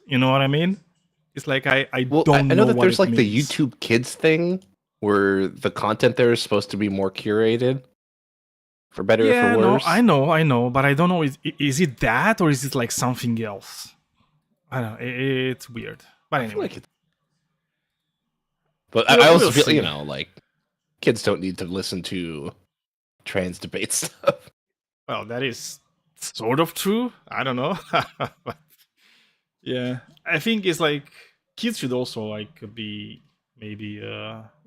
You know what I mean? It's like I Well, don't I know know that what there's it like the means. YouTube Kids thing where the content there is supposed to be more curated, for better or for Yeah, no, worse. I know, but I don't know. Is it that or is it like something else? I don't know. It's weird. But I feel anyway, like it's. But I we'll also feel, see. like kids don't need to listen to trans debate stuff. Well, that is sort of true. I don't know. But yeah, I think it's like kids should also like be maybe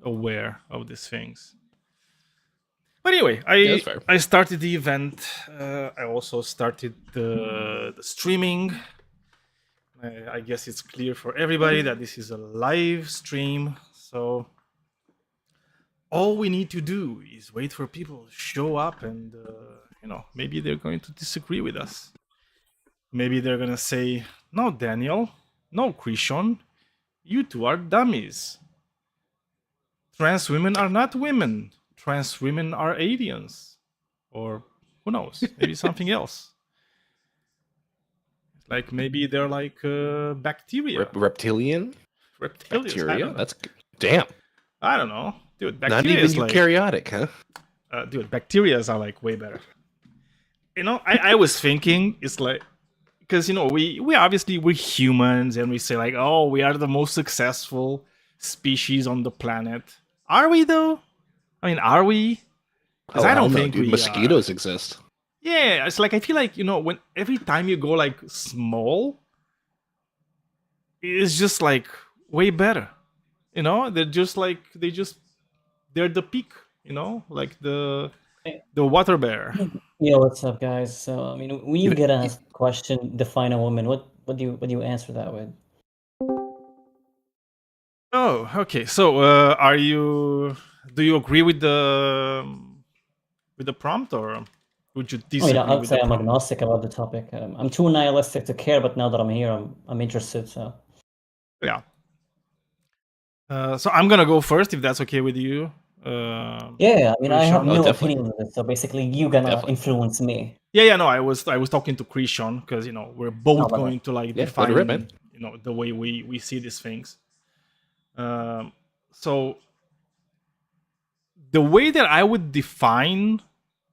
aware of these things. But anyway, Yeah, that's fair. I started the event. I also started the streaming. I guess it's clear for everybody that this is a live stream. So all we need to do is wait for people to show up, and maybe they're going to disagree with us. Maybe they're gonna say, "No, Daniel, no, Christian, you two are dummies. Trans women are not women. Trans women are aliens." Or who knows, maybe something else. Like maybe they're like bacteria, Reptilian reptilians. I bacteria. don't know. That's damn. I don't know, dude. Not Bacteria even is like, eukaryotic, huh? dude. Bacterias are like way better. I was thinking it's like because we obviously we're humans and we say like, oh, we are the most successful species on the planet. Are we though? I mean, are we? Because Oh I hell don't no, think dude. we are. Mosquitoes exist. Yeah, it's like I feel like when every time you go like small, it's just like way better. They're just like they're the peak. Like the water bear. Yeah, what's up, guys? So, I mean, when you You, get asked the question, define a woman, what do you answer that with? Oh, okay. So, do you agree with the prompt, or would you I mean, disagree I'd with the say I'm prompt? agnostic about the topic. I'm too nihilistic to care, but now that I'm here, I'm interested. So, Yeah. So I'm gonna go first, if that's okay with you. yeah, I mean, I have Krishan. Oh, no definitely, opinion on this. So basically, you gonna definitely. influence me. Yeah. No, I was talking to Krishan because we're Oh, both brother. going to like Yeah, let it rip, man. define the way we see these things. So the way that I would define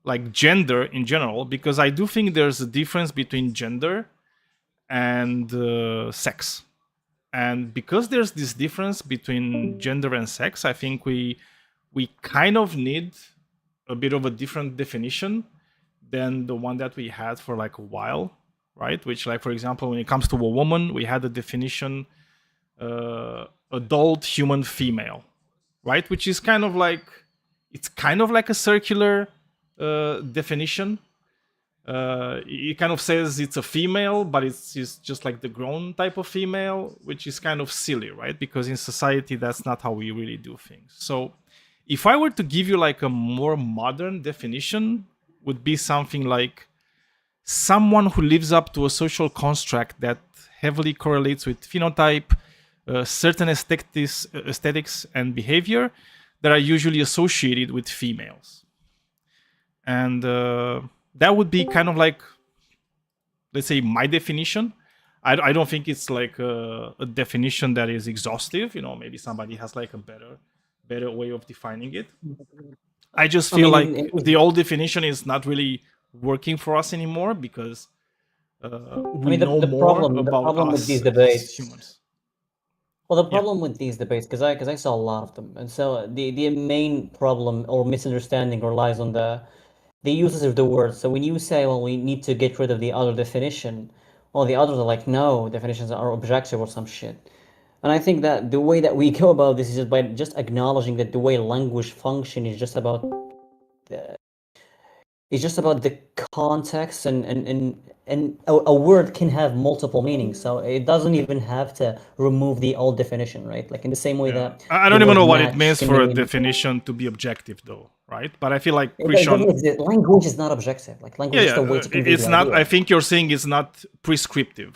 like gender in general, because I do think there's a difference between gender and sex. And because there's this difference between gender and sex, I think we kind of need a bit of a different definition than the one that we had for like a while, right? Which, like, for example, when it comes to a woman, we had the definition adult human female, right? Which is kind of like a circular definition. It kind of says it's a female, but it's just like the grown type of female, which is kind of silly, right? Because in society, that's not how we really do things. So, if I were to give you like a more modern definition, would be something like someone who lives up to a social construct that heavily correlates with phenotype, certain aesthetics and behavior that are usually associated with females. And that would be kind of like, let's say, my definition. I don't think it's like a definition that is exhaustive. Maybe somebody has like a better way of defining it. I just I feel mean, like the old definition is not really working for us anymore because we know the more the about problem with us these as debates. humans. Well, the Yeah. problem with these debates, because I saw a lot of them, and so the main problem or misunderstanding or lies on the uses of the word. So when you say, well, we need to get rid of the other definition, well, the others are like, no, definitions are objective or some shit. And I think that the way that we go about this is just by just acknowledging that the way language function is just about the context, and a word can have multiple meanings, so it doesn't even have to remove the old definition, right? Like in the same way Yeah. that I the don't even word know what it match means can for a mean definition to be objective, though, right? But I feel like it doesn't Krishan. exist. Language is not objective. Like language Yeah, is just yeah. a way to convey It's the not. I idea. think you're saying it's not prescriptive.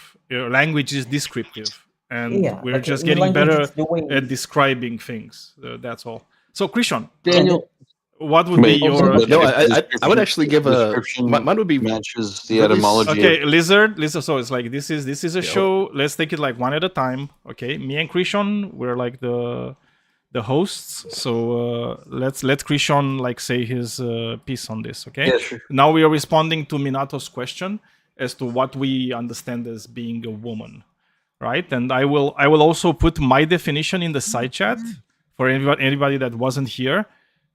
Language is descriptive, and Yeah, we're like just in getting language, better it's the way. at describing things. That's all. So, Krishan, And Daniel, what would be Wait, your but No, if I would actually give a description mine would be matches the really etymology. okay, lizard. So it's like this is a Yeah. show. Let's take it like one at a time. Okay, me and Krishan, we're like the hosts. So let's let Krishan like say his piece on this. Okay. Yeah, sure. Now we are responding to Minato's question as to what we understand as being a woman, right? And I will also put my definition in the side chat for anybody that wasn't here,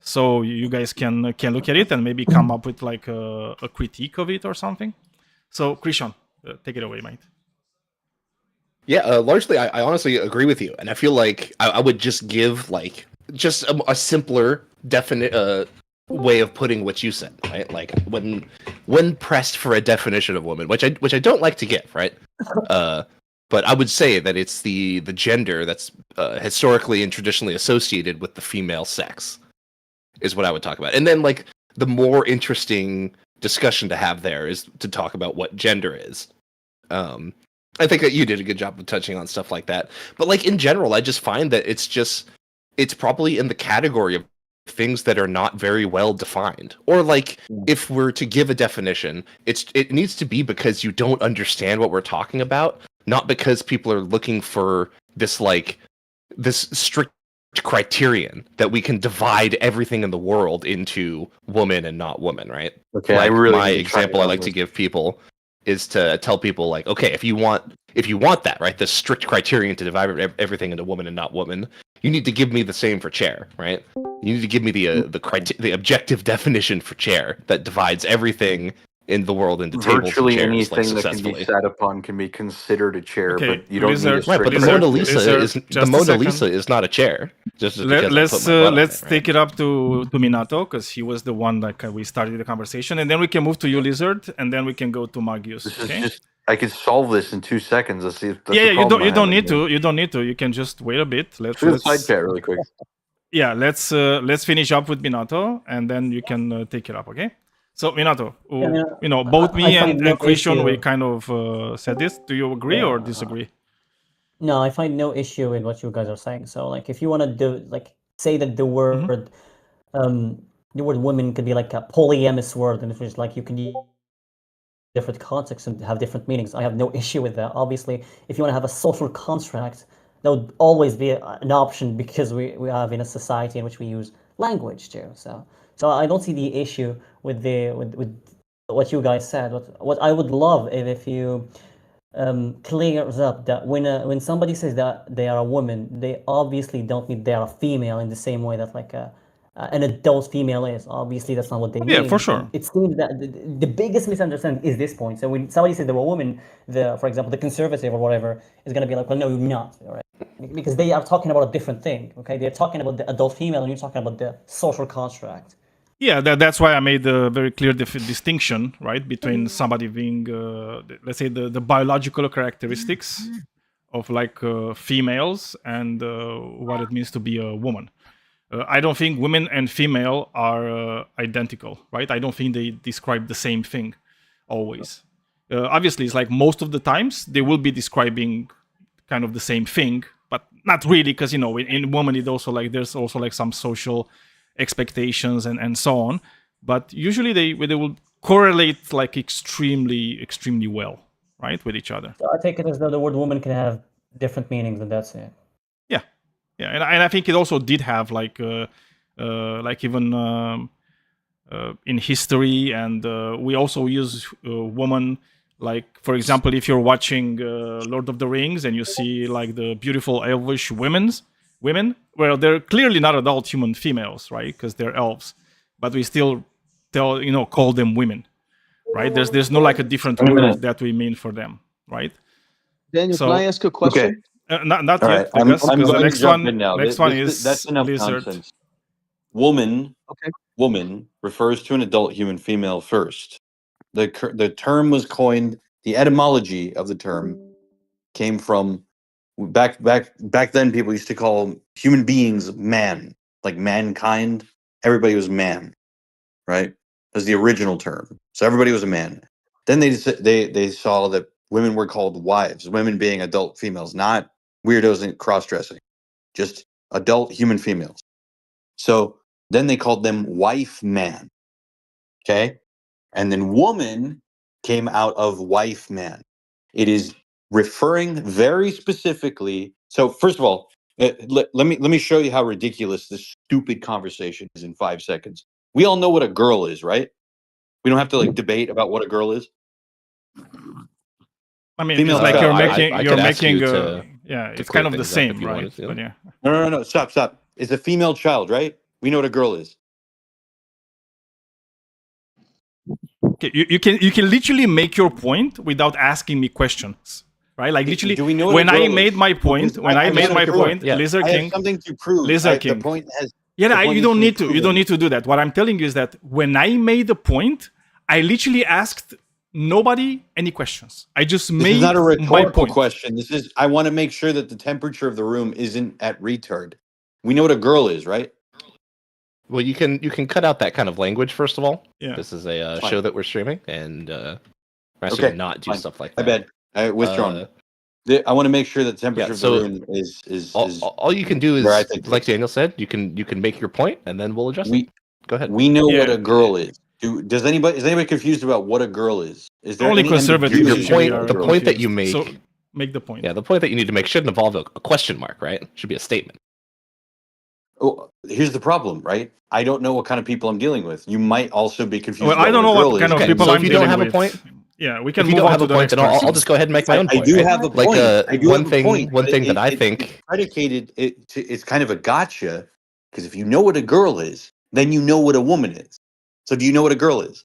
so you guys can look at it and maybe come up with like a critique of it or something. So Krishan, take it away, mate. Yeah, largely, I honestly agree with you, and I feel like I would just give like just a simpler, definite way of putting what you said, right? Like when pressed for a definition of woman, which I don't like to give, right? But I would say that it's the gender that's historically and traditionally associated with the female sex, is what I would talk about, and then like the more interesting discussion to have there is to talk about what gender is. I think that you did a good job of touching on stuff like that. But like in general, I just find that it's probably in the category of things that are not very well defined. Or like if we're to give a definition, it needs to be because you don't understand what we're talking about, not because people are looking for this strict criterion that we can divide everything in the world into woman and not woman, right? Okay, like I really my need to try example I it like on to this. give people is to tell people like, okay, if you want that, right, the strict criterion to divide everything into woman and not woman, you need to give me the same for chair, right? You need to give me the objective definition for chair that divides everything in the world into tables and Virtually chairs, anything like that can be successfully. sat upon can be considered a chair, Okay, but you don't need a Lizard, Right, but the strict Mona Lizard, Lisa Lizard, is just a second. Not a chair. Just because I put Let's my butt on let's it, right? take it up to Minato, because he was the one that we started the conversation, and then we can move to you, Lizard, and then we can go to Magius. This Okay? is just I can solve this in 2 seconds. That's the Yeah, the you problem don't I have need here. to. You don't need to. You can just wait a bit. Let's Do the side chat really quick. yeah, let's finish up with Minato, and then you can take it up. Okay? So Minato, both me I find and no Christian, we issue. kind of said this. Do you agree or disagree? No, I find no issue with what you guys are saying. So, like, if you want to do, like, say that the word woman could be like a polyamorous word, and if it's like you can use different contexts and have different meanings, I have no issue with that. Obviously, if you want to have a social construct, that would always be an option because we have in a society in which we use language too. So I don't see the issue with with what you guys said. What I would love if you clears up that when somebody says that they are a woman, they obviously don't mean they are a female in the same way that like an adult female is. Obviously, that's not what they mean. Yeah, for sure. And it seems that the biggest misunderstanding is this point. So when somebody says they're a woman, for example, the conservative or whatever is going to be like, well, no, you're not, all right? Because they are talking about a different thing. Okay, they're talking about the adult female, and you're talking about the social construct. Yeah, that's why I made a very clear distinction, right, between somebody being, let's say, the biological characteristics of like females and what it means to be a woman. I don't think women and female are identical, right? I don't think they describe the same thing always. Obviously, it's like most of the times they will be describing kind of the same thing, but not really, because in woman it also like there's also like some social expectations and so on. But usually they will correlate like extremely well, right, with each other. So I take it as though the word woman can have different meanings, and that's it. Yeah, and I think it also did have like even in history, and we also use woman. Like, for example, if you're watching Lord of the Rings and you see like the beautiful elvish women, well, they're clearly not adult human females, right? Because they're elves, but we still call them women, right? There's no like a different word that we mean for them, right? Daniel, So- can I ask a question? Not All yet, right, because I'm the going next to jump one, in now. next one is That's enough Lizard. nonsense. Woman Okay. refers to an adult human female first. The term was coined. The etymology of the term came from back then. People used to call human beings man, like mankind. Everybody was man, right? That's the original term. So everybody was a man. Then they saw that women were called wives. Women being adult females, not weirdos and cross dressing, just adult human females. So Then they called them wife man. Okay? And then woman came out of wife man. It is referring very specifically. So first of all, let me show you how ridiculous this stupid conversation is in 5 seconds. We all know what a girl is, right? We don't have to like debate about what a girl is. I mean, Female it's like child. you're I could ask making, you to it's clear kind of the things up if same, you right? wanted to. But yeah. No. Stop. It's a female child, right? We know what a girl is. Okay, you can literally make your point without asking me questions, right? Like literally, Do we know what when a girl I made is? my point, Because when I I made have my to point, prove- yeah. Lizard I have King, something to prove. Lizard The King. point has. Yeah, the point you needs don't be need to. You proven. don't need to do that. What I'm telling you is that when I made the point, I literally asked nobody any questions. I just This made is not a my rhetorical point. question. This is. I want to make sure that the temperature of the room isn't at retard. We know what a girl is, right? Well, you can cut out that kind of language first of all. Yeah. This is a Fine. show that we're streaming, and we're asking Okay, not do fine. stuff like I that. bet. I withdrawn. Uh, I want to make sure that the temperature of the so room is all you can do is, where I think it like is. Daniel said, you can make your point, and then we'll address We it. Go ahead. we know what Yeah. a girl is. Is anybody confused about what a girl is? Is there Only any conservatives ambiguity usually about are what a the girl point is? that you confused. make- So make the point. Yeah, the point that you need to make shouldn't involve a question mark, right? It should be a statement. Oh, here's the problem, right? I don't know what kind of people I'm dealing with. You might also be confused. Well, about I don't know what a what girl kind is. of Okay, people so I'm if you don't dealing have a with. point- Yeah, we can If you move don't on have to a the point, next then I'll person. just go ahead and make my own I point. do right? have a Like, point. I do one have a thing- point. one but thing that I it's think- predicated. It's kind of a gotcha because if you know what a girl is, then you know what a woman is. So do you know what a girl is?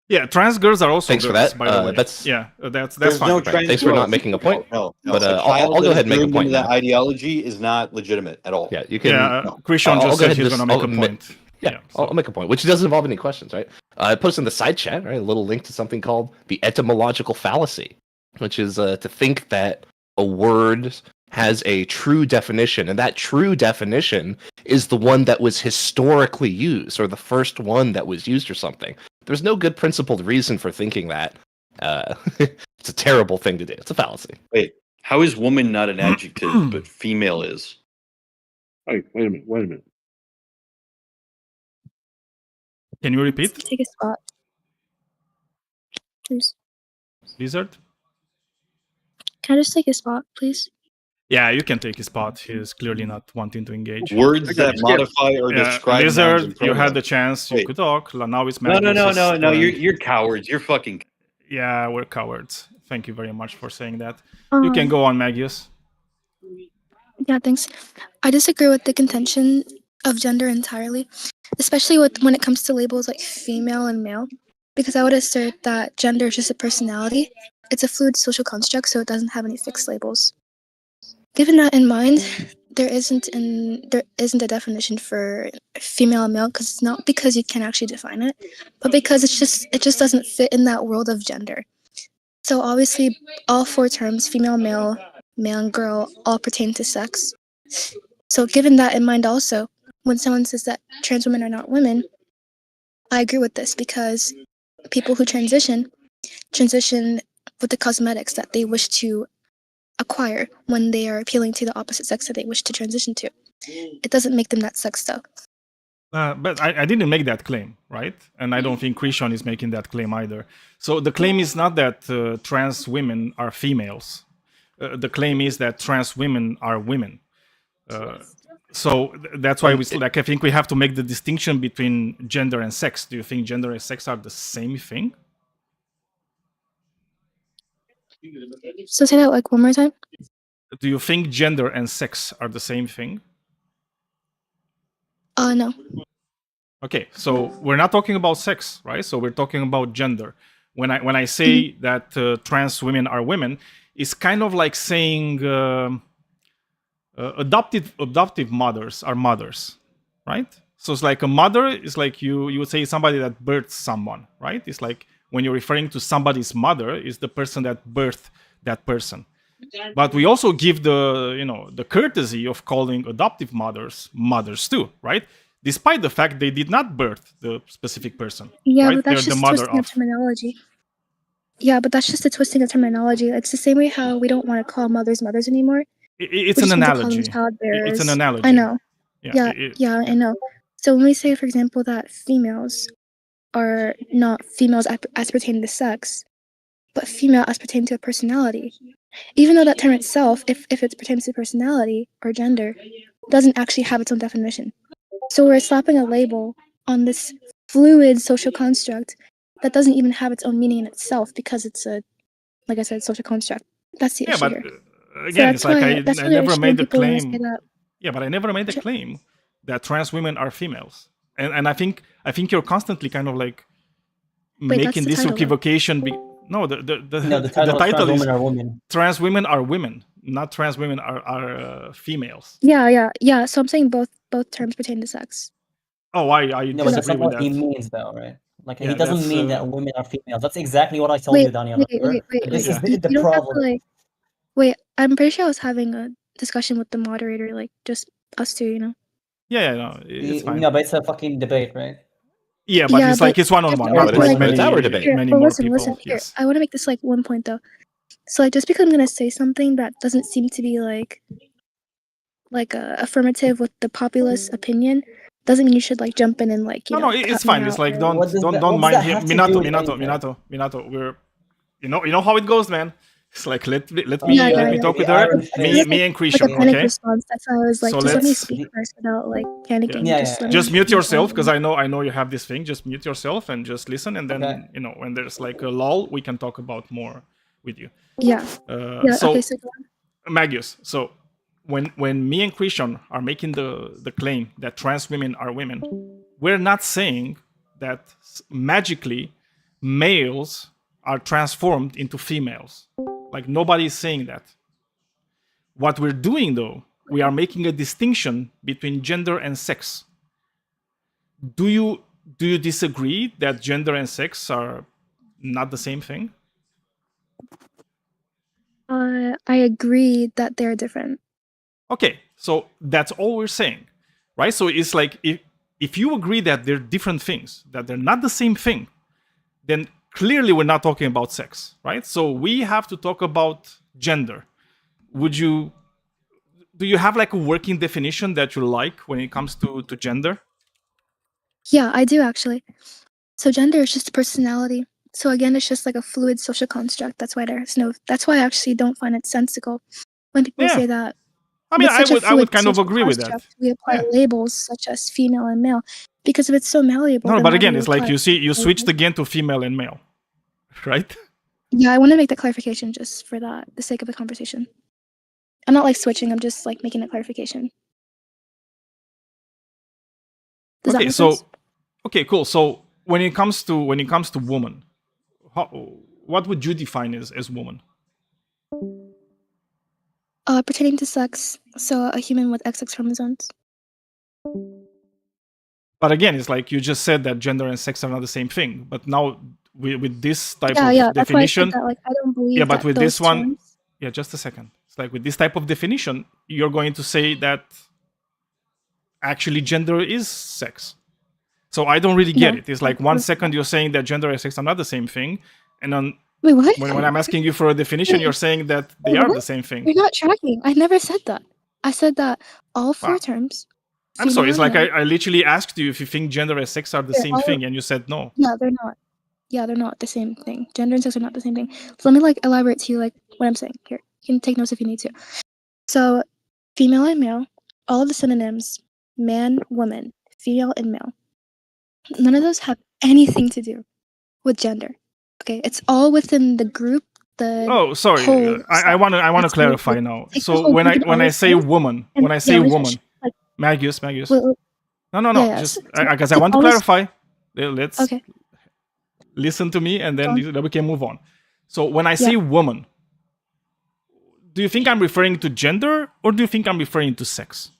Yeah, trans girls are also Thanks for girls, that. by the way. That's- that's There's fine. no Right, trans thanks for girls. not making a point. No. But, A I'll child go that ahead and is make a groomed point into that now. ideology is not legitimate at all. Yeah, you can. Yeah, Christian I'll just go said ahead he's and gonna just- make I'll a admit- point. Yeah, so- I'll make a point, which doesn't involve any questions, right? I posted in the side chat, right, a little link to something called the etymological fallacy, which is to think that a word has a true definition, and that true definition is the one that was historically used, or the first one that was used or something. There's no good principled reason for thinking that. It's a terrible thing to do. It's a fallacy. Wait, how is woman not an adjective, but female is? Wait a minute. Can you repeat, Take a spot, please. Lizard? Can I just take a spot, please? Yeah, you can take his spot. He's clearly not wanting to engage. Words Okay, that skip. modify or Yeah, describe nouns Lizard, and you had the pronouns. chance. You Wait. could talk. Now it's No. Magnus' turn. You're cowards. You're fucking. Yeah, we're cowards. Thank you very much for saying that. You can go on, Magius. Yeah, thanks. I disagree with the contention of gender entirely, especially when it comes to labels like female and male, because I would assert that gender is just a personality. It's a fluid social construct, so it doesn't have any fixed labels. Given that in mind, there isn't a definition for female and male, because it's not because you can actually define it, but because it just doesn't fit in that world of gender. So obviously, all four terms, female, male, male, and girl, all pertain to sex. So given that in mind also, when someone says that trans women are not women, I agree with this because people who transition with the cosmetics that they wish to acquire when they are appealing to the opposite sex that they wish to transition to. It doesn't make them that sex though. But I didn't make that claim, right? And I don't think Christian is making that claim either. So the claim is not that trans women are females. The claim is that trans women are women. That's why I think we have to make the distinction between gender and sex. Do you think gender and sex are the same thing? So say that like one more time. Do you think gender and sex are the same thing? No. Okay, so we're not talking about sex, right? So we're talking about gender. When I say that trans women are women, it's kind of like saying adoptive mothers are mothers, right? So it's like a mother is like you would say somebody that births someone, right? It's like when you're referring to somebody's mother, is the person that birthed that person. But we also give the courtesy of calling adoptive mothers too, right? Despite the fact they did not birth the specific person. Yeah, right? but that's They're just the mother twisting of. of terminology. Yeah, but that's just a twisting of terminology. It's the same way how we don't want to call mothers anymore. It's We an just want to call them analogy. It's an childbearers. analogy. I know. Yeah. Yeah, I know. So when we say, for example, that females are not females as pertaining to sex, but female as pertaining to a personality, even though that term itself, if it pertains to personality or gender, doesn't actually have its own definition. So we're slapping a label on this fluid social construct that doesn't even have its own meaning in itself because it's a, like I said, social construct. That's the Yeah, issue but here. again, it's like I that's why never issue made when the people wanna say claim. that. Yeah, but I never made the claim that trans women are females, and I think you're constantly kind of like Wait, that's making the this title, though. equivocation. No, The the title is trans is women are women. trans women are women, not trans women are females. Yeah. So I'm saying both terms pertain to sex. Oh, why you No, but that's disagree not with what he that? means, though, right? Like, Yeah, he doesn't that's, mean that women are females. That's exactly what I told Wait, you, Daniel. remember? This is Yeah. the You don't have to problem. like. Wait, I'm pretty sure I was having a discussion with the moderator, like just us two, you know. Yeah, no, it's fine. No, but it's a fucking debate, right? Yeah, but Yeah, it's like but it's one-on-one, just not because, like like, it's our debate. Here, many but more listen, people. here. Yes. I want to make this like one point though. So like, just because I'm gonna say something that doesn't seem to be like affirmative with the populace opinion, doesn't mean you should like jump in and like No, it's cut me fine. It's out like or- don't What does don't mind that him. have to do with Minato. We're you know how it goes, man. It's like let me Yeah, let me yeah. talk The with her. iron Me fist. me and like a Christian, panic okay? response. That's why I was like, So just let me let's- speak first without like panicking. Yeah, just yeah. let Just me mute be yourself because quiet. I know you have this thing. Just mute yourself and just listen, and then Okay. you know when there's like a lull, we can talk about more with you. Yeah. So Okay. So go on. Magius. So when me and Christian are making the claim that trans women are women, we're not saying that magically males are transformed into females. Like nobody is saying that. What we're doing though, we are making a distinction between gender and sex. Do you disagree that gender and sex are not the same thing? I agree that they're different. Okay, so that's all we're saying, right? So it's like if you agree that they're different things, that they're not the same thing, then clearly we're not talking about sex, right? So we have to talk about gender. Do you have like a working definition that you like when it comes to gender? Yeah, I do actually. So gender is just personality. So again, it's just like a fluid social construct. That's why That's why I actually don't find it sensical when people Yeah. say that. I mean, With such a I would fluid kind of social agree with that. construct, we apply Yeah. labels such as female and male because if it's so malleable. No, then but why do again, it's like apply- you see, you switched again to female and male, right? Yeah, I want to make that clarification just for the sake of the conversation. I'm not like switching. I'm just like making a clarification. Does that Okay, make so sense? okay, cool. So when it comes to woman, what would you define as woman? Pertaining to sex, so a human with XX chromosomes. But again, it's like you just said that gender and sex are not the same thing. But now with this type Yeah, of yeah. That's why I said definition, that. Like, I don't believe. yeah, but that with those this one, terms- yeah, just a second. It's like with this type of definition, you're going to say that actually gender is sex. So I don't really get No. it. It's like 1 second you're saying that gender and sex are not the same thing, and then Wait, what? when I'm asking you for a definition, you're saying that they are the same thing. You're not tracking. I never said that. I said that all four Wow. terms. I'm sorry. It's female like and male- I literally asked you if you think gender and sex are the They're same all- thing, and you said no. Yeah, they're not. Yeah, they're not the same thing. Gender and sex are not the same thing. So let me like elaborate to you like what I'm saying here. You can take notes if you need to. So female and male, all of the synonyms, man, woman, female and male. None of those have anything to do with gender. Okay, it's all within the group. Oh, sorry. whole I want to That's clarify what- now. take the So whole when group I of say things woman, and- when I say yeah, let's woman, just, like, Magius. well, No. yeah, Just so- because I take want to all this- clarify. Let's okay. listen to me, and then Go on. we can move on. So when I say woman, do you think I'm referring to gender or do you think I'm referring to sex?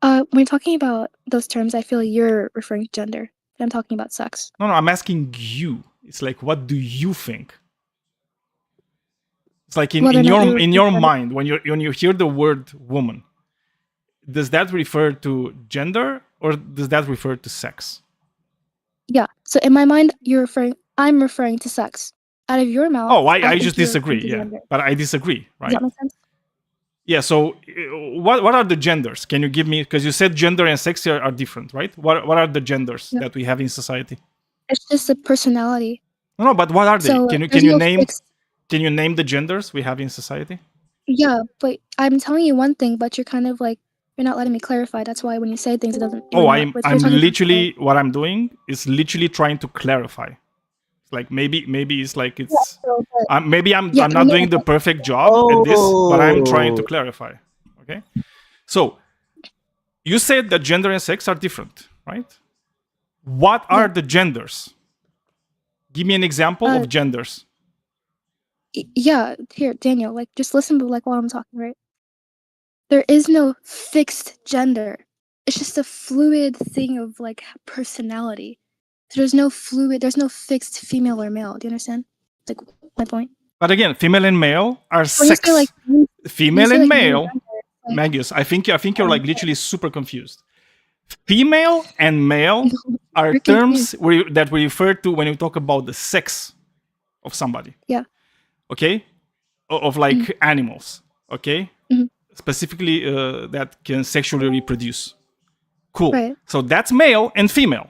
When you're talking about those terms, I feel you're referring to gender. But I'm talking about sex. No, I'm asking you. It's like, what do you think? It's like in Whether or not you're your referring- mind when you hear the word woman, does that refer to gender or does that refer to sex? Yeah. So in my mind, I'm referring to sex. Out of your mouth. Oh, I think just you're disagree. referring to Yeah, gender. but I disagree, Does right? that make sense? Yeah. So what are the genders? Can you give me? Because you said gender and sex are different, right? What are the genders Yeah. that we have in society? It's just a personality. No, but what are they? So Can there's you no name fixed. can you name the genders we have in society? Yeah, but I'm telling you one thing, but you're kind of like you're not letting me clarify. That's why when you say things, it doesn't. Oh, You're not. I'm You're talking. literally what I'm doing is literally trying to clarify. Like maybe it's like it's So, but, maybe I'm yeah, not no, doing the perfect job at this, but I'm trying to clarify. Okay, so you said that gender and sex are different, right? What are Yeah. the genders? Give me an example of genders. Yeah, here, Daniel, like just listen to like while I'm talking, right? There is no fixed gender. It's just a fluid thing of like personality. So there's no fixed female or male. Do you understand? Like my point? But again, female and male are When you sex. say like Female and male, like, Magius, I think you're like literally super confused. Female and male are You're terms that we refer to when we talk about the sex of somebody. Yeah. Okay, of like animals. Okay, Mhm. specifically that can sexually reproduce. Cool. Right. So that's male and female.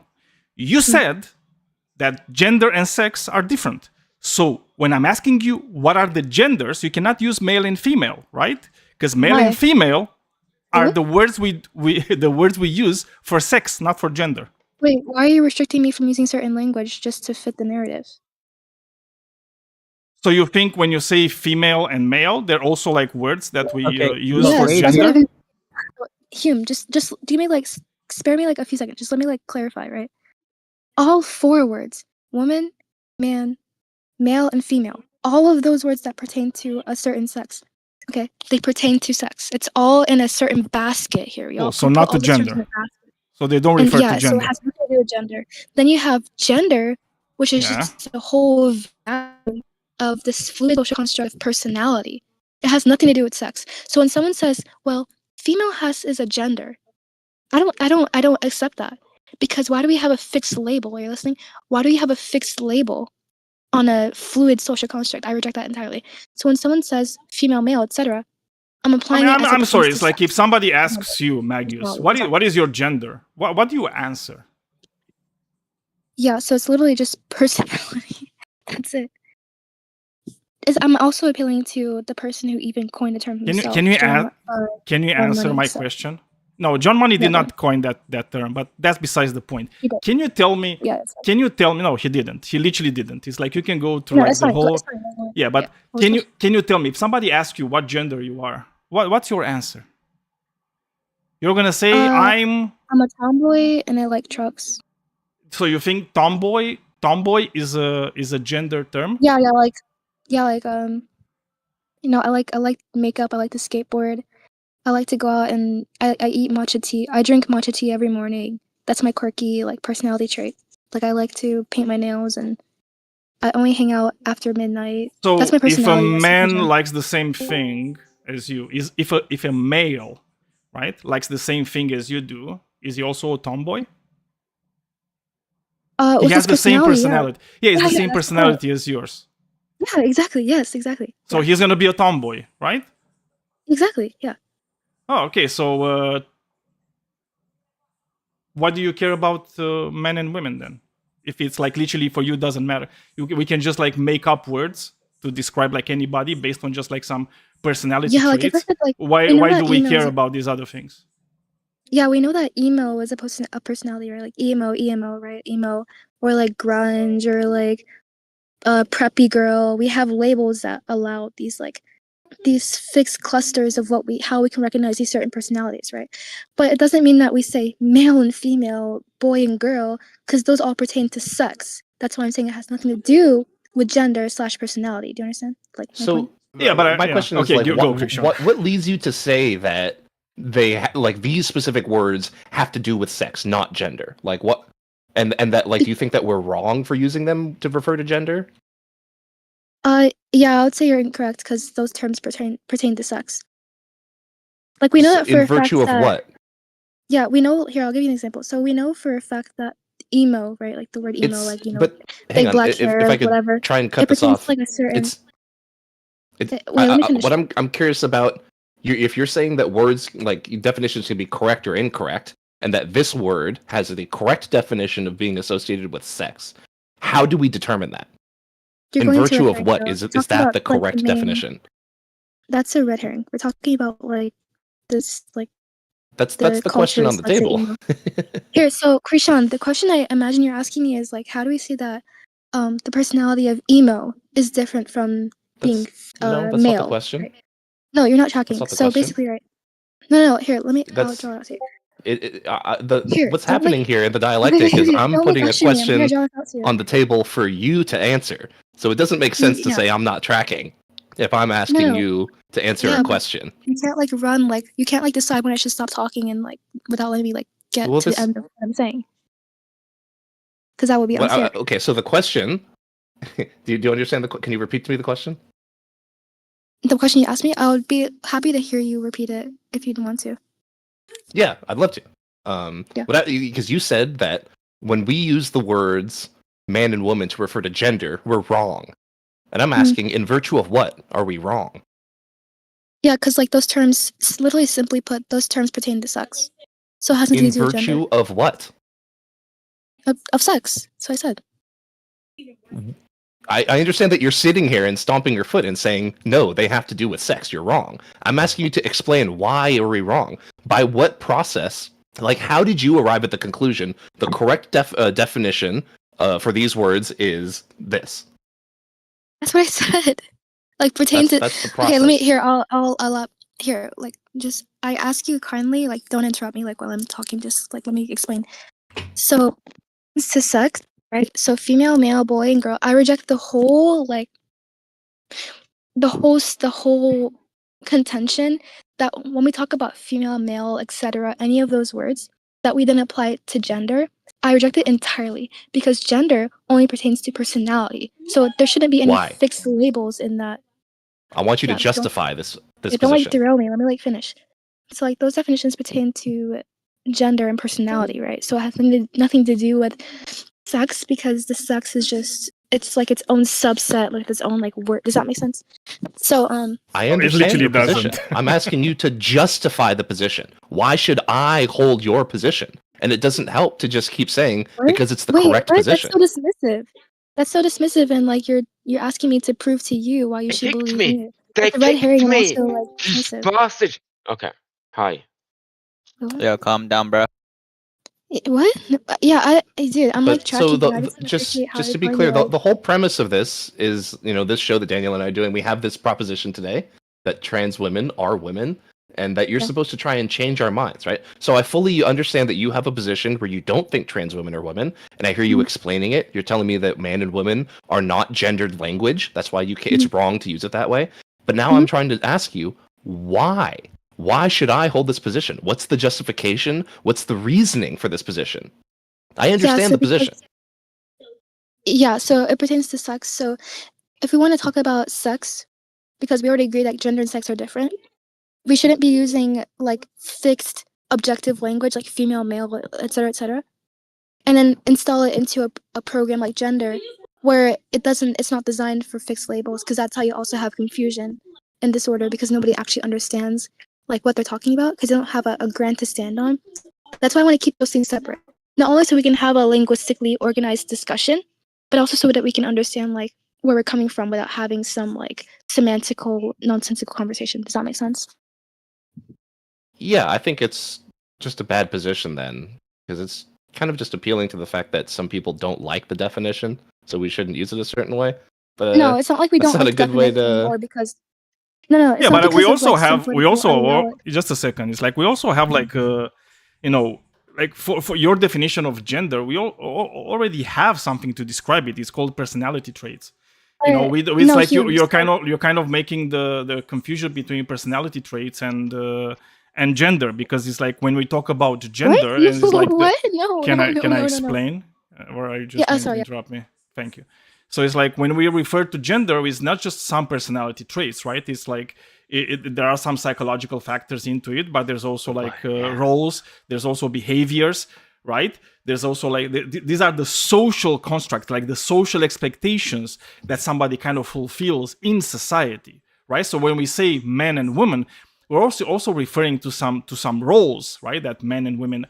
You said that gender and sex are different. So when I'm asking you what are the genders, you cannot use male and female, right? Because male Why? and female are Really? the words the words we use for sex, not for gender. Wait, why are you restricting me from using certain language just to fit the narrative? So you think when you say female and male, they're also like words that we Okay, use no, for wait, that's not gender? even. Hume, just give me like spare me like a few seconds. Just let me like clarify, right? All 4 words: woman, man, male, and female. All of those words that pertain to a certain sex. Okay, they pertain to sex. It's all in a certain basket here. Oh, Y'all so put not all to the terms in gender. a basket. So they don't And refer to yeah, so it gender. has nothing to do with gender. Then you have gender, which is Yeah. just a whole value of this fluid social construct of personality. It has nothing to do with sex. So when someone says, "Well, female is a gender," I don't accept that. Because why do we have a fixed label? Are you listening? Why do we have a fixed label on a fluid social construct? I reject that entirely. So when someone says female, male, etc., I'm I applying mean, it as it I'm pertains sorry. to It's like if sex. somebody asks you, Magius, Personality. what is your gender? What do you answer? Yeah, so it's literally just personality. That's it. I'm also appealing to the person who even coined the term himself. Can you John, answer Money, my so- question? No, John Money did Yeah, not coin that term, but that's besides the point. He did. Can you tell me? Yeah, it's fine. Can you tell me? No, he didn't. He literally didn't. It's like you can go through No, like it's the fine. whole. It's fine. Yeah, but can you tell me if somebody asks you what gender you are? What's your answer? You're gonna say I'm a tomboy and I like trucks. So you think tomboy is a gender term? Yeah, I like makeup. I like to skateboard. I like to go out and I eat matcha tea. I drink matcha tea every morning. That's my quirky like personality trait. Like I like to paint my nails and I only hang out after midnight. So That's my if a personality. That's my man gender. likes the same thing as you, is if a male, right, likes the same thing as you do, is he also a tomboy? He With has his the same personality. Yeah, it's Yeah, the same that's personality as yours. Yeah, exactly. Yes, exactly. So he's gonna be a tomboy, right? Exactly. Yeah. Oh, okay. So what do you care about men and women then? If it's like literally for you doesn't matter, we can just like make up words to describe like anybody based on just like some personality Yeah, like if I traits. said like Why we know do that we emo care is about these other things? Yeah, we know that emo is a personality, right? Like emo, right? Emo, or like grunge, or like preppy girl. We have labels that allow these fixed clusters of how we can recognize these certain personalities, right? But it doesn't mean that we say male and female, boy and girl, because those all pertain to sex. That's why I'm saying it has nothing to do with gender/personality. Do you understand? Like my point? So Yeah, but my question is okay, like, go, Christian. what leads you to say that like these specific words have to do with sex, not gender? Like what? And that like, do you think that we're wrong for using them to refer to gender? Yeah, I would say you're incorrect because those terms pertain to sex. Like we know that for In a fact virtue of that, what? Yeah, we know. Here, I'll give you an example. So we know for a fact that emo, right? Like the word emo, It's like but hang big on, black if hair, I could whatever. try and cut It this pertains off. to like a certain. It's Wait, let me finish. what I'm curious about If you're saying that words like definitions can be correct or incorrect, and that this word has the correct definition of being associated with sex, how do we determine that? You're In going to virtue red of herring. what So is we're talking that about, the like, correct main- definition? That's a red herring. We're talking about like this, like That's the question on the cultures, let's say, table. Here, so Krishan, the question I imagine you're asking me is like, how do we see that the personality of emo is different from being No, that's male? not the question. Right? No, you're not tracking. not the So question. basically, right? No. Here, let me. I'll That's draw it out to you. Here, what's don't, happening like- here in the dialectic is I'm don't, like, putting a rush me. I'm gonna question draw it out to you. on the table for you to answer. So it doesn't make sense to Yeah. say I'm not tracking if I'm asking No. you to answer Yeah, a but- question. You can't like run like you can't like decide when I should stop talking and like without letting me like get Well, to the end of what I'm saying. Because that would be unfair. Okay, so the question. do you understand Can you repeat to me the question? The question you asked me, I would be happy to hear you repeat it if you'd want to. Yeah, I'd love to. Yeah. Because you said that when we use the words man and woman to refer to gender, we're wrong. And I'm asking, in virtue of what are we wrong? Yeah, because like those terms, literally simply put, those terms pertain to sex. So it has nothing In to do with gender. virtue of what? Of sex. So I said. I understand that you're sitting here and stomping your foot and saying, no, they have to do with sex. You're wrong. I'm asking you to explain why are we wrong? By what process? Like, how did you arrive at the conclusion the correct definition for these words is this? That's what I said. Like pertain to. That's the process. Okay, let me here. I'll here. Like just I ask you kindly. Like don't interrupt me. Like while I'm talking. Just like let me explain. So, to sex, right? So female, male, boy, and girl. I reject the whole like the whole contention that when we talk about female, male, etc., any of those words that we then apply it to gender, I reject it entirely because gender only pertains to personality. So there shouldn't be any Why? fixed labels in that. I want you to Yeah, justify this Don't like position. derail me. Let me like finish. So like those definitions pertain to gender and personality, right? So it has nothing to do with sex because the sex is just it's like its own subset, like its own like word. Does that make sense? So I understand literally your position. doesn't. I'm asking you to justify the position. Why should I hold your position? And it doesn't help to just keep saying What? because it's the wait, correct what? position. That's so dismissive. That's so dismissive, and like you're asking me to prove to you why you They should kicked believe me. me. They It's a red kicked herring and me. also like dismissive. Bastard. Okay. Hi. What? Yo, calm down, bro. What? Yeah, dude, I'm like But so tracking you. I just wanna appreciate how just you're to be going clear, like, the whole premise of this is, this show that Daniel and I are doing, we have this proposition today that trans women are women and that you're Yeah. supposed to try and change our minds, right? So I fully understand that you have a position where you don't think trans women are women, and I hear you Mhm. explaining it. You're telling me that man and women are not gendered language. That's why it's wrong to use it that way. But now I'm trying to ask you, why? Why should I hold this position? What's the justification? What's the reasoning for this position? I understand so the position. Yeah, so it pertains to sex. So if we want to talk about sex, because we already agree that gender and sex are different, we shouldn't be using like fixed objective language like female, male, etc., and then install it into a program like gender where it's not designed for fixed labels because that's how you also have confusion and disorder because nobody actually understands like what they're talking about because they don't have a grant to stand on. That's why I want to keep those things separate. Not only so we can have a linguistically organized discussion, but also so that we can understand like where we're coming from without having some like semantical, nonsensical conversation. Does that make sense? Yeah, I think it's just a bad position then, because it's kind of just appealing to the fact that some people don't like the definition, so we shouldn't use it a certain way. But No, it's not like we that's don't not like a good way definition to- or because no, it's Yeah, not but we because of, also like, some have political ideology. just a second. It's like we also have like like for your definition of gender, we already have something to describe it. It's called personality traits. It's No, like Hugh, you're so- kind of making the confusion between personality traits and gender, because it's like when we talk about gender, What? and it's like What? No, can no, I no, can no, I no, no. explain, or are you just Yeah, going sorry, to yeah. interrupt me? Thank you. So it's like when we refer to gender, it's not just some personality traits, right? It's like there are some psychological factors into it, but there's also like roles, there's also behaviors, right? There's also like these are the social constructs, like the social expectations that somebody kind of fulfills in society, right? So when we say men and women, we're also referring to some roles, right, that men and women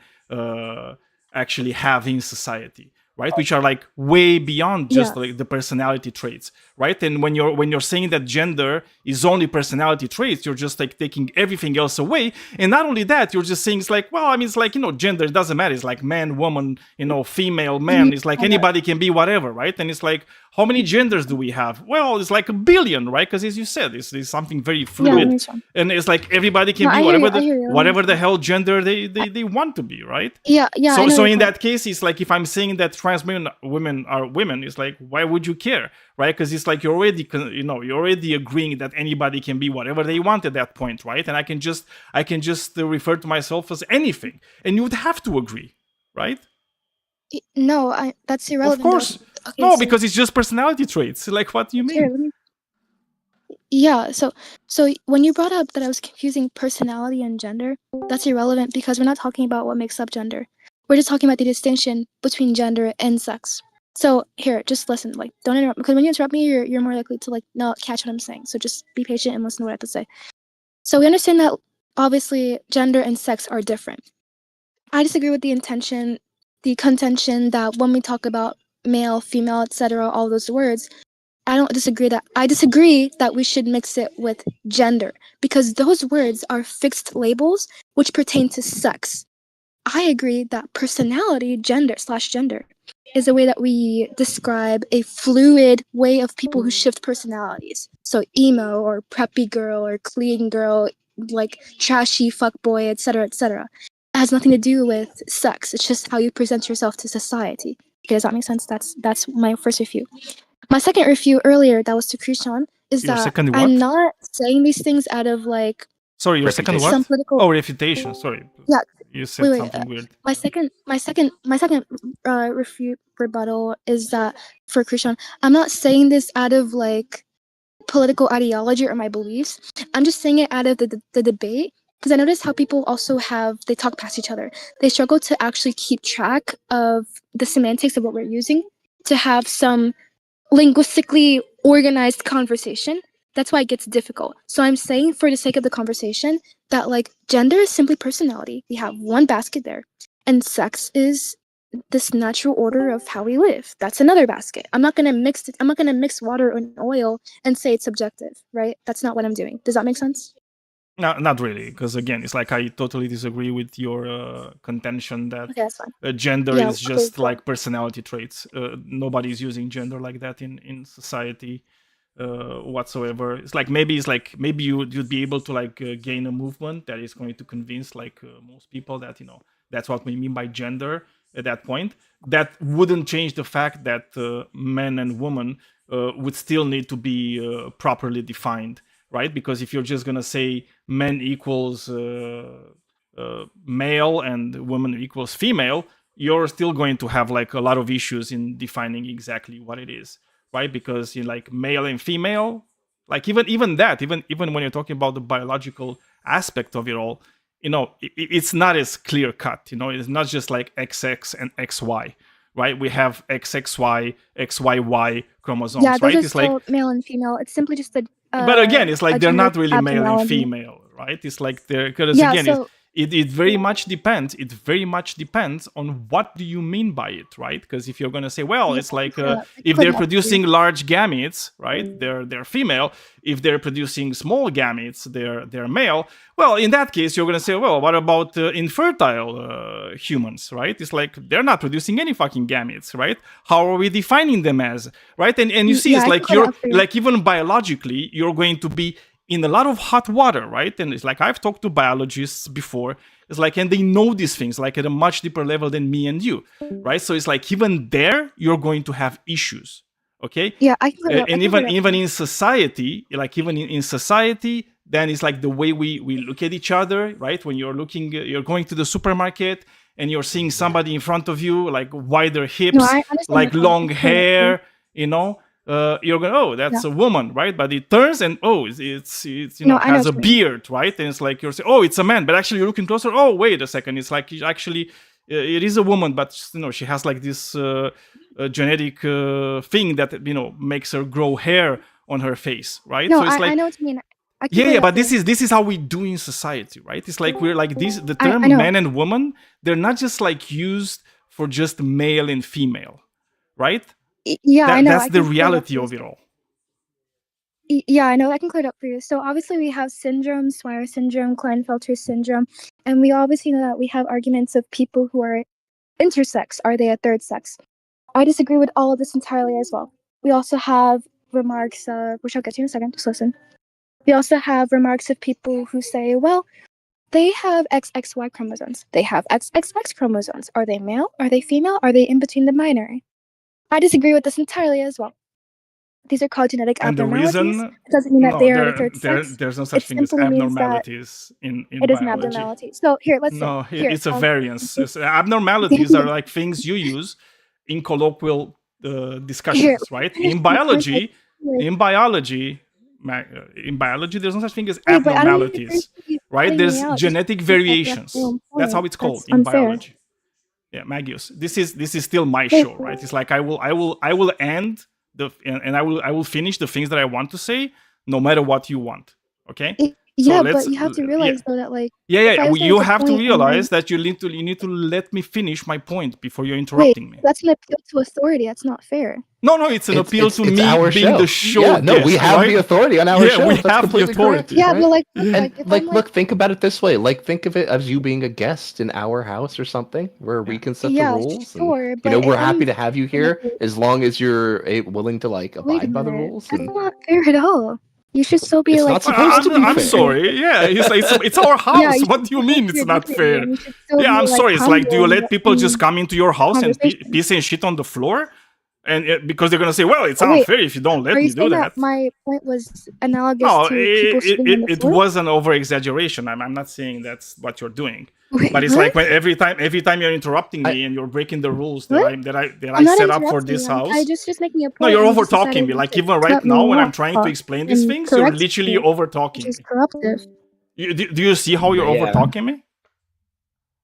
actually have in society, right, which are like way beyond just Yeah. like the personality traits, right? And when you're saying that gender is only personality traits, you're just like taking everything else away. And not only that, you're just saying it's like, well, I mean, it's like, gender doesn't matter. It's like man, woman, female, man. It's like anybody can be whatever, right? And it's like, how many genders do we have? Well, it's like 1 billion, right? Because as you said, it's something very fluid, and it's like everybody can be whatever the hell gender they want to be, right? Yeah. So in that case, it's like if I'm saying that trans women are women, it's like, why would you care, right? Because it's like you're already agreeing that anybody can be whatever they want at that point, right? And I can just refer to myself as anything, and you would have to agree, right? No, that's irrelevant. Of course, okay, no, so because it's just personality traits. Like, what do you mean? here, yeah, so when you brought up that I was confusing personality and gender, that's irrelevant because we're not talking about what makes up gender. We're just talking about the distinction between gender and sex. So here, just listen. Like, don't interrupt, because when you interrupt me, you're more likely to like not catch what I'm saying. So just be patient and listen to what I have to say. So we understand that obviously gender and sex are different. I disagree with the contention that when we talk about male, female, etc., all those words, I disagree that we should mix it with gender, because those words are fixed labels which pertain to sex. I agree that personality, gender, is a way that we describe a fluid way of people who shift personalities. So email or preppy girl or clean girl, like trashy fuckboy, etc., etc. It has nothing to do with sex. It's just how you present yourself to society. Okay, does that make sense? That's my first refute. My second refute earlier, that was to Krishan, is Your that second what? I'm not saying these things out of like Sorry, your second what? some political. Oh, refutation. Sorry. Yeah. You said Wait, something weird. My second rebuttal is that for Krishan, I'm not saying this out of like political ideology or my beliefs. I'm just saying it out of the debate, because I notice how people also they talk past each other. They struggle to actually keep track of the semantics of what we're using to have some linguistically organized conversation. That's why it gets difficult. So I'm saying, for the sake of the conversation, that like gender is simply personality. We have one basket there, and sex is this natural order of how we live. That's another basket. I'm not gonna mix water and oil and say it's subjective, right? That's not what I'm doing. Does that make sense? No, not really, because again, it's like I totally disagree with your contention that Okay, that's fine. gender Yeah, is just okay, like personality traits. Nobody's using gender like that in society whatsoever. It's like maybe you'd be able to like gain a movement that is going to convince like most people that that's what we mean by gender at that point. That wouldn't change the fact that men and women would still need to be properly defined, right? Because if you're just gonna say men equals male and woman equals female, you're still going to have like a lot of issues in defining exactly what it is, right? Because like male and female, like even when you're talking about the biological aspect of it all, it's not as clear cut. It's not just like XX and XY, right? We have XXY, XYY chromosomes, yeah, those right? are It's still like, male and female. It's simply just a. But again, it's like they're not really male and abnormality. female, right? It's like because Yeah, again, so it very much depends. It very much depends on what do you mean by it, right? Because if you're gonna say, well, it's like if they're producing large gametes, right? They're female. If they're producing small gametes, they're male. Well, in that case, you're gonna say, well, what about infertile humans, right? It's like they're not producing any fucking gametes, right? How are we defining them as, right? And you see, it's like you're like even biologically, you're going to be in a lot of hot water, right? And it's like I've talked to biologists before. It's like, and they know these things like at a much deeper level than me and you, right? So it's like even there, you're going to have issues, okay? Yeah, and even in society, like even in society, then it's like the way we look at each other, right? When you're going to the supermarket and you're seeing somebody in front of you, like wider hips, like long hair, you're going, oh, that's a woman, right? But it turns and it's has a beard, right? And it's like you're saying, oh, it's a man, but actually you're looking closer. Oh, wait a second, it's like actually it is a woman, but she has like this genetic thing that makes her grow hair on her face, right? No, so it's I know what you mean. I can Yeah, clear yeah, it up but for you. this is how we do in society, right? It's like we're like this. The I term know. man and woman, they're not just like used for just male and female, right? Yeah, I know. That's I the can clear it up reality for you. of it all. Yeah, I know. I can clear it up for you. So obviously we have syndrome, Swire syndrome, Klinefelter syndrome, and we obviously know that we have arguments of people who are intersex. Are they a third sex? I disagree with all of this entirely as well. We also have remarks, which I'll get to in a second. Just listen. We also have remarks of people who say, well, they have XXY chromosomes. They have XXX chromosomes. Are they male? Are they female? Are they in between the binary? I disagree with this entirely as well. These are called genetic And the abnormalities. reason, It doesn't mean that no, they are the third sex. there's no such It thing as simply means that abnormalities in it is an biology. abnormality. So here, let's No, say here. it's a variance. Abnormalities are like things you use in colloquial discussions, right? In biology, in biology, there's no such thing as Wait, but I don't need to abnormalities, keep right? cutting me There's out. genetic variations. That's how it's called That's in unfair. biology. Yeah, Magius. This is still my Wait. show, right? It's like I will end and I will finish the things that I want to say, no matter what you want. Okay. Yeah, but you have to realize though that like yeah. well, You have to realize that you need to let me finish my point before you're interrupting me. That's an appeal to authority. That's not fair. No, it's an appeal to me our being show. the show Yeah, no, we guest, have right? the authority on our show. We That's have the completely authority. Yeah, right? but like, And if like, I'm, look, think about it this way. Like, think of it as you being a guest in our house or something, where we can set the rules. sure, and, but we're if happy I'm- to have you here as long as you're willing to like Wait a abide by the minute. rules. That's And not fair at all. You should still be It's like. not supposed to be I'm fair. sorry. Yeah, it's our house. What do you mean it's not fair? Yeah, I'm sorry. It's like, do you let people just come into your house and piss and shit on the floor? And because they're gonna say, well, it's unfair if you don't let Are me you do saying that. My point was analogous No, to people shitting on the it floor? was an over exaggeration. I'm not saying that's what you're doing. Wait, But it's what? like when every time you're interrupting me and you're breaking the rules that What? I not set up for interrupting this you. house. I just making a point. No, you're and you over just talking me. decided Like to even right cut me now when I'm off trying to explain these and things, you're correct literally me, over talking which is me. corruptive. Do you see how you're May I- over talking me?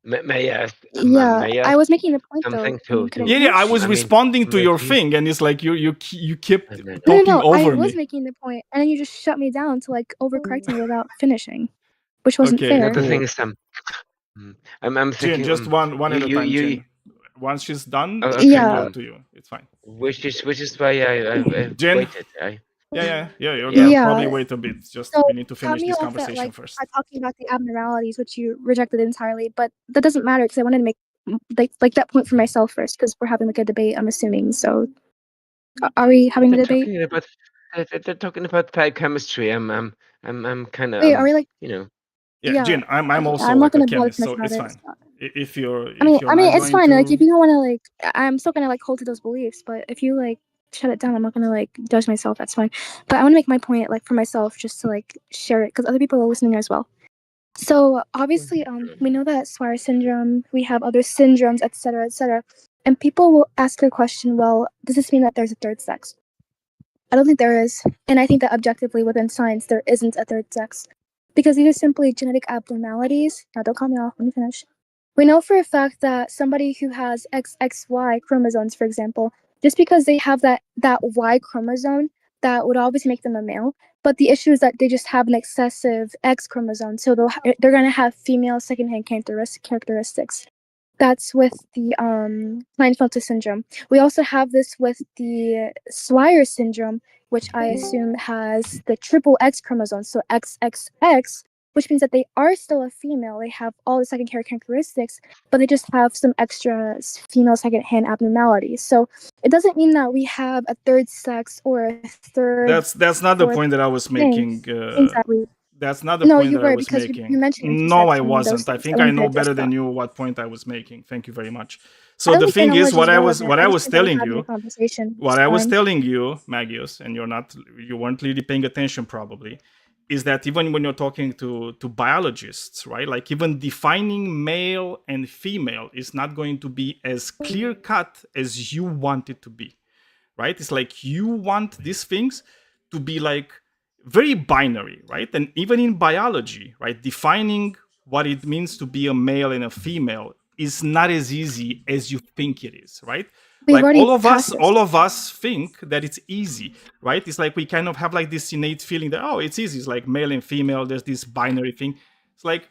May I ask? Yeah, May I I ask was making a point though. something and you to couldn't Yeah, I finish? was I mean, responding to your listen. thing, and it's like you kept No, talking No, I over was me. making the point, and then you just shut me down to like overcorrect me without finishing, which wasn't Okay, fair. The cool. thing is, I'm Jin, thinking. just one at a time, you, Jin. Once she's done, Oh, it okay, can go Yeah. to you. It's fine. which is why I Jen? waited. Yeah. You're Yeah. gonna probably wait a bit. Just So we need to cut finish me this off at conversation like first. by talking about the abnormalities, which you rejected entirely. But that doesn't matter because I wanted to make like that point for myself first because we're having like a debate. I'm assuming. So are we having a They're debate? talking about they're talking about biochemistry. I'm kind of Wait, are we like? Yeah, Jin, I'm okay, also I'm not like a gonna bother chemist, too much so about it's it. fine. If you're I mean, not it's going fine. to... Like, if you don't want to, like, I'm still gonna like hold to those beliefs. But if you like shut it down, I'm not gonna like judge myself. That's fine. But I want to make my point like for myself, just to like share it because other people are listening as well. So obviously, we know that Swire syndrome. We have other syndromes, etc., etc. And people will ask the question, well, does this mean that there's a third sex? I don't think there is, and I think that objectively within science there isn't a third sex, because these are simply genetic abnormalities. Now, don't cut me off. Let me finish. We know for a fact that somebody who has XXY chromosomes, for example, just because they have that Y chromosome, that would obviously make them a male. But the issue is that they just have an excessive X chromosome, so they're going to have female secondhand characteristics. That's with the Klinefelter syndrome. We also have this with the Swire syndrome, which I assume has the triple X chromosome, so XXX, which means that they are still a female. They have all the second characteristics, but they just have some extra female second-hand abnormalities. So it doesn't mean that we have a third sex or a third. That's not the point that I was making. Exactly. That's not the No, point you that I were was because making. you mentioned No, I intersex and those wasn't. I things. think I I wanted to know address better than that. you what point I was making. Thank you very much. I So don't the think thing is, knowledge what I was relevant. telling having a you, conversation. what It's I was fine. telling you, Magius, and you weren't really paying attention probably, is that even when you're talking to biologists, right? Like even defining male and female is not going to be as clear cut as you want it to be, right? It's like you want these things to be like very binary, right? And even in biology, right, defining what it means to be a male and a female is not as easy as you think it is, right? We've Like already all passed this. of us think that it's easy, right? It's like we kind of have like this innate feeling that, oh, it's easy. It's like male and female. There's this binary thing. It's like,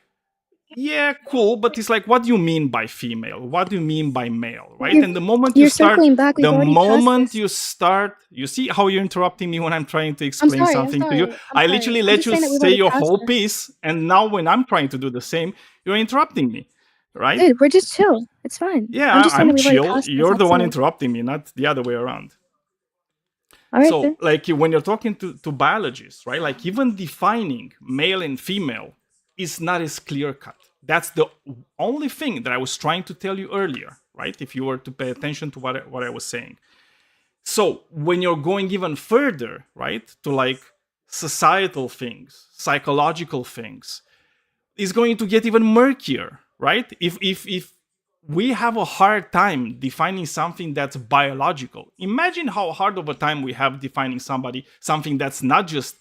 yeah, cool, but it's like, what do you mean by female? What do you mean by male, right? And the moment you You're start, circling back. We've the already passed moment this. you start, you see how you're interrupting me when I'm trying to I'm explain sorry. something to you. I'm I sorry. literally I'm let just you saying that we've say already your passed whole this. piece, and now when I'm trying to do the same, you're interrupting me, right? Dude, we're just chill. It's fine. Yeah, I'm just saying that I'm we've already chill. passed this. You're the That's one it. interrupting me, not the other way around. All right, So, then. like when you're talking to biologists, right? Like even defining male and female is not as clear cut. That's the only thing that I was trying to tell you earlier, right? If you were to pay attention to what I was saying. So when you're going even further, right, to like societal things, psychological things, it's going to get even murkier, right? If we have a hard time defining something that's biological, imagine how hard of a time we have defining something that's not just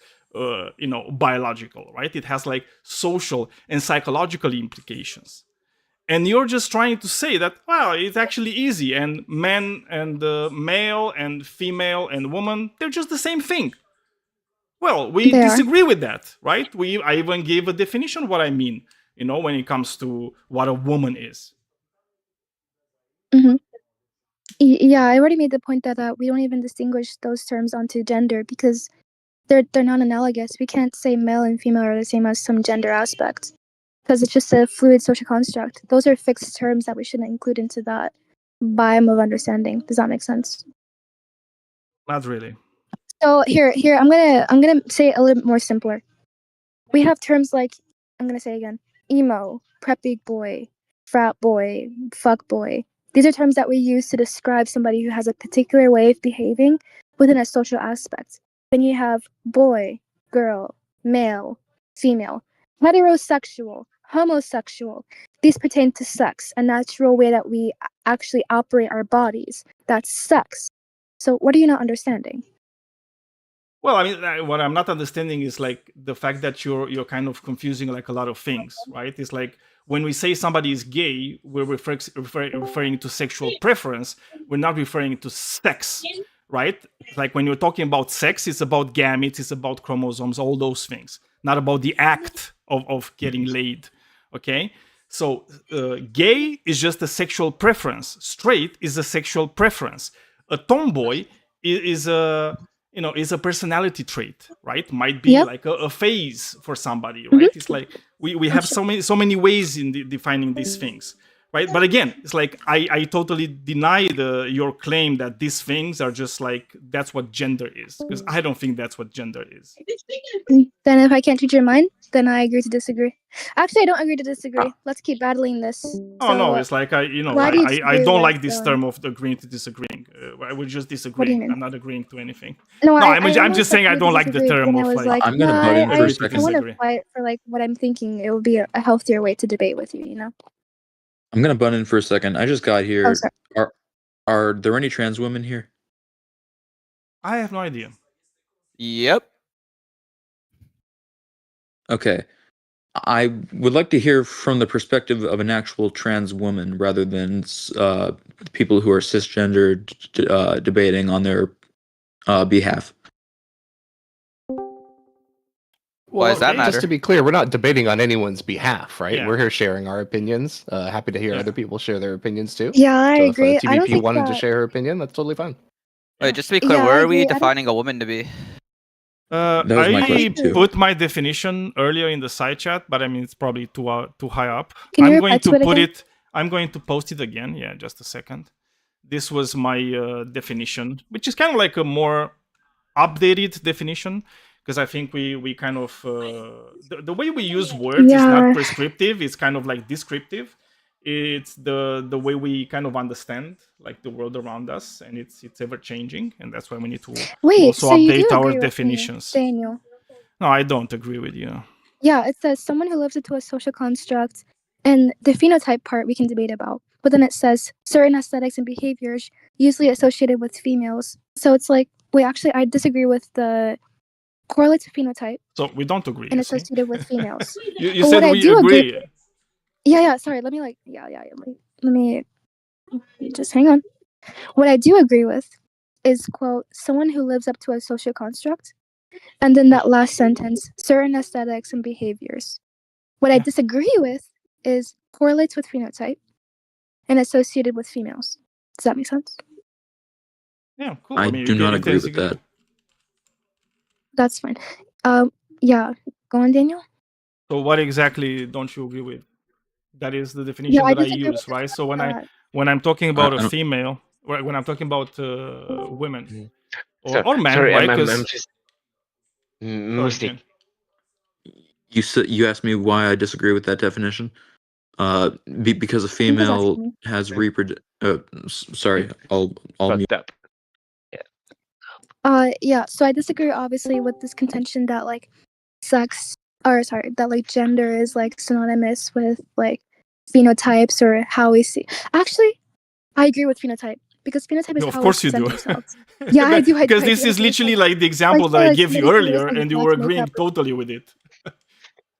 biological, right? It has like social and psychological implications. And you're just trying to say that, well, it's actually easy, and men and male and female and woman, they're just the same thing. Well, we They are. disagree with that, right? I even gave a definition of what I mean, when it comes to what a woman is. Mm-hmm. Yeah, I already made the point that we don't even distinguish those terms onto gender because they're non-analogous. We can't say male and female are the same as some gender aspect because it's just a fluid social construct. Those are fixed terms that we shouldn't include into that biome of understanding. Does that make sense? Not really. So here, I'm gonna say it a little bit more simpler. We have terms like, I'm gonna say again, emo, preppy boy, frat boy, fuck boy. These are terms that we use to describe somebody who has a particular way of behaving within a social aspect. Then you have boy, girl, male, female, heterosexual, homosexual. These pertain to sex, a natural way that we actually operate our bodies. That's sex. So what are you not understanding? Well, I mean, what I'm not understanding is like the fact that you're kind of confusing like a lot of things, right? It's like when we say somebody is gay, we're referring to sexual preference. We're not referring to sex, right? Like when you're talking about sex, it's about gametes, it's about chromosomes, all those things, not about the act of getting laid. Okay, so gay is just a sexual preference. Straight is a sexual preference. A tomboy is a personality trait, right? Might be Yep. like a phase for somebody, right? It's like we have so many ways in defining these things, right? But again, it's like I totally deny your claim that these things are just like that's what gender is, because I don't think that's what gender is. Then if I can't change your mind, then I agree to disagree. Actually, I don't agree to disagree. Let's keep battling this. Oh no, it's like I why do you I disagree don't with, like this term of agreeing to disagreeing. I would just disagree. mean? I'm not agreeing to anything. No, I'm just saying I don't like the term I of was like. like, I'm gonna no, butt in for a I second. want to Disagree. fight for like what I'm thinking. It would be a healthier way to debate with you. You know. I'm gonna butt in for a second. I just got here. Oh, sorry. Are there any trans women here? I have no idea. Yep. Okay. I would like to hear from the perspective of an actual trans woman rather than people who are cisgender debating on their behalf. Why does that okay. matter? Just to be clear, we're not debating on anyone's behalf, right? Yeah. We're here sharing our opinions. Happy to hear Yeah. other people share their opinions too. Yeah, I So agree. if I don't TVP think wanted to that. share her opinion, that's totally fine. Wait, just to be clear, Yeah, I where are agree. we I don't- defining a woman to be? That was my I question, too. put my definition earlier in the side chat, but I mean it's probably too high up. Can you I'm going reply to to it put again? it. I'm going to post it again. Yeah, just a second. This was my definition, which is kind of like a more updated definition, because I think we kind of the way we use words is Yeah. not prescriptive. It's kind of like descriptive. It's the way we kind of understand like the world around us, and it's ever changing, and that's why we need to Wait, also so you update do our agree with me, definitions. Daniel? No, I don't agree with you. Yeah, it says someone who lives into a social construct, and the phenotype part we can debate about. But then it says certain aesthetics and behaviors usually associated with females. So it's like, wait, actually, I disagree with the correlates of phenotype So we don't agree. and You see? associated with females. you But said what I we do agree. Yeah, sorry. Let me just hang on. What I do agree with is, quote, someone who lives up to a social construct, and then that last sentence, certain aesthetics and behaviors. What I disagree with is correlates with phenotype and associated with females. Does that make sense? Yeah, cool. I mean, do not you agree with that. That's fine. Yeah, go on, Daniel. So what exactly don't you agree with? That is the Yeah, definition I that I disagree with use, the right? fact So that when I'm talking I about a don't. female, when I'm talking about women Mm. or men, Sorry, right? I'm Because just sorry, mostly. Jane. You asked me why I disagree with that definition. Because a he was female asking me. has sorry, I'll mute. Fucked up. Yeah, so I disagree obviously with this contention that like that like gender is like synonymous with like phenotypes or how we see. Actually, I agree with phenotype because phenotype is No, of how we course you present do. ourselves. Yeah, I do. Because I this do. is Okay, literally like the example that say I like gave you somebody who wears earlier, like and you black were makeup agreeing or totally with it.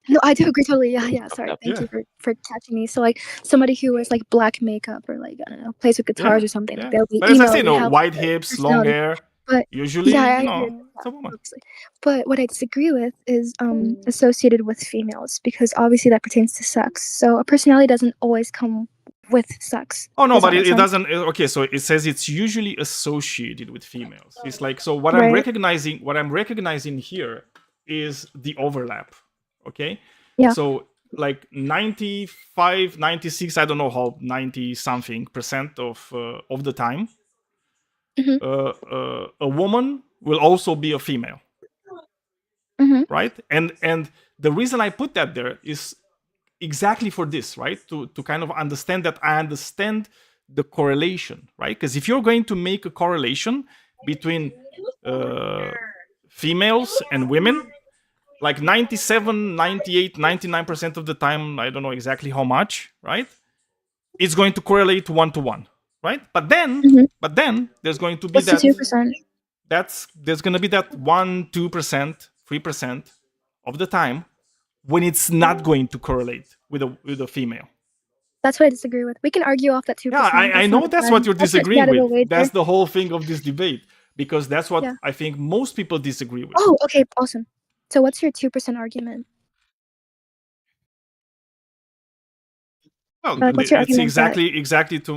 no, I do agree totally. Yeah. Fucked Sorry, up. thank Yeah. you for catching me. So like somebody who wears like black makeup or like I don't know plays with guitars Yeah, or something, like yeah. they'll be But as I say, they no, have white like, hips, long personality. hair. But Usually, yeah, I you agree. know, it's Yeah, a woman. obviously. But what I disagree with is associated with females because obviously that pertains to sex. So a personality doesn't always come with sex. Oh no, Does but that make it sense? doesn't. Okay, so it says it's usually associated with females. It's like so. What I'm Right. recognizing here is the overlap. Okay. Yeah. So like 95, 96, I don't know how 90 something percent of the time, Mhm. a woman will also be a female, Mhm. right? And the reason I put that there is exactly for this, right? To kind of understand that I understand the correlation, right? Because if you're going to make a correlation between females and women, like 97, 98, 99% of the time, I don't know exactly how much, right? It's going to correlate one to one, right? But Mhm. then there's going to be What's the 2%? there's going to be that 1, 2%, 3% of the time when it's not going to correlate with a female. That's what I disagree with. We can argue off that 2%. Yeah, I know that's what you're Let's not disagreeing get out of with. the way That's there. the whole thing of this debate because that's what Yeah. I think most people disagree with. Oh, okay, awesome. So what's your 2% argument? Well, Like, what's your it's argument that? exactly to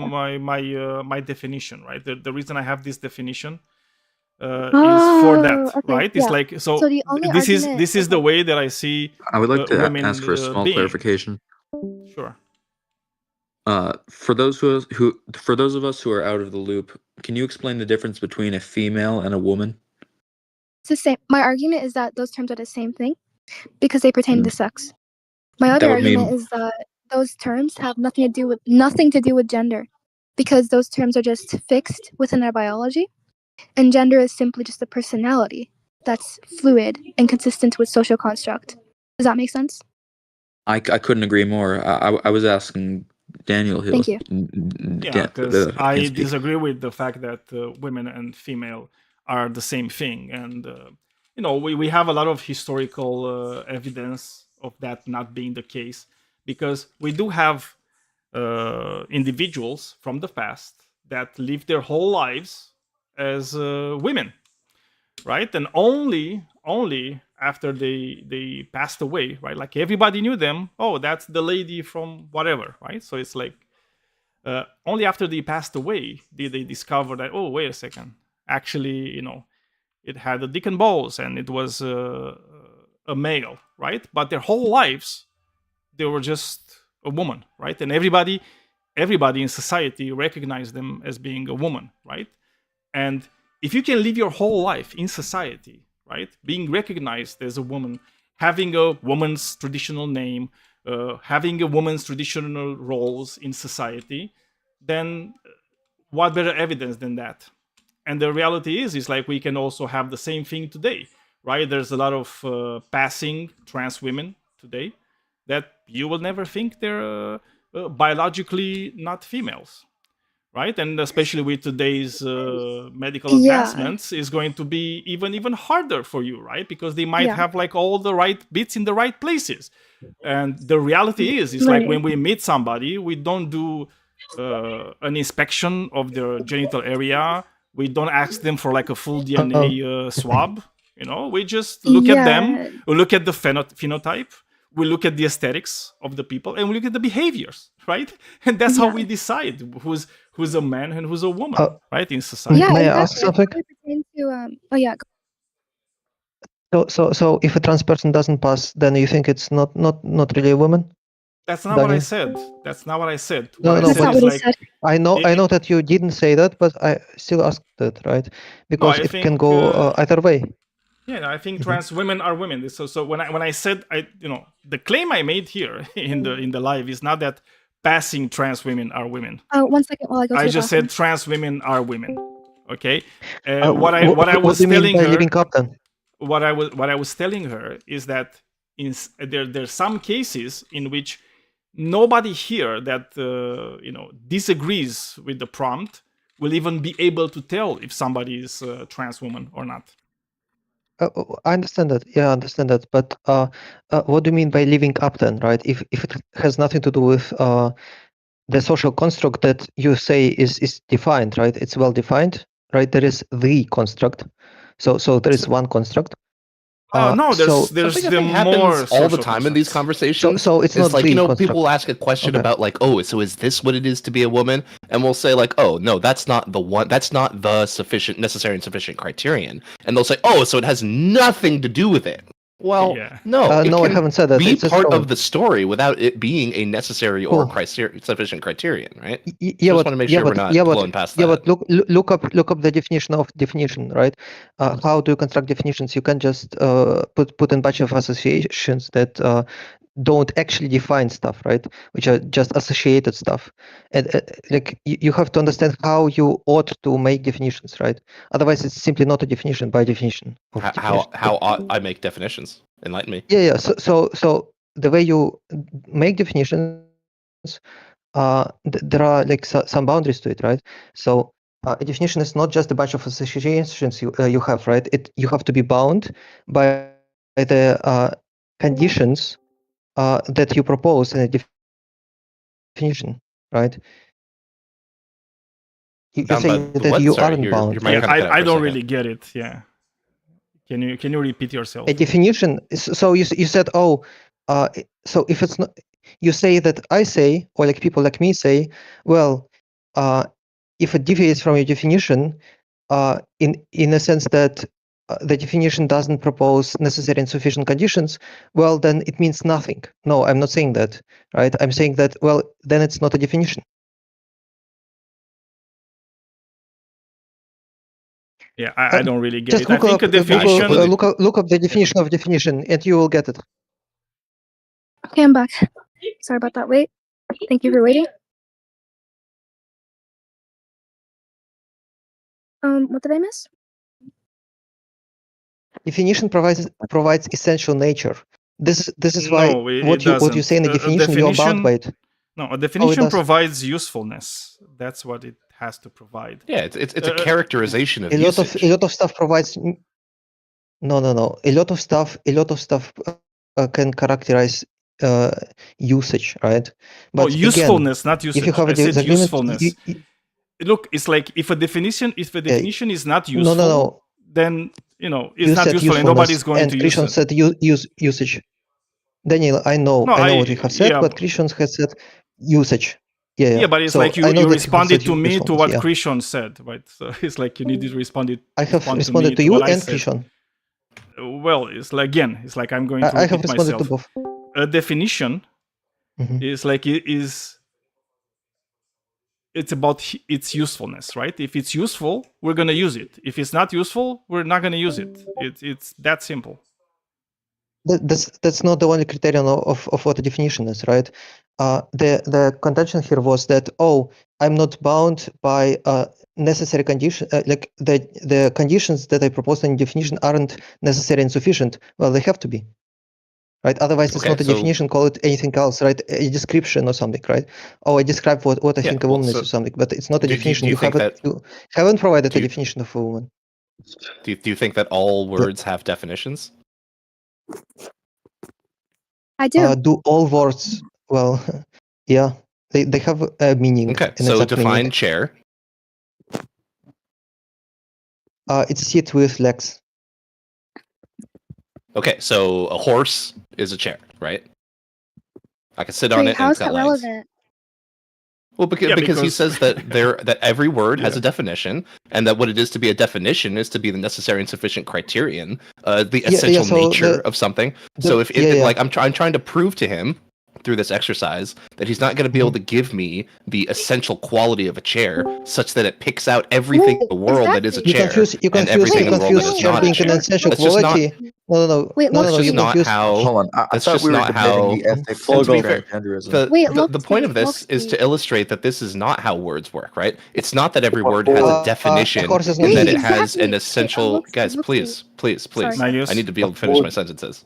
my definition, right? The reason I have this definition is for that, Oh, okay, right? It's yeah. like so. So the only This is argument. this is the Okay. way that I see I would like to women ask for a small being. clarification. Sure. For those of us who are out of the loop, can you explain the difference between a female and a woman? It's the same. My argument is that those terms are the same thing because they pertain to sex. My other That would argument mean is that those terms have nothing to do with gender because those terms are just fixed within our biology, and gender is simply just a personality that's fluid and consistent with social construct. Does that make sense? I couldn't agree more. I was asking Daniel Hill. Thank you. Yeah, because I can't speak. disagree with the fact that women and female are the same thing, and we have a lot of historical evidence of that not being the case, because we do have individuals from the past that lived their whole lives as women, right? And only after they passed away, right? Like everybody knew them. Oh, that's the lady from whatever, right? So it's like only after they passed away did they discover that, oh, wait a second, actually, it had a dick and balls and it was a male, right? But their whole lives they were just a woman, right? And everybody in society recognized them as being a woman, right? And if you can live your whole life in society, right, being recognized as a woman, having a woman's traditional name, having a woman's traditional roles in society, then what better evidence than that? And the reality is like we can also have the same thing today, right? There's a lot of passing trans women today that you will never think they're biologically not females, right? And especially with today's medical Yeah. advancements, is going to be even harder for you, right? Because they might Yeah. have like all the right bits in the right places. And the reality is like Right. when we meet somebody, we don't do an inspection of their genital area. We don't ask them for like a full DNA swab. You know, we just look at them. We look at the phenotype. We look at the aesthetics of the people, and we look at the behaviors, right? And that's how we decide who's a man and who's a woman, right? In society. Yeah, May I exactly. ask something? It pertains to, oh yeah, So if a trans person doesn't pass, then you think it's not really a woman? That's not what I Daniel? said. That's not what I said. No, What I no, that's said not is what he like said. I know that you didn't say that, but I still asked it, right? Because I it think, can go either way. Yeah, I think trans women are women. So when I said the claim I made here in the live is not that passing trans women are women. 1 second while I go to I the just bathroom. said trans women are women. Okay. What I was do you mean telling by her, living up then? what I was telling her is that there's some cases in which nobody here that disagrees with the prompt will even be able to tell if somebody is a trans woman or not. I understand that. Yeah, I understand that. But what do you mean by living up then, right? If it has nothing to do with the social construct that you say is defined, right? It's well defined, right? There is the construct. So there is one construct. No, so there's Something I the think more happens all the social time in these constructs. conversations. So it's not like, the people construct. will ask a question Okay. about like, oh, so is this what it is to be a woman? And we'll say like, oh, no, that's not the one. That's not the necessary and sufficient criterion. And they'll say, oh, so it has nothing to do with it. Well, Yeah. no, it No, I can haven't said that. be It's a part strong- of the story without it being a necessary or sufficient criterion, right? Yeah, just want to make sure we're not blown past that. but look up the definition of definition, right? How do you construct definitions? You can just put in bunch of associations that don't actually define stuff, right? Which are just associated stuff, and like you have to understand how you ought to make definitions, right? Otherwise, it's simply not a definition by definition. Of definition. How ought I make definitions? Enlighten me. Yeah. So the way you make definitions, there are like some boundaries to it, right? So a definition is not just a bunch of associations you have, right? You have to be bound by the conditions that you propose in a definition, right? You Bound say by the that what? you Sorry, aren't your bound. mic Yeah, kinda cut out for I a don't second. really get it. Yeah. Can you repeat yourself? A definition. So you said, oh, so if it's not, you say that I say, or like people like me say, well, if it deviates from your definition, in a sense that the definition doesn't propose necessary and sufficient conditions, well, then it means nothing. No, I'm not saying that, right? I'm saying that, well, then it's not a definition. Yeah, I don't really get Just it. I think a definition. look up the definition of definition, and you will get it. Okay, I'm back. Sorry about that. Wait. Thank you for waiting. What did I miss? Definition provides essential nature. This is why No, it what you doesn't. say in the A definition, you're bound by it. No, a definition does. provides usefulness. That's what it has to provide. Yeah, it's a characterization of A lot usage. of stuff provides. No. A lot of stuff can characterize usage, right? But usefulness, again, not usage. if you have I a said disagreement, usefulness. Look, it's like if a definition is not useful, no. then it's You not said useful and nobody's going and to use Christian it. said usage. Daniel, I know what you have said, yeah, but Christian has said usage. Yeah. Yeah, but it's So like I know you that responded to said me to usefulness, what yeah. Christian said, right? So it's like you need to respond I have to responded me to you what I and said. Christian. Well, it's like I'm going to I have repeat responded myself. to both. A definition Mhm. is like it's about its usefulness, right? If it's useful, we're going to use it. If it's not useful, we're not going to use it. It's that simple. That's not the only criterion of what a definition is, right? The contention here was that, oh, I'm not bound by necessary condition, like the conditions that I proposed in definition aren't necessary and sufficient. Well, they have to be, right? Otherwise, it's Okay, not a so- definition. Call it anything else, right? A description or something, right? Oh, I describe what I Yeah, think a well, woman is so or something, but it's not a do you definition. You think haven't provided do a you- definition of a woman. Do you think that all words have definitions? I do. Do all words? Well, yeah. They have a meaning. Okay, an so exact define meaning. chair. It's a seat with legs. Okay, so a horse is a chair, right? I can sit on Wait, it and how it's is got that legs. relevant? Well, because, Yeah, because he because- says that that every word has Yeah. a definition, and that what it is to be a definition is to be the necessary and sufficient criterion, the Yeah, essential so nature the- of something. the- So if yeah, yeah. like I'm trying to prove to him through this exercise that he's not going to be able to give me the essential quality of a chair, such that it picks out everything in the world that is a exactly. chair, and everything in the world that is chair not a being an chair. essential That's just not. quality. No. Wait, no. That's Loki, You just not confuse. how. Hold on, I That's thought just we were not debating how. the ethics And to be of fair, transgenderism. Wait, the point of this is Loki. to illustrate that this is not how words work, right? It's not that every word has a a definition horse is and not that a it seat. has an Exactly. essential. Loki, Guys, Loki. please. Sorry. Magnus? I need to be able to finish my sentences.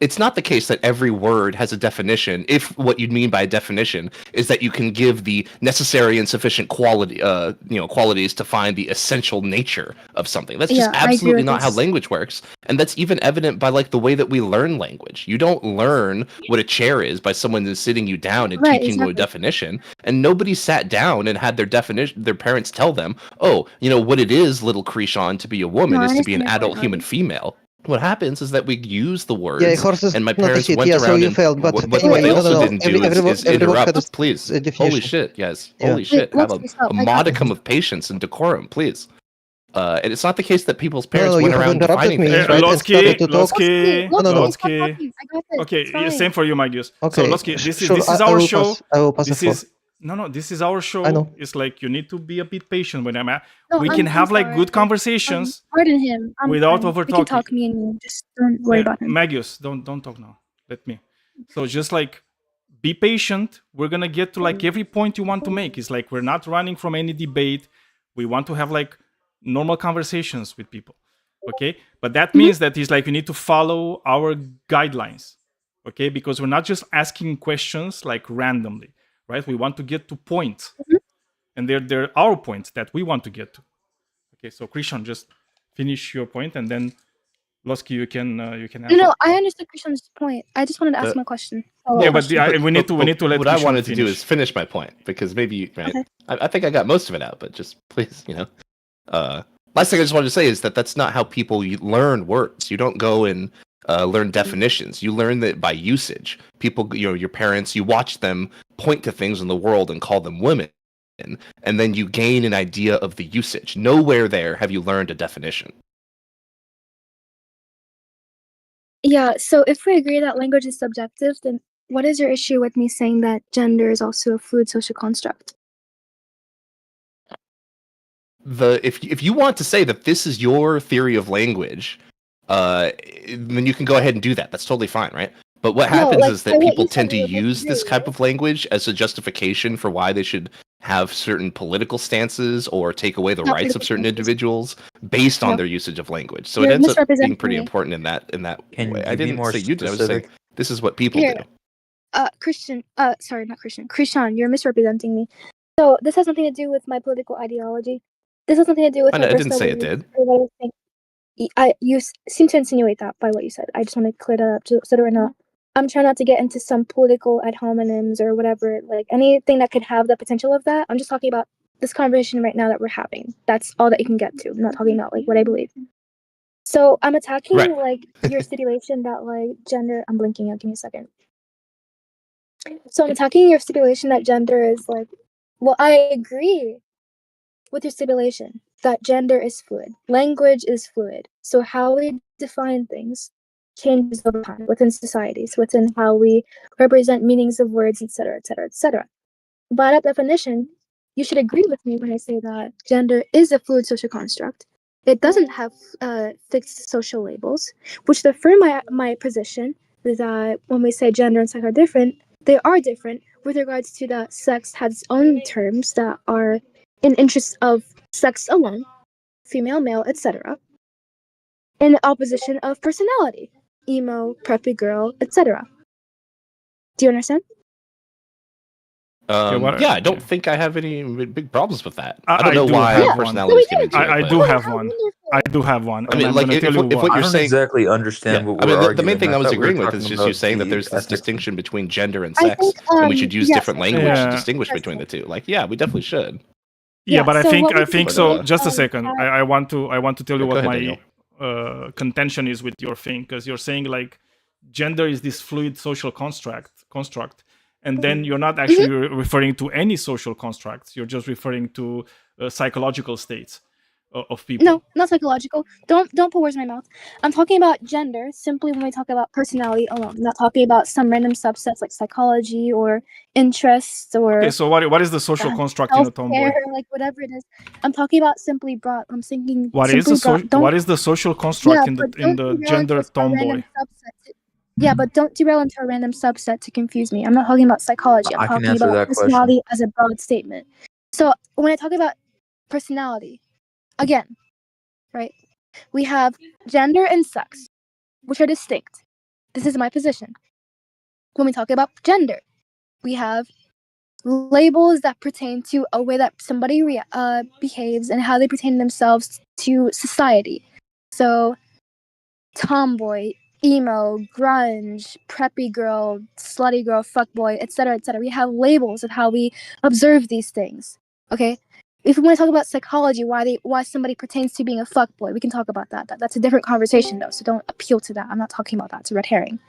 It's not the case that every word has a definition if what you mean by a definition is that you can give the necessary and sufficient quality qualities to find the essential nature of something. That's just Yeah, I agree absolutely with not how this. language works, and that's even evident by like the way that we learn language. You don't learn what a chair is by someone who's sitting you down and Right, teaching you a exactly. definition, and nobody sat down and had their parents tell them, oh, what it is, little Krishan, to be a woman No, I is to be an understand your adult point, human Loki. female. What happens is that we use the words, Yeah, a horse is and my not a parents seat. went Yeah, so around you and failed. But what anyway, they no, also no. didn't do is everyone had interrupt. Please, a holy definition. shit, guys, Yeah. holy shit, have Loki, a stop. I got modicum of patience and decorum, please. And it's not the case that people's No, parents you went have around interrupted defining me, things, right? right? And started to talk. Lotsky, No, no. Stop Lotsky. talking. I got this. Okay, It's fine. same for you, Magnus. So Okay, Lotsky, this sure. is I our will show. pass. I will pass This the floor. is no. This is our show. I know. It's like you need to be a bit patient when I'm at. No, We I'm- can I'm have like sorry. good conversations. Pardon him. I'm without fine. over We can talking. talk me and you. Just don't worry about him. Magus, don't talk now. Let me. So just like be patient. We're gonna get to like every point you want to make. It's like we're not running from any debate. We want to have like normal conversations with people. Okay, but that means that it's like we need to follow our guidelines. Okay, because we're not just asking questions like randomly, right? We want to get to points, and they're our points that we want to get to. Okay, so Krishan, just finish your point, and then Losky, you can answer. No, I understood Krishan's point. I just wanted to ask my question. Yeah, but we need to let. What I Krishan wanted to do finish. is finish my point, because maybe right. Okay. I think I got most of it out, but just please, last thing I just wanted to say is that that's not how people learn words. You don't go and learn definitions. You learn that by usage. People, your parents, you watch them point to things in the world and call them women, and then you gain an idea of the usage. Nowhere there have you learned a definition. Yeah, so if we agree that language is subjective, then what is your issue with me saying that gender is also a fluid social construct? If you want to say that this is your theory of language, then you can go ahead and do that. That's totally fine, right? But what happens like, is that what you people said tend to you would use this agree, type of language as a justification for why they should have certain political stances or take away the Not rights of political certain stances. individuals based on No. their usage of language. So You're it ends up being misrepresenting pretty me. important in that Can way. you I be didn't more say you did. I was saying specific? this is what people Here. do. Christian, sorry, not Christian. Krishan, you're misrepresenting me. So this has nothing to do with my political ideology. This has nothing to do with I my didn't personal say it beliefs did. or what I think. You seem to insinuate that by what you said. I just want to clear that up so that we're not. I'm trying not to get into some political ad hominems or whatever, like anything that could have the potential of that. I'm just talking about this conversation right now that we're having. That's all that you can get to. I'm not talking about like what I believe. So I'm attacking Right. like your stipulation that like gender. I'm blinking out. Give me a second. So I'm attacking your stipulation that gender is like. Well, I agree with your stipulation that gender is fluid. Language is fluid. So how we define things changes over time within societies, within how we represent meanings of words, etc., etc., etc. By that definition, you should agree with me when I say that gender is a fluid social construct. It doesn't have fixed social labels, which affirm my position that when we say gender and sex are different, they are different with regards to that sex has its own terms that are in interest of sex alone, female, male, etc., in opposition of personality, emo, preppy girl, etc. Do you understand? Yeah, I don't think I have any big problems with that. I I don't know do why have one. personalities get into it. I but- do have one. I do have one. I and mean, I'm like, gonna if, tell you if what I you're don't saying, exactly understand what I we're mean, the arguing. main thing I was thought we were agreeing with is talking just you about saying that the there's this ethics. distinction between gender and I sex, think, and we should use yes, different language to Yeah. distinguish between the two. Like, yeah, we definitely should. Yeah, but so what we I think can so. do, Just a second. have- I want to tell you Yeah, go what ahead, my contention is with your thing, because you're saying like gender is this fluid social construct, and then you're not actually referring to any social constructs. You're just referring to psychological states of people. No, not psychological. Don't put words in my mouth. I'm talking about gender simply when we talk about personality alone. I'm not talking about some random subsets like psychology or interests or Okay, so what is the social construct in a tomboy? healthcare, like whatever it is. I'm talking about simply broad. I'm thinking What is simply the broad. what is the social construct Yeah, in but the don't derail gender into a random tomboy? subset. Yeah, but don't derail into a random subset to confuse me. I'm not talking about psychology. I'm I can talking answer about that question. personality as a broad statement. So when I talk about personality, again, right? We have gender and sex, which are distinct. This is my position. When we talk about gender, we have labels that pertain to a way that somebody behaves and how they pertain themselves to society. So, tomboy, emo, grunge, preppy girl, slutty girl, fuckboy, etc., etc. We have labels of how we observe these things. Okay, if we want to talk about psychology, why somebody pertains to being a fuckboy, we can talk about that. That's a different conversation though, so don't appeal to that. I'm not talking about that. It's a red herring.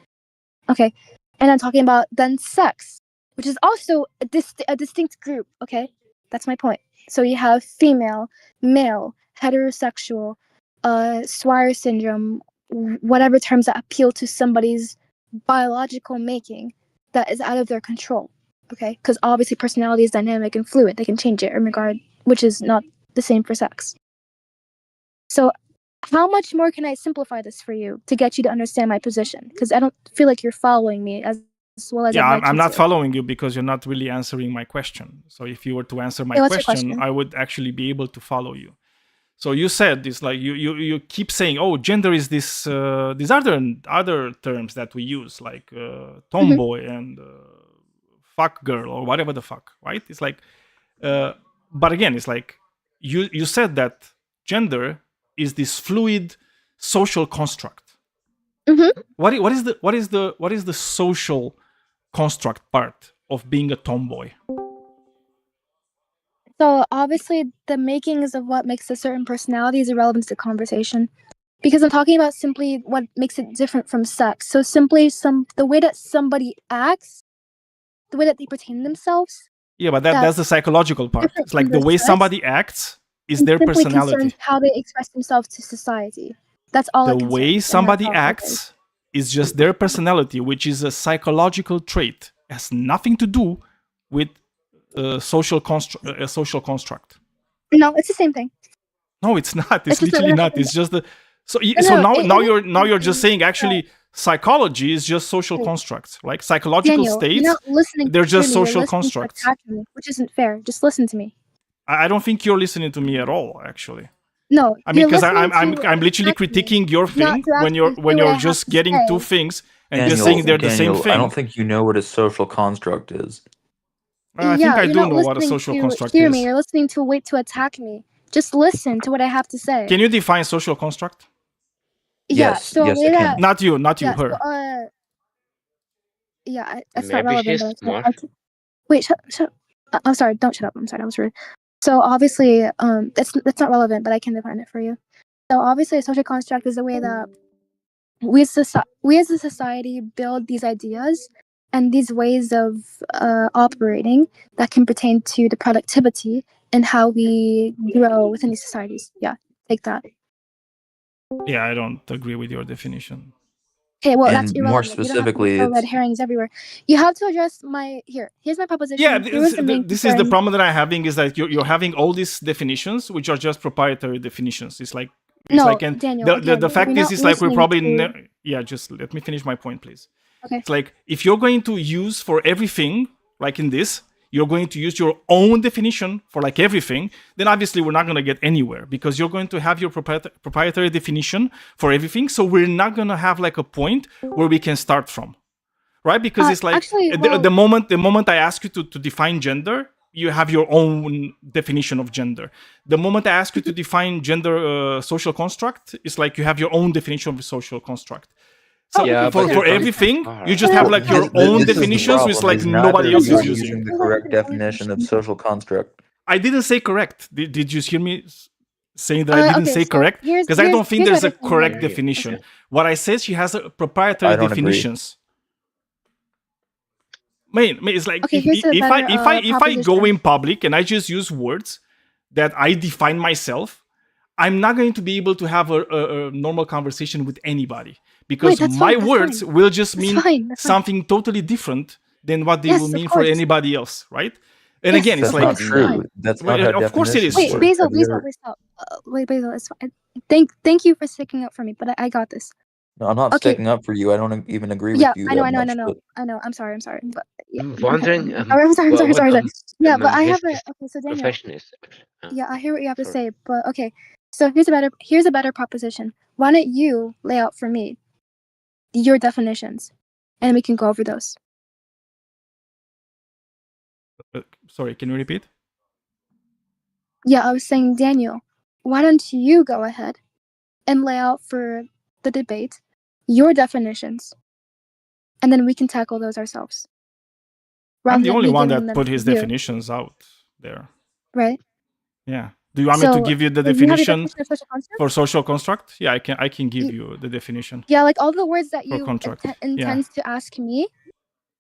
Okay, and I'm talking about then sex, which is also a distinct group. Okay, that's my point. So you have female, male, heterosexual, Swire syndrome, whatever terms that appeal to somebody's biological making that is out of their control. Okay, because obviously personality is dynamic and fluid; they can change it in regard, which is not the same for sex. So, how much more can I simplify this for you to get you to understand my position? Because I don't feel like you're following me as well as Yeah, I'd like I'm you not to. following you because you're not really answering my question. So if you were to answer my Okay, what's your question, question? I would actually be able to follow you. So you said this, like you keep saying, oh, gender is this these other terms that we use, like tomboy and fuck girl or whatever the fuck, right? It's like, but again, it's like you said that gender is this fluid social construct. Mm-hmm. What is the social construct part of being a tomboy? So obviously, the makings of what makes a certain personality is irrelevant to the conversation, because I'm talking about simply what makes it different from sex. So simply the way that somebody acts, the way that they pertain themselves. Yeah, but that's the psychological part. different It's like from the the way sex, somebody acts is and their simply personality. concerns how they express themselves to society. That's all. The way somebody acts is just their personality, which is a psychological trait. It has nothing to do with a social construct. No, it's the same thing. No, it's not. It's just literally that- not. It's just the so No, now it you're just saying actually psychology is just social constructs, like psychological Daniel, states. you're not listening. They're just to me, social you're listening to constructs. attack me, which isn't fair. Just listen to me. I don't think you're listening to me at all, actually. No, I mean, because you're I'm listening literally to critiquing your not thing to when actually you're say what I have just to getting say. two things and Daniel, just saying they're the same Daniel, thing. I don't think you know what a social construct is. I think I you're do not know what a listening social to construct hear is. me. You're listening to wait to attack me. Just listen to what I have to say. Can you define social construct? Yeah. Yes, So yes, a way I can. that Not you, yeah, her. So, that's not Maybe relevant. she's But smart. wait, shut. I'm sorry. Don't shut up. I'm sorry. That was rude. So obviously, that's not relevant, but I can define it for you. So obviously, a social construct is a way that we as a society build these ideas and these ways of operating that can pertain to the productivity and how we grow within these societies. Yeah, take that. Yeah, I don't agree with your definition. Okay, well, that's And more irrelevant. You don't have to specifically, throw red it's herrings everywhere. You have to address here's my proposition. Yeah, Here was the main this is the concern. problem that I'm having is that you're having all these definitions which are just proprietary definitions. It's like and Daniel, the fact you're is not like we're probably listening yeah, just let me finish my point, please. Okay. It's like if you're going to use for everything, like in this, you're going to use your own definition for like everything, then obviously we're not going to get anywhere because you're going to have your proprietary definition for everything. So we're not going to have like a point where we can start from, right? Because it's like actually, the moment I ask you to define gender, you have your own definition of gender. The moment I ask you to define gender social construct, it's like you have your own definition of social construct. So Yeah, for, but for you're- everything, Far. you just have like your own This is the definitions, which problem, like is nobody neither else of you is are using. the correct definition of social construct. I didn't say correct. Did you hear me saying that I didn't Okay, say so correct? here's Because I don't think here's there's a what I think. correct Yeah, yeah, definition. okay. What I said, she has a proprietary I don't agree. definitions. Man, it's like Okay, here's a if better I go proposition. in public and I just use words that I define myself, I'm not going to be able to have a normal conversation with anybody because that's my fine, that's words fine. will just That's mean fine, that's fine. something totally different than what they Yes, will of mean for course. anybody else, right? And Yes, again, it's That's like not true. That's not how of course it is definitions Wait, true. work. Basil, Have you Basil, ever- wait, stop. Wait, Basil, it's fine. Thank you for sticking up for me, but I got this. No, I'm not Okay. sticking up for you. I don't even agree with Yeah, you I know, that I know, I much. know, but- I know. I'm sorry, but yeah. I'm wondering. I'm sorry. Yeah, but I have his okay. So Daniel, profession is. yeah, I hear what you have to Sorry. say, but okay. So here's a better proposition. Why don't you lay out for me your definitions, and we can go over those. Sorry, can you repeat? Yeah, I was saying, Daniel, why don't you go ahead and lay out for the debate your definitions, and then we can tackle those ourselves. I'm rather the than only me one giving that them put his to you, definitions out there. right? Yeah. Do you want me to So, give you the so you have your definition definition of social construct? for social construct? Yeah, I can give Y- you the definition. Yeah, like all the words that For you contract, intend to ask me,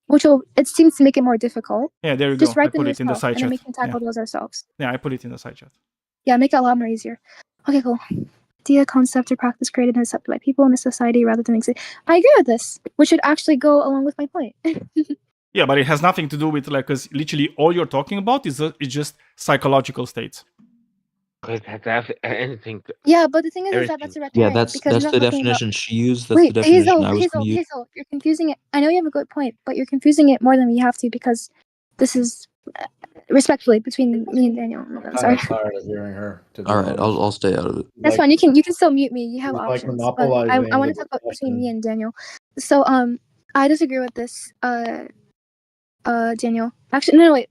it seems to make it more difficult. Yeah, there you Just go. I write them put it in the yourself, side and then we chat. can tackle those ourselves. Yeah, I put it in the side chat. Yeah, make it a lot more easier. Okay, cool. Idea, concept, or practice created and accepted by people in a society rather than exist. I agree with this, which should actually go along with my point. Yeah, but it has nothing to do with like, because literally all you're talking about is just psychological states. Could have anything. Yeah, but the thing is that Everything. that's a red Yeah, herring that's because you're not the talking about. definition she used. That's Wait, the definition Hazel, I was going to use. Hazel, you're confusing it. I know you have a good point, but you're confusing it more than we have to because this is respectfully between me and Daniel. I'm sorry. Tired of hearing her. To be All right, honest. I'll stay out of it. That's fine. You can still mute me. You have It's like options. But I monopolizing want the to talk about between discussion. me and Daniel. So I disagree with this. Daniel. Actually, no, wait.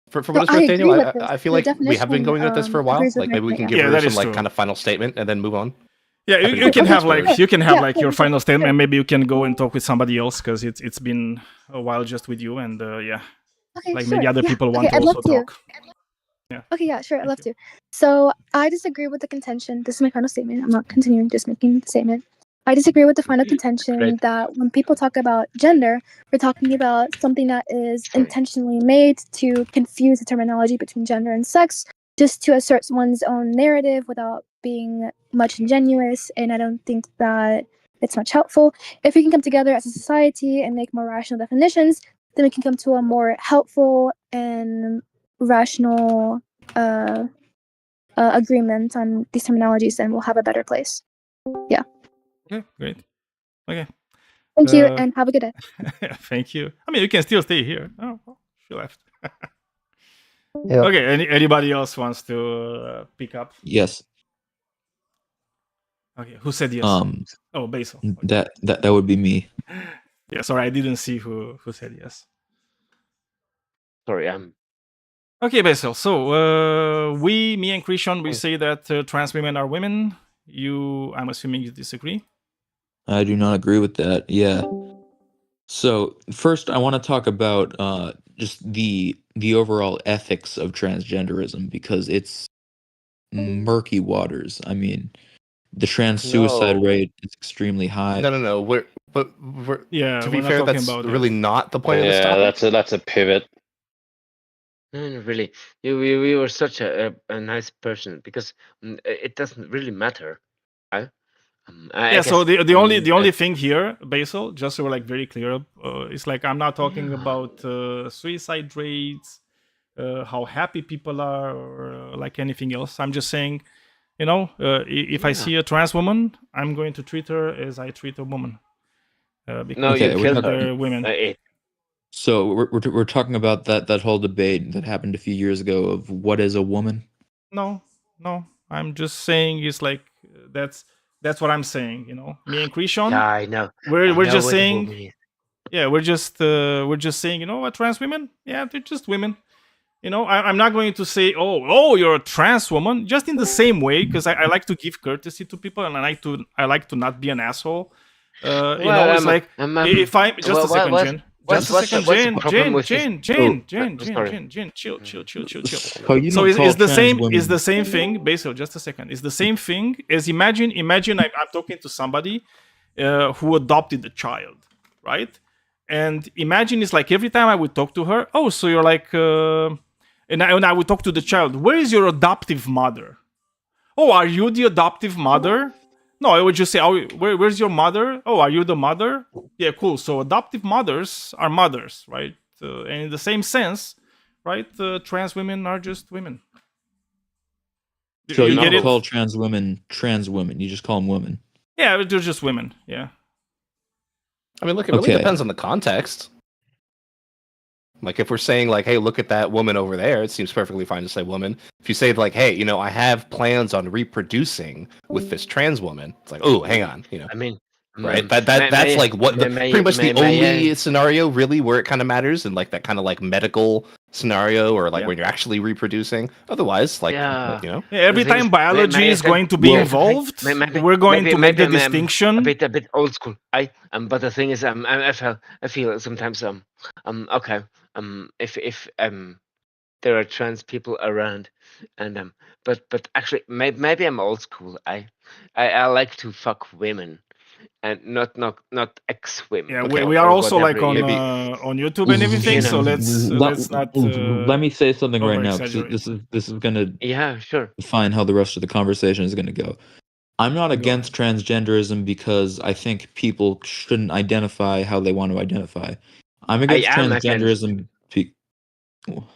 For So what it's I worth, Daniel, agree with this. I feel The like we have been definition, going at this for a while. agrees with Like my maybe we point, can yeah. give Yeah, her that some is like true. kind of final statement and then move on. Yeah, Happy to you go can first, have whatever. like you can have Yeah, like your sure. final statement, and maybe you can go and talk with somebody else because it's been a while just with you, and yeah, Okay, like sure. maybe other Yeah. people want Okay, to I'd also love to. talk. Yeah. Okay, yeah, sure, I'd Thank love to. So I disagree with the contention. This is my final statement. I'm not continuing, just making the statement. I disagree with the final contention Great. that when people talk about gender, we're talking about something that is Sorry. intentionally made to confuse the terminology between gender and sex, just to assert one's own narrative without being much ingenuous. And I don't think that it's much helpful. If we can come together as a society and make more rational definitions, then we can come to a more helpful and rational agreement on these terminologies, and we'll have a better place. Okay, great. Okay. Thank you, and have a good day. Thank you. I mean, you can still stay here. Oh, she left. Yeah. Okay. Anybody else wants to pick up? Yes. Okay. Who said yes? Oh, Basil. That would be me. Yeah. Sorry, I didn't see who said yes. Sorry, Okay, Basil. So me and Christian, we say that trans women are women. I'm assuming you disagree. I do not agree with that. Yeah. So first, I want to talk about just the overall ethics of transgenderism because it's murky waters. I mean, the trans suicide No. rate is extremely high. No. We're Yeah. to be we're not fair, talking that's about that. really not the point of this topic. that's a pivot. no, really. We were such a nice person because it doesn't really matter. I Yeah. So guess, the only thing here, Basil, just so we're like very clear, it's like I'm not talking about suicide rates, how happy people are, or like anything else. I'm just saying, if I see a trans woman, I'm going to treat her as I treat a woman. Because No, you Okay, we're kill talking- her. they're women. So we're talking about that whole debate that happened a few years ago of what is a woman. No. I'm just saying it's like that's what I'm saying. Me and Christian, Yeah, I know. we're I know just what a saying. woman is. Yeah, we're just saying, what trans women? Yeah, they're just women. You know, I'm not going to say, oh, you're a trans woman, just in the same way, because I like to give courtesy to people, and I like to not be an asshole. You know, it's like if I just a second, Jen. Just a second, what's the Jane, problem Jane, with this? Jane, Jane, Oh, Jane, Jane, sorry. Jane, Jane, chill. So you So don't call it's the trans same. women. It's the same thing. Basically, just a second. It's the same thing as imagine I'm talking to somebody who adopted a child, right? And imagine it's like every time I would talk to her, oh, so you're like, and I would talk to the child. Where is your adoptive mother? Oh, are you the adoptive mother? No, I would just say, oh, where's your mother? Oh, are you the mother? Yeah, cool. So adoptive mothers are mothers, right? And in the same sense, right? Trans women are just women. So you get don't it? call trans women. You just call them women. Yeah, they're just women. Yeah. I mean, look, it really Okay. depends on the context. Like, if we're saying, like, hey, look at that woman over there, it seems perfectly fine to say woman. If you say, like, hey, you know, I have plans on reproducing with this trans woman, it's like, oh, hang on, you know. I mean, Right? That's like what pretty much the only scenario really where it kind of matters, and like that kind of like medical scenario, or like when you're actually reproducing. Otherwise, like, you know. Yeah, every time biology is going to be involved, we're going to make the distinction. A bit old school. But the thing is, I feel sometimes okay, if there are trans people around, and but actually maybe I'm old school. I like to fuck women, and not ex-women. Yeah, Okay, we are or also like whatever, on YouTube and everything. You So know. let's not. Let me say something right now, because over-exaggerate. this is gonna sure define how the rest of the conversation is gonna go. I'm not against transgenderism because I think people shouldn't identify how they want to identify. I'm against transgenderism.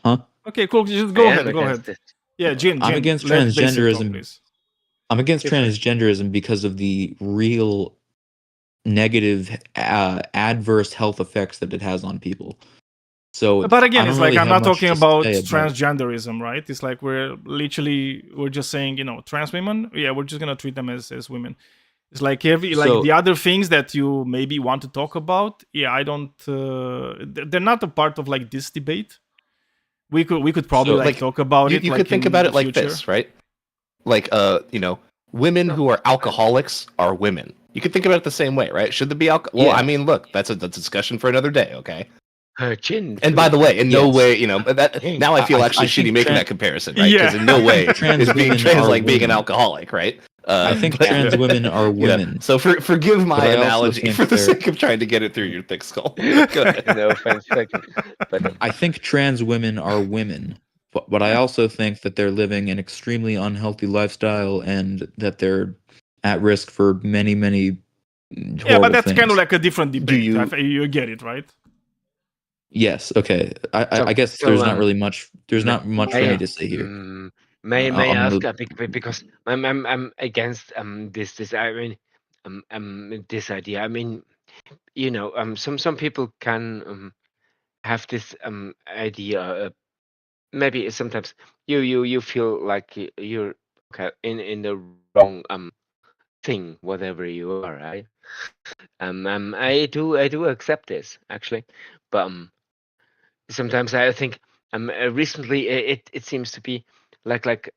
Huh? Okay, cool. Just go ahead. Go ahead. Yeah, Jin. I'm against transgenderism. I'm against transgenderism because of the real negative, adverse health effects that it has on people. So, but again, it's like really I'm not talking about say transgenderism, right? It's like we're just saying, you know, trans women. Yeah, we're just gonna treat them as women. It's like the other things that you maybe want to talk about. Yeah, I don't. They're not a part of like this debate. We could probably talk about it. You could think about it like future. this, right? Like, you know, women who are alcoholics are women. You could think about it the same way, right? Should there be alcohol? Well, I mean, look, that's a discussion for another day, okay? And by the way, in no way, you know, that now I feel actually shitty making that comparison, right? Because in no way is being trans like being an alcoholic, right? I think trans women are women. Yeah. So forgive my analogy for the sake of trying to get it through your thick skull. Go ahead. No offense, but I think trans women are women, but I also think that they're living an extremely unhealthy lifestyle and that they're at risk for many but that's things. kind of like a different debate. You get it, right? Yes. Okay. I guess there's not really much. There's not much for me to say here. May I ask because I'm against this I mean this idea. I mean, you know, some people can have this idea. Maybe sometimes you feel like you're okay in the wrong thing, whatever you are, right? I do accept this actually, but sometimes I think recently it seems to be like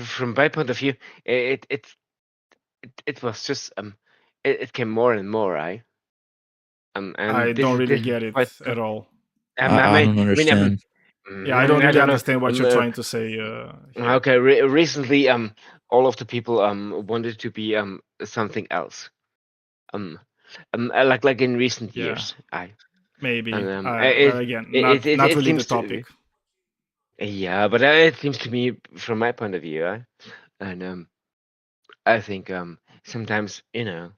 from my point of view it was just it came more and more, right? And I don't really get it at all. I don't understand. Yeah, I don't really understand what you're trying to say. Okay, recently all of the people wanted to be something else. Like in recent years, maybe. And, but again, not really the topic. Yeah, but it seems to me, from my point of view, and I think sometimes, you know,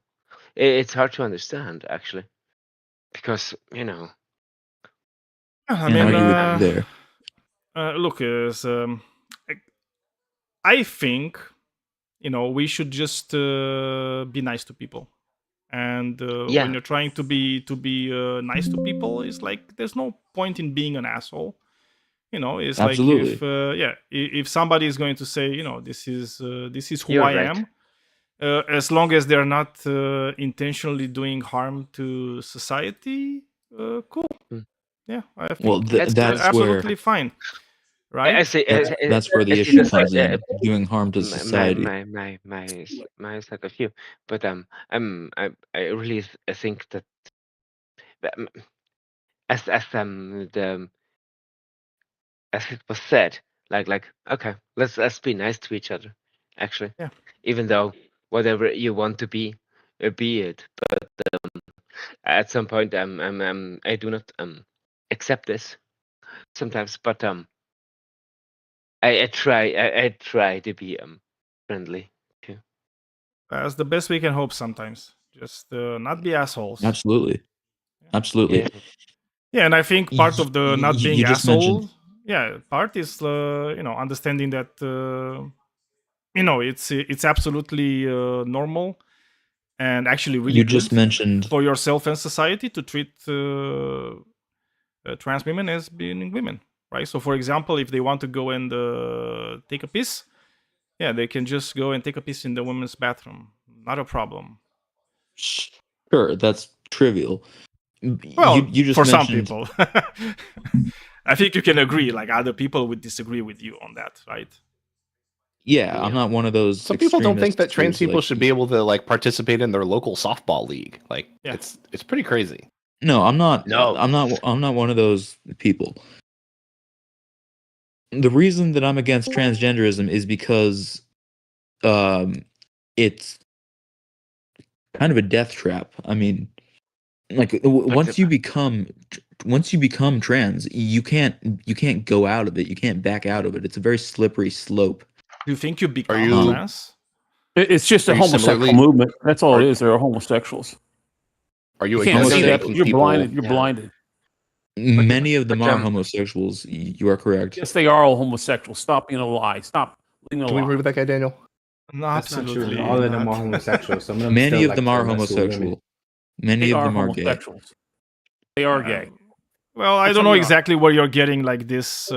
it's hard to understand actually, because you know. I mean, look, I think, you know, we should just be nice to people, and when you're trying to be nice to people, it's like there's no point in being an asshole. You know, it's Absolutely. like if somebody is going to say, you know, this is who I am, as long as they're not intentionally doing harm to society, cool. Yeah, I think Well, it's that's absolutely fine, I right? say that's where the I see issue that's comes why, in, doing harm to my society. my side of view, but I really think that um, the as it was said, like okay, let's be nice to each other, actually, Yeah. even though whatever you want to be it. But at some point, I do not accept this sometimes. But I try to be friendly too. That's the best we can hope sometimes. Just not be assholes. Absolutely, Yeah. absolutely. Yeah, and I think part of the not being You just mentioned. asshole, yeah, part is understanding that it's absolutely normal and actually really You good just mentioned. for yourself and society to treat trans women as being women, right? So, for example, if they want to go and take a piss, yeah, they can just go and take a piss in the women's bathroom. Not a problem. Sure, that's trivial. Well, You just for some mentioned. people. I think you can agree, like other people would disagree with you on that, right? Yeah, I'm not one of those. Some people don't think that trans extremists people like should be able to like participate in their local softball league. Like Yeah. it's pretty crazy. No, I'm not. No. I'm not one of those people. The reason that I'm against transgenderism is because it's kind of a death trap. I mean, like once you become trans, you can't go out of it. You can't back out of it. It's a very slippery slope. Do you think you become you- trans? It's just a Are you homosexual similarly- movement. That's all are- it is. They're homosexuals. Are you You can't against see that. making You're people- blinded. You're Yeah. blinded. Many of them but, are homosexuals. You are correct. Yes, they are all homosexuals. Stop being a lie. Stop being a Can we lie. agree with that guy, Daniel? No, That's not absolutely. true. All of them not. are homosexual. Some of them Many still of them like are to mess with women. homosexual. Many They of are them are gay. homosexuals. They are gay. Well, I But don't some know are. exactly where you're getting like this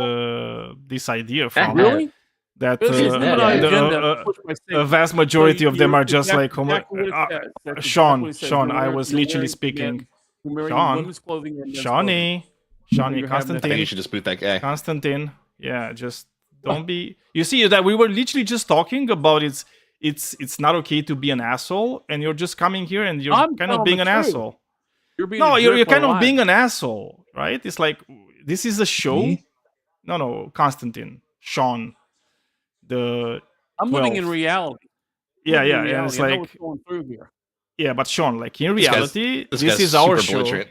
idea from. Really? That This is Yeah, Illuminati yeah. agenda pushed by Satan. a vast majority So of them you're are just exact- like homo. exactly what it says. That's exactly Sean, what it says. Sean, You're I wearing- was you're literally wearing speaking. men- You're wearing Sean, women's clothing and men's Shawnee, clothing. You're having I think you Constantine, should just boot that guy. Constantine. Yeah, just don't be. You see that we were literally just talking about it's not okay to be an asshole, and you're just coming here and you're I'm kind of telling being the an truth. asshole. You're being No, a you're jerk kind or of lying. being an asshole, right? It's like this is a show. Me? No, Constantine, Sean, the I'm living in 12th. reality. Yeah, Living in and it's reality. I know like what's going through here. yeah, but Sean, like in This guy's- reality, This this guy's is our super show. belligerent.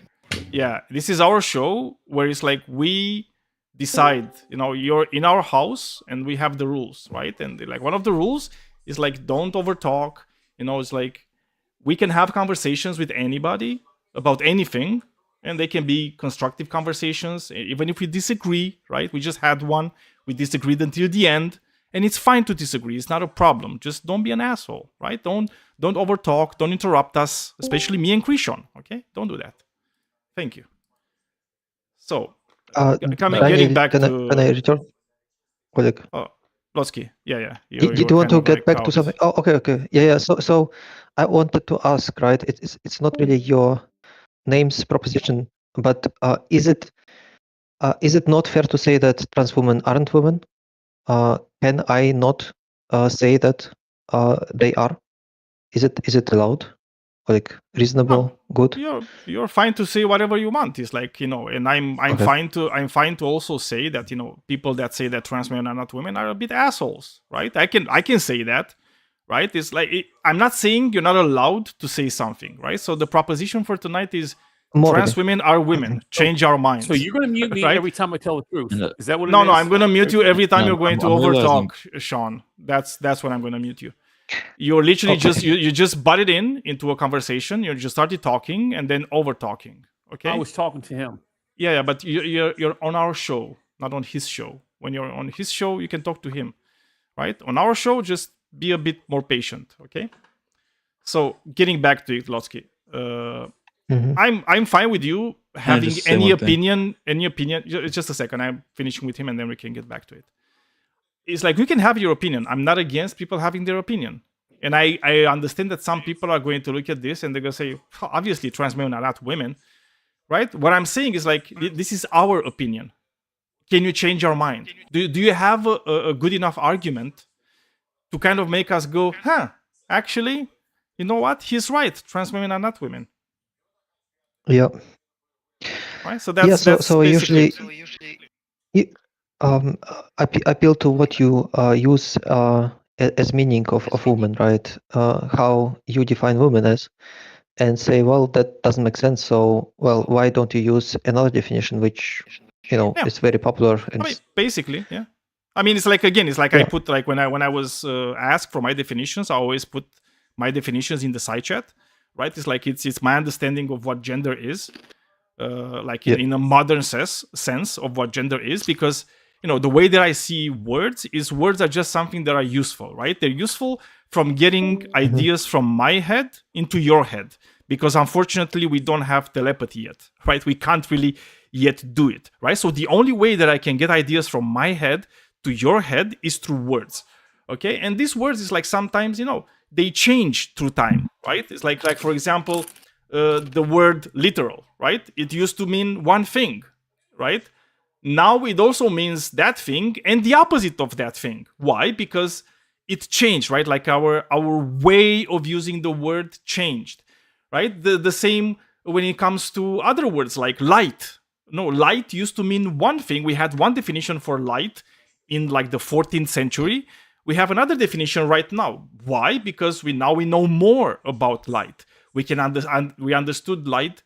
Yeah, this is our show where it's like we decide, you're in our house and we have the rules, right? And like one of the rules is like don't overtalk. It's like we can have conversations with anybody about anything, and they can be constructive conversations, even if we disagree, right? We just had one, we disagreed until the end, and it's fine to disagree. It's not a problem. Just don't be an asshole, right? Don't overtalk. Don't interrupt us, especially me and Krishan. Okay, don't do that. Thank you. So, getting back can to I return? Oleg, Lotsky. Yeah. do you want to get back to something? Oh, okay. Yeah. So I wanted to ask, right? It's not really your name's proposition, but is it not fair to say that trans women aren't women? Can I not say that they are? Is it allowed? Like reasonable, good? You're fine to say whatever you want. It's like, and I'm Okay. fine to also say that, people that say that trans men are not women are a bit assholes, right? I can say that, right? It's like I'm not saying you're not allowed to say something, right? So the proposition for tonight is trans women are women. Change our minds. So you're going to mute me right? every time I tell the truth. Is that what it No, is? I'm going to mute you every time No, you're going to I'm realizing- overtalk, Sean. That's when I'm going to mute you. You're literally just you just butted into a conversation. You just started talking and then over talking. Okay. I was talking to him. Yeah, but you're on our show, not on his show. When you're on his show, you can talk to him, right? On our show, just be a bit more patient. Okay. So getting back to it, Lotsky. I'm fine with you having just say any one thing? opinion. Just a second. I'm finishing with him, and then we can get back to it. It's like you can have your opinion. I'm not against people having their opinion. And I understand that some people are going to look at this and they're going to say, obviously, trans men are not women. right? What I'm saying is like this is our opinion. Can you change your mind? Do you have a good enough argument to kind of make us go, huh? Actually, you know what? He's right. Trans women are not women. Yeah. Right. So that's so basically usually appeal to what you use as meaning of woman, right? How you define woman as, and say, well, that doesn't make sense. So, well, why don't you use another definition, which Yeah. is very popular? And I mean, basically, yeah. I mean, it's like again, it's like I put like when I was asked for my definitions, I always put my definitions in the side chat, right? It's like it's my understanding of what gender is, like in a modern sense of what gender is, because you know the way that I see words is words are just something that are useful, right? They're useful from getting ideas from my head into your head, because unfortunately we don't have telepathy yet, right? We can't really yet do it, right? So the only way that I can get ideas from my head to your head is through words, okay? And these words is like sometimes, you know, they change through time, right? It's like for example, the word literal, right? It used to mean one thing, right? Now it also means that thing and the opposite of that thing. Why? Because it changed, right? Like our way of using the word changed, right? The same when it comes to other words like light. No, light used to mean one thing. We had one definition for light in like the 14th century. We have another definition right now. Why? Because we know more about light. We can understand. We understood light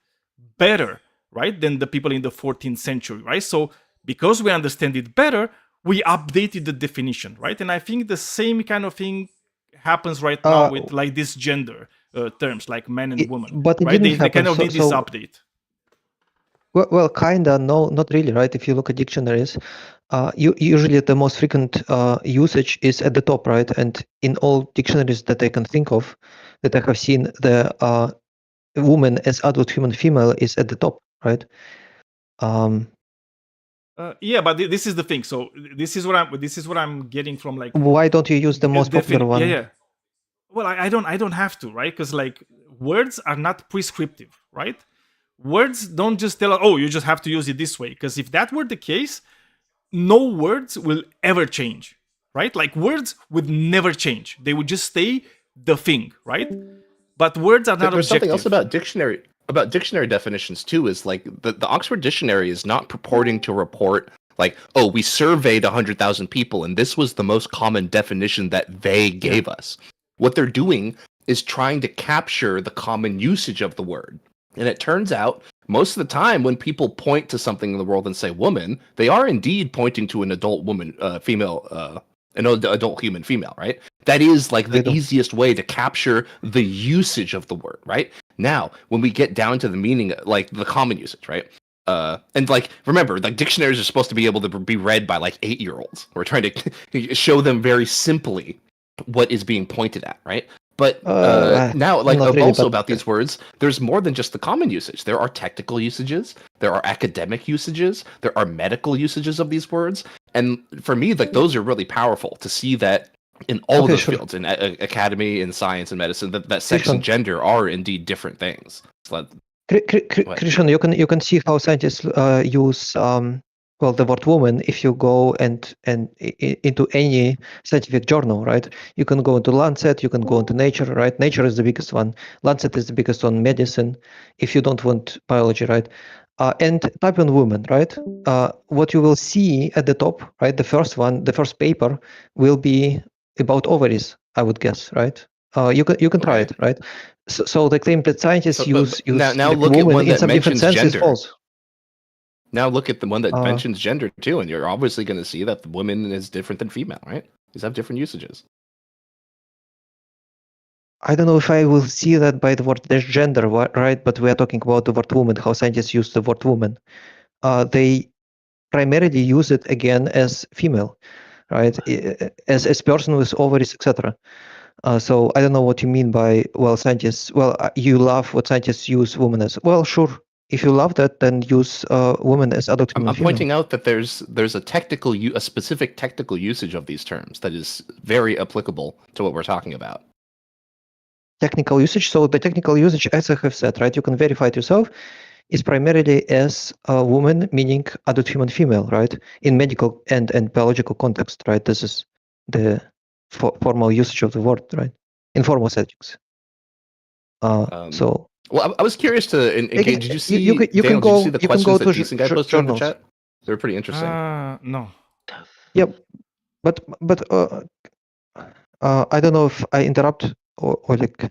better, right, than the people in the 14th century, right? So because we understand it better, we updated the definition, right? And I think the same kind of thing happens right now with like this gender terms, like man and woman, but it right? didn't They kind happen. of need this update. Well, kinda, no, not really, right? If you look at dictionaries, usually the most frequent usage is at the top, right? And in all dictionaries that I can think of, that I have seen, the woman as adult human female is at the top, right? Yeah, but this is the thing. So this is what I'm getting from like. Why don't you use the most popular one? Yeah. Well, I don't have to, right? Because like words are not prescriptive, right? Words don't just tell us, oh, you just have to use it this way. Because if that were the case, no words will ever change, right? Like words would never change. They would just stay the thing, right? But words are not There's objective. something else about dictionary definitions too, is like the Oxford Dictionary is not purporting to report like, oh, we surveyed 100,000 people and this was the most common definition that they gave us. What they're doing is trying to capture the common usage of the word. And it turns out most of the time when people point to something in the world and say woman, they are indeed pointing to an adult woman, female, an adult human female, right? That is like the easiest way to capture the usage of the word, right? Now, when we get down to the meaning, like the common usage, right? And like, remember, like dictionaries are supposed to be able to be read by like 8-year-olds. We're trying to show them very simply what is being pointed at, right? But now, like, also about these words, there's more than just the common usage. There are technical usages, there are academic usages, there are medical usages of these words. And for me, like, those are really powerful to see that in all of those fields, in academy, in science and medicine, that sex and gender are indeed different things. So Christian, you can see how scientists use well, the word woman. If you go and into any scientific journal, right? You can go into Lancet, you can go into Nature, right? Nature is the biggest one. Lancet is the biggest one. Medicine, if you don't want biology, right? And type in woman, right? What you will see at the top, right? The first one, the first paper will be about ovaries, I would guess, right? You can try it, right? So the claim that scientists use now like look at woman one in that some different mentions sense is gender. false. Now look at the one that mentions gender too, and you're obviously going to see that the woman is different than female, right? These have different usages. I don't know if I will see that by the word there's gender, right? But we are talking about the word woman, how scientists use the word woman. They primarily use it again as female, right? As person with ovaries, etc. So I don't know what you mean by, well, scientists, well, you love what scientists use woman as. Well, sure. If you love that, then use woman as adult human I'm female. pointing out that there's a specific technical usage of these terms that is very applicable to what we're talking about. Technical usage. So the technical usage, as I have said, right, you can verify it yourself. is primarily as a woman, meaning adult human female, right? In medical and biological context, right? This is the formal usage of the word, right? In formal settings. So well, I was curious to engage. Did you see you can Daniel? Did you go see the you can questions go that to Decent Guy posted in the journals. chat? They're pretty interesting. No. Yeah, but I don't know if I interrupt or like.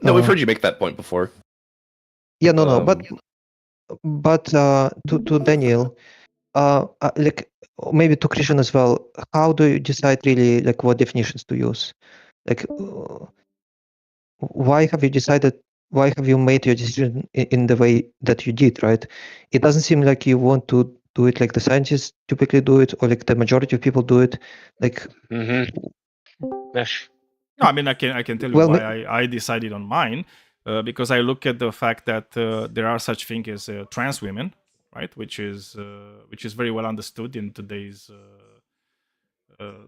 No, we've heard you make that point before. Yeah, no, but to Daniel, like maybe to Christian as well. How do you decide really like what definitions to use? Like, why have you decided? Why have you made your decision in the way that you did? Right? It doesn't seem like you want to do it like the scientists typically do it, or like the majority of people do it. Like, Yes. No, I mean, I can tell you Well, why I decided on mine, because I look at the fact that there are such things as trans women, right? Which is very well understood in today's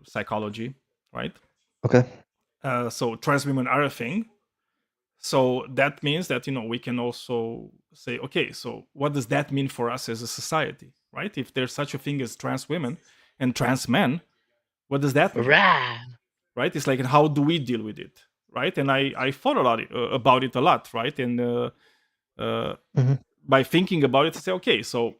psychology, right? okay. So trans women are a thing. So that means that we can also say, okay, so what does that mean for us as a society, right? If there's such a thing as trans women and trans men, what does that mean? Right? It's like, how do we deal with it, right? And I thought about it a lot, right? And by thinking about it, I say, okay, so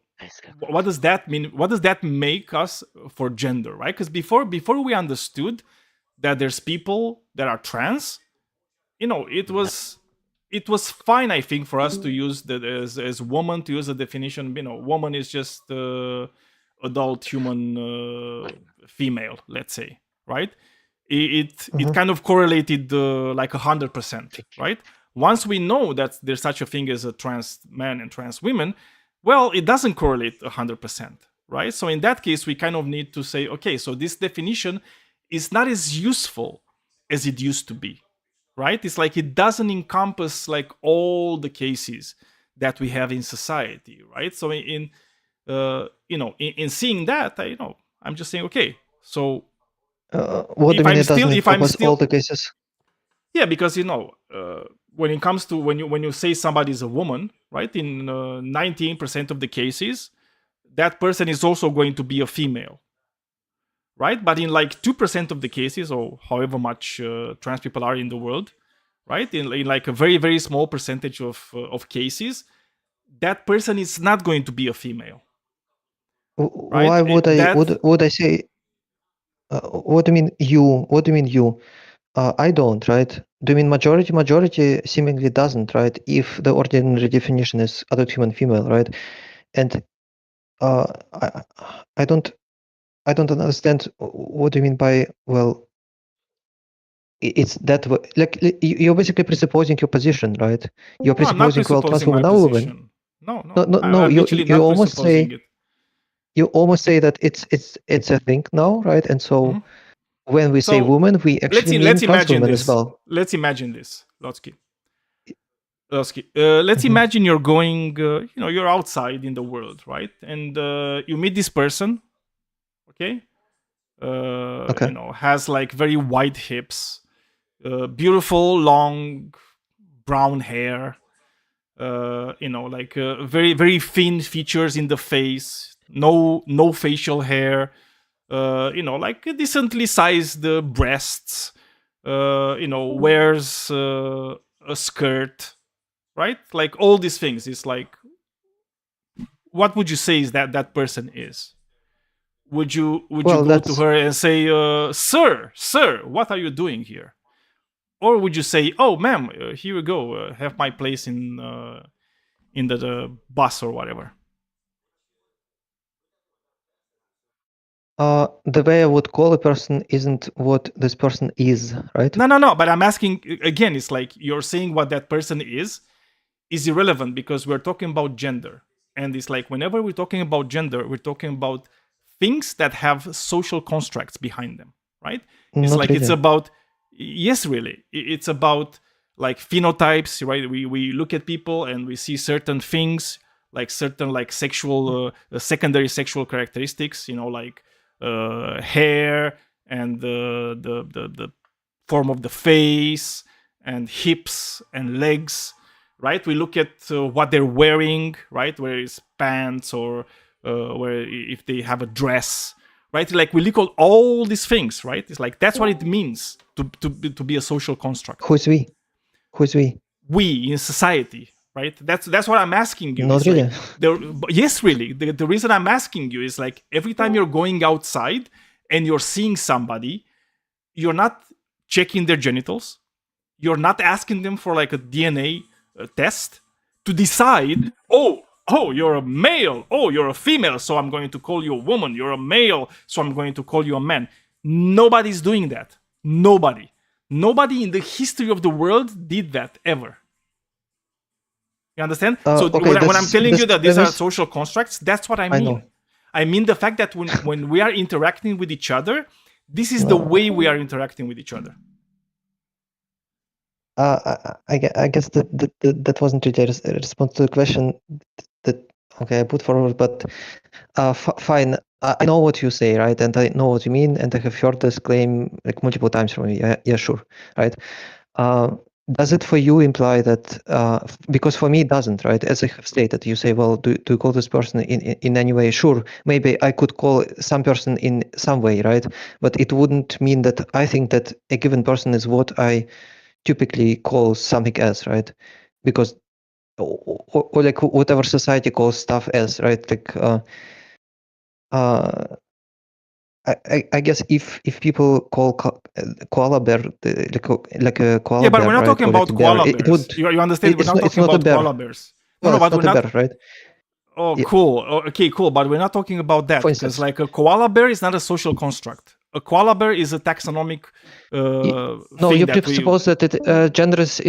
what does that mean? What does that make us for gender, right? Because before we understood that there's people that are trans, it was fine, I think, for us to use that as woman, to use a definition. Woman is just adult human female, let's say, right? It kind of correlated like 100%, right? Once we know that there's such a thing as a trans man and trans women, well, it doesn't correlate 100%, right? So in that case, we kind of need to say, okay, so this definition is not as useful as it used to be, right? It's like it doesn't encompass like all the cases that we have in society, right? So in seeing that, I'm just saying, okay, so What do you mean it doesn't if I'm encompass all still, the cases? yeah, because when it comes to when you say somebody is a woman, right? In 19% of the cases, that person is also going to be a female, right? But in like 2% of the cases, or however much trans people are in the world, right? In like a very very small percentage of cases, that person is not going to be a female. Right? Why would I say? What do you mean you? What do you mean you? I don't, right? Do you mean majority? Majority seemingly doesn't, right? If the ordinary definition is adult human female, right? And I don't understand what do you mean by, well, it's that way. Like you're basically presupposing your position, right? You're No, I'm not presupposing, well, trans presupposing my women are women. position. No. No. I'm literally You not almost presupposing say it. you almost say that it's a thing now, right? And so when we say So, woman, we actually mean trans imagine women this. as well. Let's imagine this, Lotsky. Let's imagine you're going, you're outside in the world, right? And you meet this person, okay? Okay. Has like very wide hips, beautiful long brown hair, like very very thin features in the face, no facial hair, like decently sized breasts, wears a skirt, right? Like all these things. It's like, what would you say is that person is? Would you go to her and say, sir, what are you doing here? Or would you say, oh, ma'am, here you go, have my place in the bus or whatever? The way I would call a person isn't what this person is, right? No. But I'm asking again. It's like you're saying what that person is irrelevant because we're talking about gender, and it's like whenever we're talking about gender, we're talking about things that have social constructs behind them, right? It's Not like really. it's about, yes, really, it's about like phenotypes, right? We look at people and we see certain things, like certain like sexual secondary sexual characteristics, like hair and the form of the face and hips and legs, right? We look at what they're wearing, right? Where it's pants or where if they have a dress, right? Like we look at all these things, right? It's like that's what it means to be a social construct. Who's we? Who's we? We in society, right? That's what I'm asking you. Not It's really. like, yes, really. The reason I'm asking you is like every time you're going outside and you're seeing somebody, you're not checking their genitals. You're not asking them for like a DNA test to decide, oh, you're a male. Oh, you're a female. So I'm going to call you a woman. You're a male. So I'm going to call you a man. Nobody's doing that. Nobody in the history of the world did that ever. You understand? So Okay, when I'm telling you that these are is- social constructs, that's what I mean. know. I mean the fact that when we are interacting with each other, this is the way we are interacting with each other. I guess that wasn't really a response to the question that I put forward, but fine. I know what you say, right? And I know what you mean, and I have heard this claim like multiple times from you. Yeah, sure, right? Does it for you imply that because for me it doesn't, right? As I have stated, you say, well, do you call this person in any way? Sure, maybe I could call some person in some way, right? But it wouldn't mean that I think that a given person is what I typically call something else, right? Because or like whatever society calls stuff else, right? Like I guess if people call koala bear like a koala Yeah, but bear, we're not right? talking or about like a bear, koala it bears. would, You understand? We're it's not talking not a about bear. koala bears. Well, No, it's but we're not a not. bear, right? Oh, Yeah. cool. Okay, cool. But we're not talking about that For because, instance. like, a koala bear is not a social construct. A koala bear is a taxonomic No, thing you that we. presuppose that gender is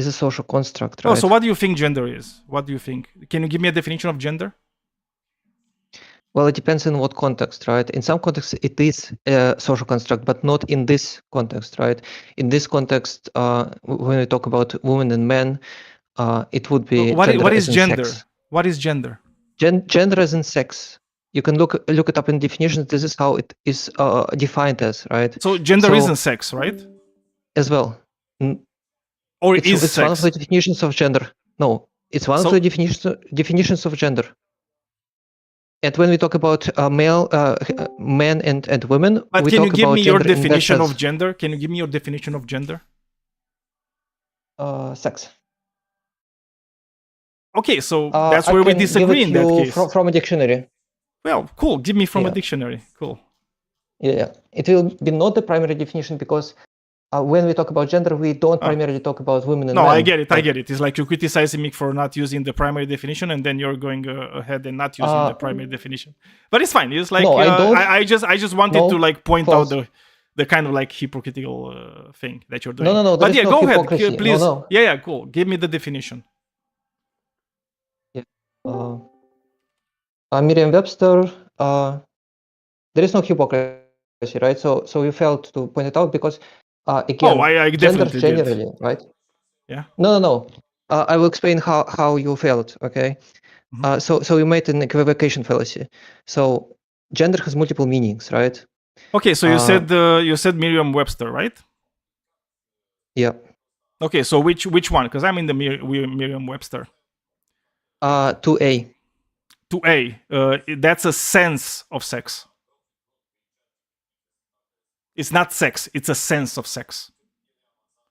a social construct, Oh, right? so what do you think gender is? What do you think? Can you give me a definition of gender? Well, it depends in what context, right? In some contexts, it is a social construct, but not in this context, right? In this context, when we talk about women and men, it would be What gender is as in gender? sex. What is gender? Gender as in sex. You can look it up in definitions. This is how it is defined as, right? So gender So- isn't sex, right? As well. Or It's is one of sex? the definitions of gender. No, it's one So- of the definitions of gender. And when we talk about men and women, But we can you talk give about me your gender in that definition of sense. gender? Can you give me your definition of gender? Sex. Okay, so that's where I we can give disagree it in that you case. from a dictionary. Well, cool. Give me from a Yeah. dictionary. Cool. Yeah, it will be not the primary definition because when we talk about gender, we don't primarily talk about women and No, men. I get it. I Like, get it. It's like you're criticizing me for not using the primary definition, and then you're going ahead and not using the primary definition. But it's fine. It's like No, I don't- I just wanted No, to like point false. out the kind of like hypocritical thing that you're doing. No, But there is yeah, no go ahead, hypocrisy. No, please. no. Yeah, cool. Give me the definition. Merriam-Webster, there is no hypocrisy, right? So you failed to point it out because again, Oh, I gender definitely did. generally, right? Yeah. No. I will explain how you failed. Okay. Mhm. So you made an equivocation fallacy. So gender has multiple meanings, right? Okay, so you said Merriam-Webster, right? Yeah. Okay, so which one? Because I'm in the Merriam-Webster. 2A. 2A. That's a sense of sex. It's not sex. It's a sense of sex.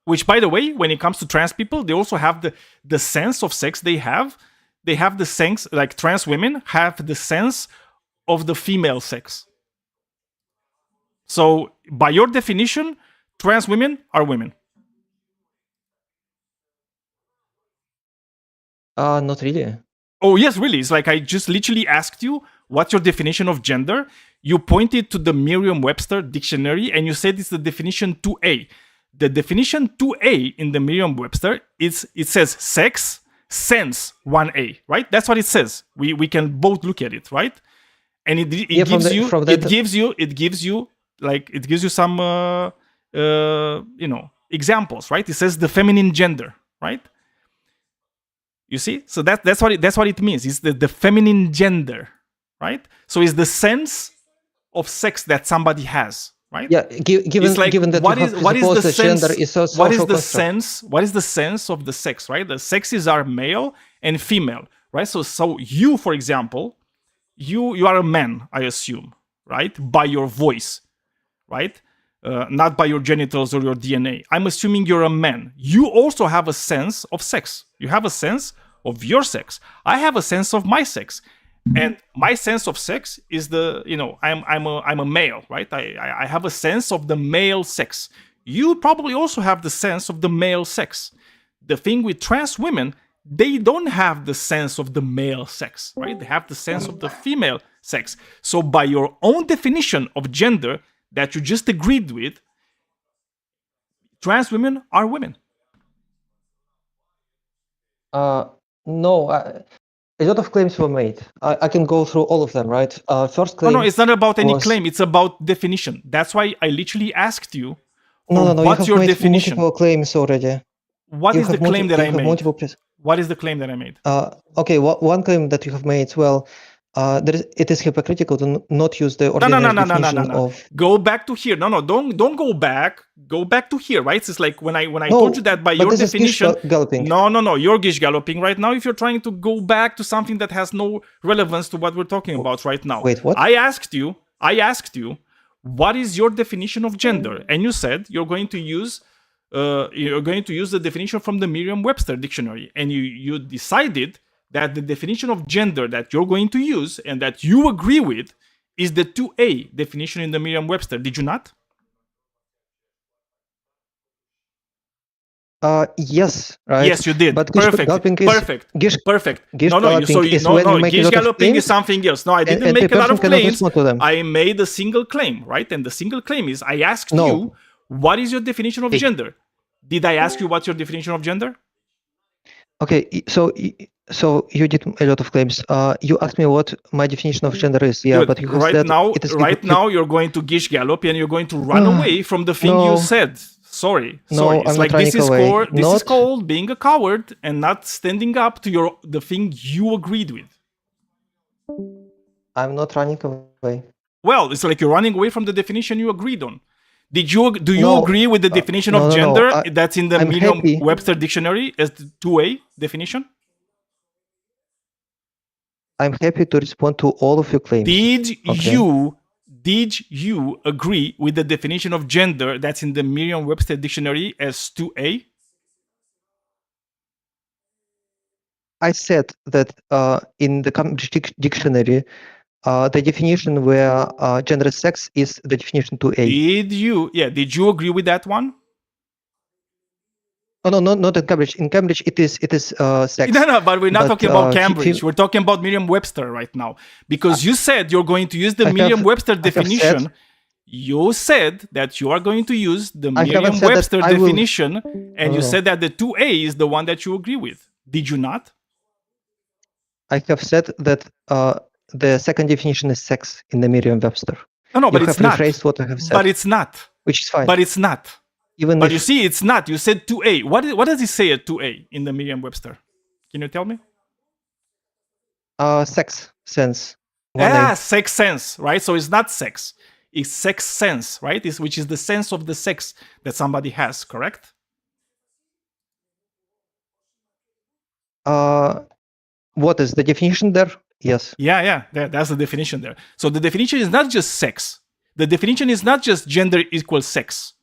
Which, by the way, when it comes to trans people, they also have the sense of sex they have. They have the sense, like trans women have the sense of the female sex. So, by your definition, trans women are women. Not really. Oh, yes, really. It's like I just literally asked you, what's your definition of gender? You pointed to the Merriam-Webster dictionary and you said it's the definition 2A. The definition 2A in the Merriam-Webster, it says sex, sense 1A, right? That's what it says. We can both look at it, right? And it gives you some examples, right? It says the feminine gender, right? You see? So that's what it means. It's the feminine gender, right? So it's the sense of sex that somebody has, right? Yeah, given It's like, given that what you have is what is the presupposed that sense? gender is a What is social the construct. sense? What is the sense of the sex, right? The sexes are male and female, right? So you, for example, you are a man, I assume, right? By your voice, right? Not by your genitals or your DNA. I'm assuming you're a man. You also have a sense of sex. You have a sense of your sex. I have a sense of my sex, and my sense of sex is I'm a male, right? I have a sense of the male sex. You probably also have the sense of the male sex. The thing with trans women, they don't have the sense of the male sex, right? They have the sense of the female sex. So by your own definition of gender that you just agreed with, trans women are women. No, a lot of claims were made. I can go through all of them, right? First claim. No, it's not about any was- claim. It's about definition. That's why I literally asked you for No. You what's have your made definition. multiple claims already. What You is the have claim that I you have made? multiple What is the claim that I made? Okay, one claim that you have made, well, it is hypocritical to not use the No. ordinary definition of. Go back to here. No, don't go back. Go back to here, right? It's like when I No, told you that by but your this is definition. galloping. No, you're gish galloping right now. If you're trying to go back to something that has no relevance to what we're talking about right now. Wait, what? I asked you, what is your definition of gender? And you said you're going to use the definition from the Merriam-Webster dictionary, and you decided that the definition of gender that you're going to use and that you agree with is the 2A definition in the Merriam-Webster. Did you not? Yes, right. Yes, you did. But gish galloping is Perfect. gish No. is No. when you make Gish a lot of galloping is claims, something else. No, I didn't and make the a lot person of cannot claims. respond to them. I made a single claim, right? And the single claim is I asked you, what is your definition of gender? Did I ask you what's your definition of gender? Okay, so you did a lot of claims. You asked me what my definition of gender is. Yeah, Good. but you have said it is now you're going to gish gallop and you're going to run away from the thing you said. Sorry. I'm It's not like this running away. is called being a coward and not standing up to the thing you agreed with. I'm not running away. Well, it's like you're running away from the definition you agreed on. Do you agree with the definition of no, gender no. that's in the I'm happy. Merriam-Webster dictionary as the 2A definition? I'm happy to respond to all of your claims. Did you agree with the definition of gender that's in the Merriam-Webster dictionary as 2A? I said that in the Cambridge Dictionary, the definition where gender is sex is the definition 2A. Did you agree with that one? Oh, no, not in Cambridge. In Cambridge, it is sex. No, but we're not talking about Cambridge. We're talking about Merriam-Webster right now. Because you said you're going to use the Merriam-Webster definition. You said that you are going to use the Merriam-Webster definition, and you said that the 2A is the one that you agree with. Did you not? I have said that the second definition is sex in the Merriam-Webster. No, but it's not. Rephrased what I have said. But it's not. Which is fine. But it's not. But you see, it's not. You said 2A. What does it say at 2A in the Merriam-Webster? Can you tell me? Sex sense. Sex sense, right? So it's not sex. It's sex sense, right? Which is the sense of the sex that somebody has, correct? What is the definition there? Yes. Yeah. That's the definition there. So the definition is not just sex. The definition is not just gender equals sex.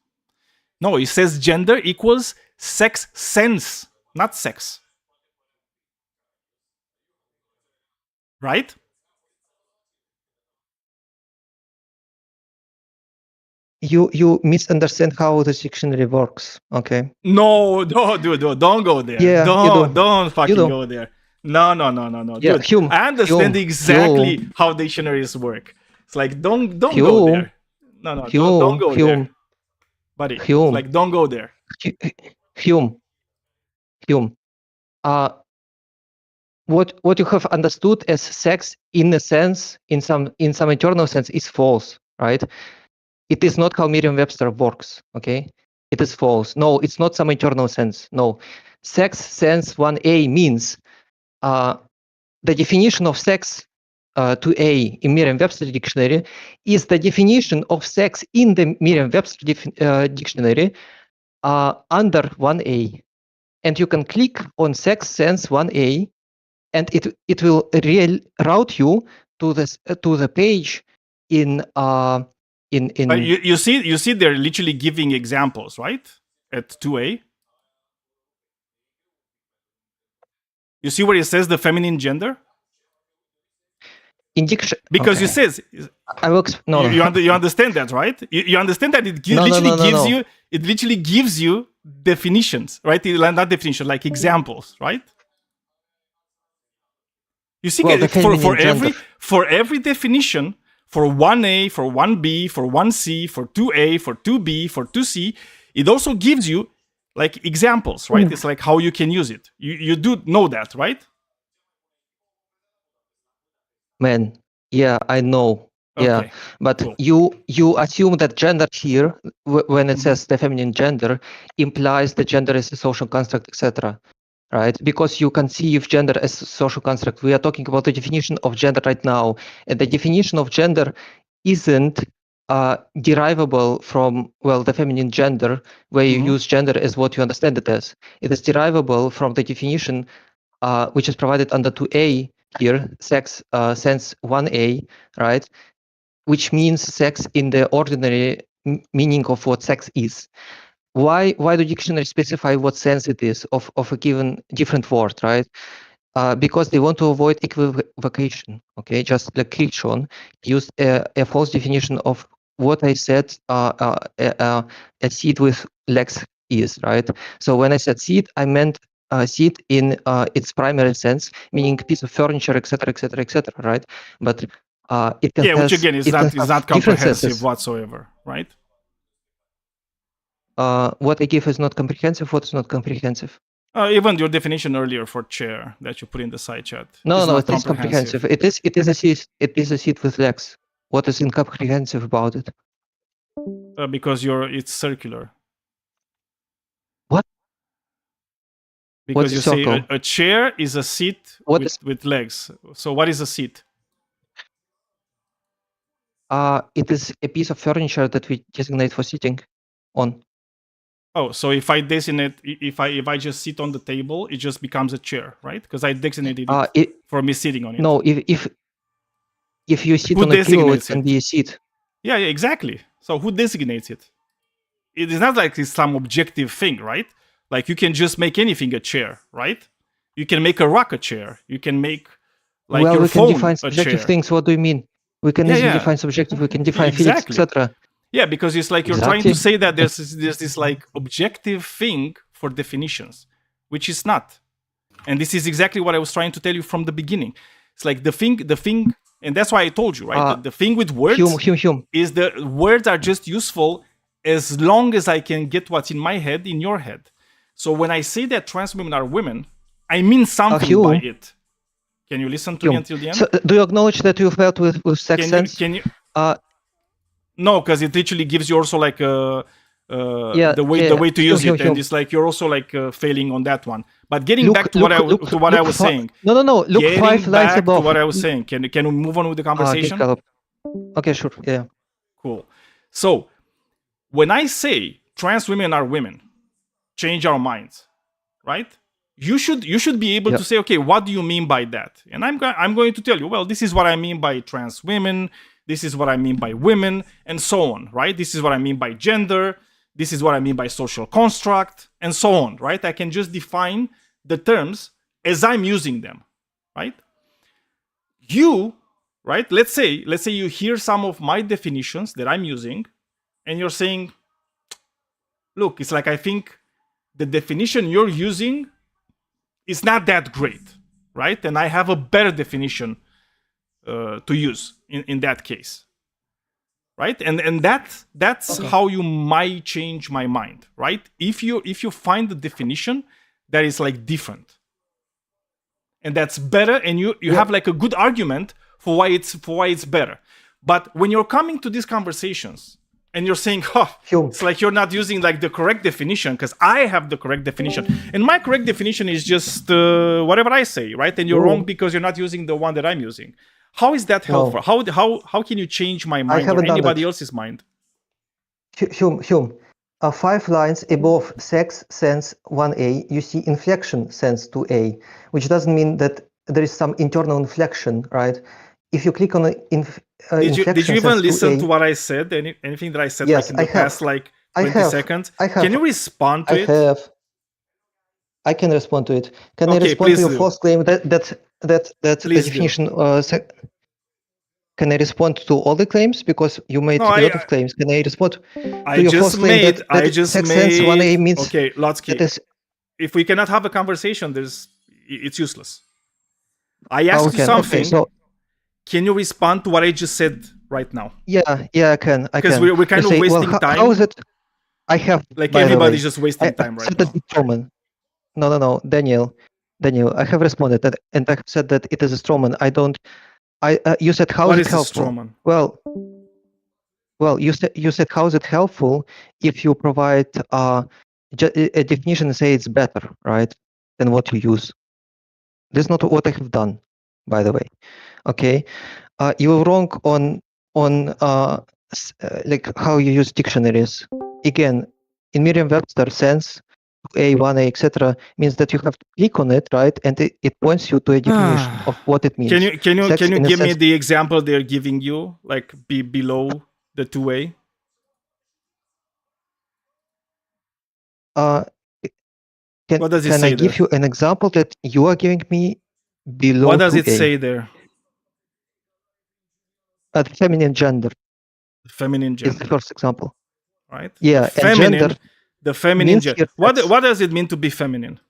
No, it says gender equals sex sense, not sex. Right? You misunderstand how the dictionary works. Okay. No, dude, don't go there. Yeah, don't fucking go there. No. Yeah, dude, Hume, I understand exactly Hume. how dictionaries work. It's like don't go there. No, don't go there. Buddy, Hume. like don't go there. Hume. What you have understood as sex in a sense, in some internal sense, is false, right? It is not how Merriam-Webster works, okay? It is false. No, it's not some internal sense. No. Sex sense 1A means the definition of sex 2a in Merriam-Webster dictionary is the definition of sex in the Merriam-Webster dictionary under 1a. And you can click on sex sense 1a, and it will route you to the page in you see they're literally giving examples, right? At 2a. You see where it says the feminine gender? in dictionary. Because it says I will you understand that, right? You understand that it literally gives you definitions, right? Not definition, like examples, right? You see, well, for every definition, for 1a, for 1b, for 1c, for 2a, for 2b, for 2c, it also gives you like examples, right? It's like how you can use it. You do know that, right? Man, yeah, I know. Yeah, Okay, but cool. you assume that gender here, when it says the feminine gender, implies the gender is a social construct, etc. Right? Because you conceive gender as a social construct. We are talking about the definition of gender right now, and the definition of gender isn't derivable from, well, the feminine gender, where you use gender as what you understand it as. It is derivable from the definition which is provided under 2a here, sex sense 1a, right? Which means sex in the ordinary meaning of what sex is. Why do dictionaries specify what sense it is of a given different word, right? Because they want to avoid equivocation. Okay, just like Kirchhoff used a false definition of what I said a seed with legs is, right? So when I said seed, I meant seed in its primary sense, meaning piece of furniture, etc., etc., etc., right? But it can which again is not comprehensive whatsoever, right? What I give is not comprehensive. What is not comprehensive? Even your definition earlier for chair that you put in the side chat. No, it is comprehensive. It is a seat. It is a seat with legs. What is incomprehensive about it? Because it's circular. What? Because you say a chair is a seat with legs. So what is a seat? It is a piece of furniture that we designate for sitting on. Oh, so if I designate, if I just sit on the table, it just becomes a chair, right? Because I designated it for me sitting on it. No, if you sit on a table, it can be a seat. Yeah, exactly. So who designates it? It is not like it's some objective thing, right? Like you can just make anything a chair, right? You can make a rock a chair. You can make like your phone we can define subjective things. What do you mean? We can easily define subjective. We can define feelings, etc. Yeah, because it's like you're trying to say that there's this like objective thing for definitions, which is not. And this is exactly what I was trying to tell you from the beginning. It's like the thing, and that's why I told you, right? The thing with words is the words are just useful as long as I can get what's in my head in your head. So when I say that trans women are women, I mean something by it. Can you listen to me until the end? So, do you acknowledge that you felt with sex sense? Can you? No, because it literally gives you also like the way to use it, and it's like you're also like failing on that one. But getting back to what I was saying. No. Look, 5 lines above. To what I was saying. Can we move on with the conversation? Okay, sure. Yeah. Cool. So when I say trans women are women, change our minds, right? You should be able to say, okay, what do you mean by that? And I'm going to tell you, well, this is what I mean by trans women. This is what I mean by women, and so on, right? This is what I mean by gender. This is what I mean by social construct, and so on, right? I can just define the terms as I'm using them, right? You, right? Let's say you hear some of my definitions that I'm using, and you're saying, look, it's like I think the definition you're using is not that great, right? And I have a better definition to use in that case, right? And that's how you might change my mind, right? If you find the definition that is like different and that's better, and you have like a good argument for why it's better. But when you're coming to these conversations and you're saying, it's like you're not using like the correct definition because I have the correct definition, and my correct definition is just whatever I say, right? And you're wrong because you're not using the one that I'm using. How is that No. helpful? How can you change my mind or haven't done anybody that. else's mind? Hume, 5 lines above sex sense 1a, you see inflection sense 2a, which doesn't mean that there is some internal inflection, right? If you click on Did you inflection even sense listen 2a, to what I said? Anything that I said yes, like in the past like 20 seconds? I have. Can you respond to I it? have. I can respond to it. Can I Okay, respond to please your do. false claim that the Please do. definition? Can I respond to all the claims because you made No, a lot of claims? Can I respond to I your just false claim made. that I just sex sense 1a made. means Okay, Lotsky. that is If we cannot have a conversation, it's useless. I asked you okay, something. so can you respond to what I just said right now? yeah, I can. Because we're kind of wasting time. How is it? I have like by everybody's the way, just wasting time right now. Strawman. No, Daniel, I have responded that, and I have said that it is a strawman. I don't. You said how What is it is a helpful? strawman? Well, you said how is it helpful if you provide a definition and say it's better, right, than what you use. That's not what I have done, by the way. Okay, you were wrong on like how you use dictionaries. Again, in Merriam-Webster sense, A1A, etc., means that you have to click on it, right, and it points you to a definition of what it means. Can you Sex in a give me sense- the example they're giving you, like below the 2A? What does it Can say I give there? you an example that you are giving me below? What does 2A? it say there? The feminine gender. Feminine gender. Is the first example. Right? Yeah, the feminine, and gender. The feminine gender. What does it mean to be feminine?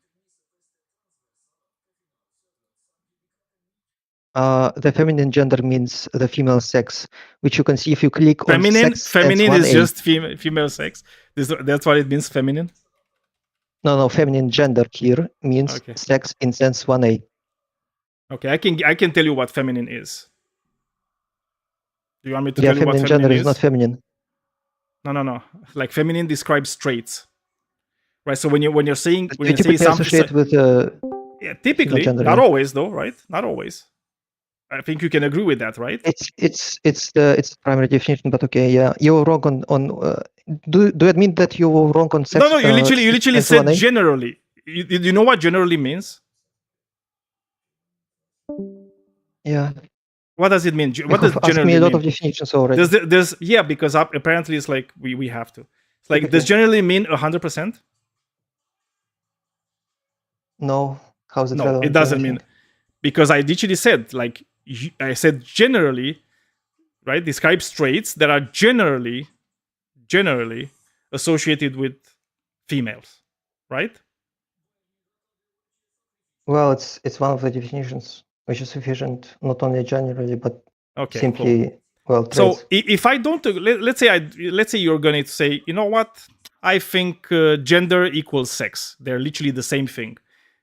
The feminine gender means the female sex, which you can see if you click feminine, on sex. Feminine is just female sex. That's what it means, feminine? No, feminine gender here means sex in sense 1A. Okay, I can tell you what feminine is. Do you want me to Yeah, tell you what feminine feminine gender is? is not feminine. No. Like feminine describes traits. Right. So when you're saying typically something associated with yeah, typically, gender, not yeah. always though, right? Not always. I think you can agree with that, right? It's the primary definition, but okay, yeah, you were wrong on. Do you admit that you were wrong on sex? No, you literally said 1A? generally. You know what generally means? Yeah. What does it mean? What You does have asked generally me a lot mean? of definitions already. There's yeah, because apparently it's like we have to. It's like Typically. does generally mean 100%? No. How's it No, relevant it to doesn't mean, anything? because I literally said like I said generally, right? Describes traits that are generally associated with females, right? Well, it's one of the definitions which is sufficient, not only generally but Okay, simply well traits. So if I don't, let's say you're going to say, you know what? I think gender equals sex. They're literally the same thing,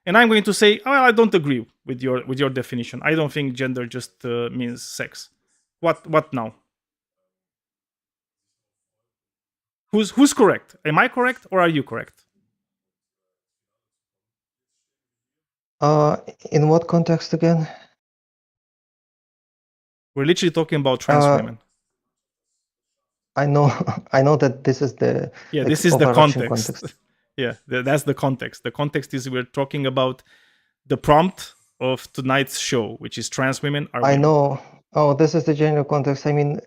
and I'm going to say, oh, I don't agree with your definition. I don't think gender just means sex. What now? Who's correct? Am I correct or are you correct? In what context again? We're literally talking about trans women. I know that this is the this is the overarching context. Yeah, that's the context. The context is we're talking about the prompt of tonight's show, which is trans women are women. I know. Oh, this is the general context. I mean,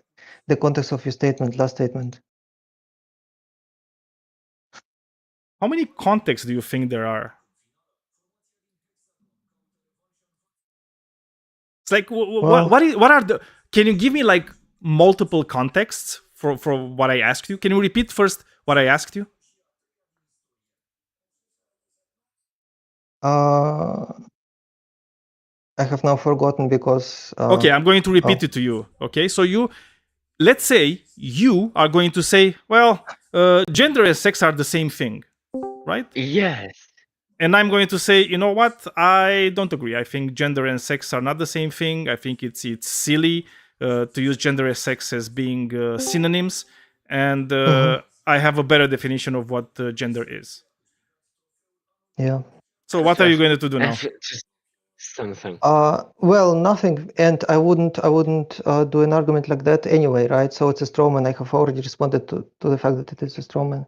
the context of your statement, last statement. How many contexts do you think there are? It's like what are the? Can you give me like multiple contexts for what I asked you? Can you repeat first what I asked you? I have now forgotten because. Okay, I'm going to repeat it to you. Okay, so let's say you are going to say, well, gender and sex are the same thing, right? Yes. And I'm going to say, you know what? I don't agree. I think gender and sex are not the same thing. I think it's silly to use gender and sex as being synonyms. And I have a better definition of what gender is. Yeah. So what are you going to do now? something. Well, nothing, and I wouldn't do an argument like that anyway, right? So it's a straw man. I have already responded to the fact that it is a straw man.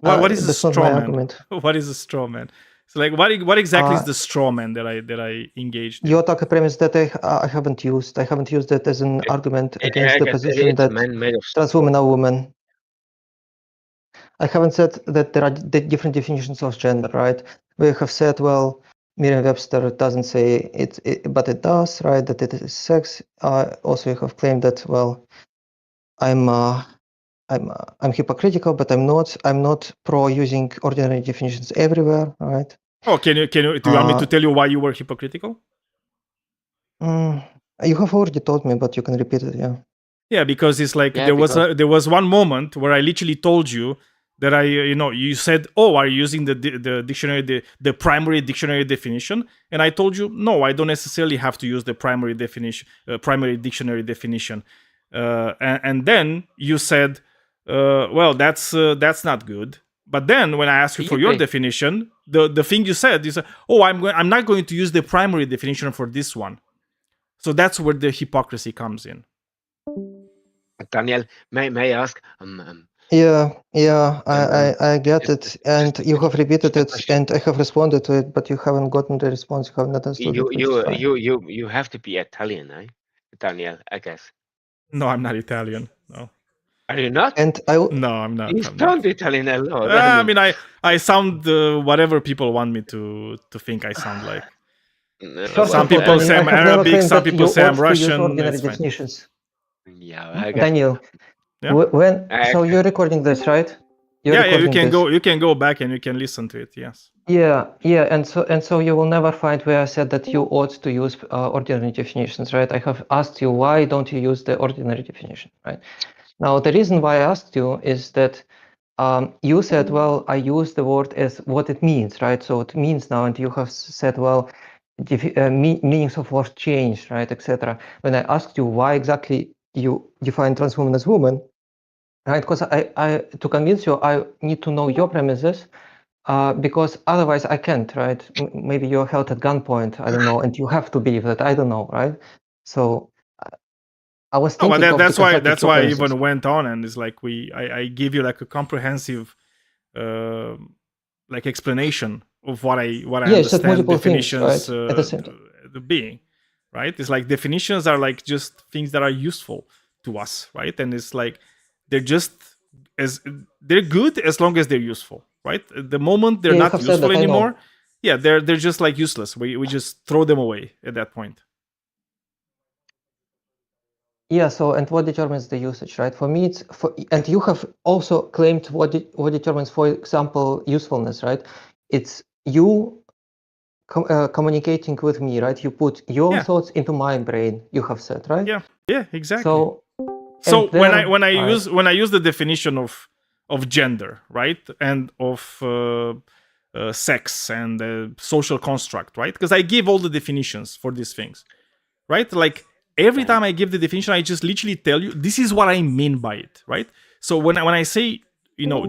What is a That's not straw my man? argument. What is a straw man? So like, what exactly is the straw man that I engaged in? You attack a premise that I haven't used. I haven't used it as an argument against the position that trans women are women. I haven't said that there are different definitions of gender, right? We have said, well, Merriam-Webster doesn't say it, but it does, right? That it is sex. Also, you have claimed that, well, I'm hypocritical, but I'm not pro using ordinary definitions everywhere, right? Oh, do you want me to tell you why you were hypocritical? You have already told me, but you can repeat it, yeah. Yeah, because it's like there was one moment where I literally told you that you said, "Oh, are you using the dictionary, the primary dictionary definition?" And I told you, "No, I don't necessarily have to use the primary dictionary definition." And then you said, "Well, that's not good." But then when I asked you for your definition, the thing you said is, "Oh, I'm not going to use the primary definition for this one." So that's where the hypocrisy comes in. Daniel, may I ask? Yeah, I get it, and you have repeated it, and I have responded to it, but you haven't gotten the response. You have not understood it, which is fine. You have to be Italian, eh? Daniel, I guess. No, I'm not Italian. No. Are you not? And No, I'm not. You sound Italian a lot. I mean, I sound whatever people want me to think I sound like. Some people say I'm Arabic, some people say I'm Russian. It's fine. Yeah, I guess. Daniel, so you're recording this, right? Yeah, you can go back and you can listen to it. Yes. Yeah, and so you will never find where I said that you ought to use ordinary definitions, right? I have asked you, why don't you use the ordinary definition, right? Now, the reason why I asked you is that you said, well, I use the word as what it means, right? So it means now, and you have said, well, meanings of words change, right, etc. When I asked you why exactly you define trans woman as woman, right? Because I to convince you, I need to know your premises, because otherwise I can't, right? Maybe you're held at gunpoint, I don't know, and you have to believe that, I don't know, right? So I was thinking that's why I even went on, and it's like I give you like a comprehensive like explanation of what I understand definitions the being, right? It's like definitions are like just things that are useful to us, right? And it's like they're good as long as they're useful, right? The moment they're not useful anymore, they're just like useless. We just throw them away at that point. Yeah, so and what determines the usage, right? For me, and you have also claimed what determines, for example, usefulness, right? It's you communicating with me, right? You put your thoughts into my brain, you have said, right? Yeah, exactly. So when I use the definition of gender, right, and of sex and social construct, right? Because I give all the definitions for these things, right? Like every time I give the definition, I just literally tell you this is what I mean by it, right? So when I say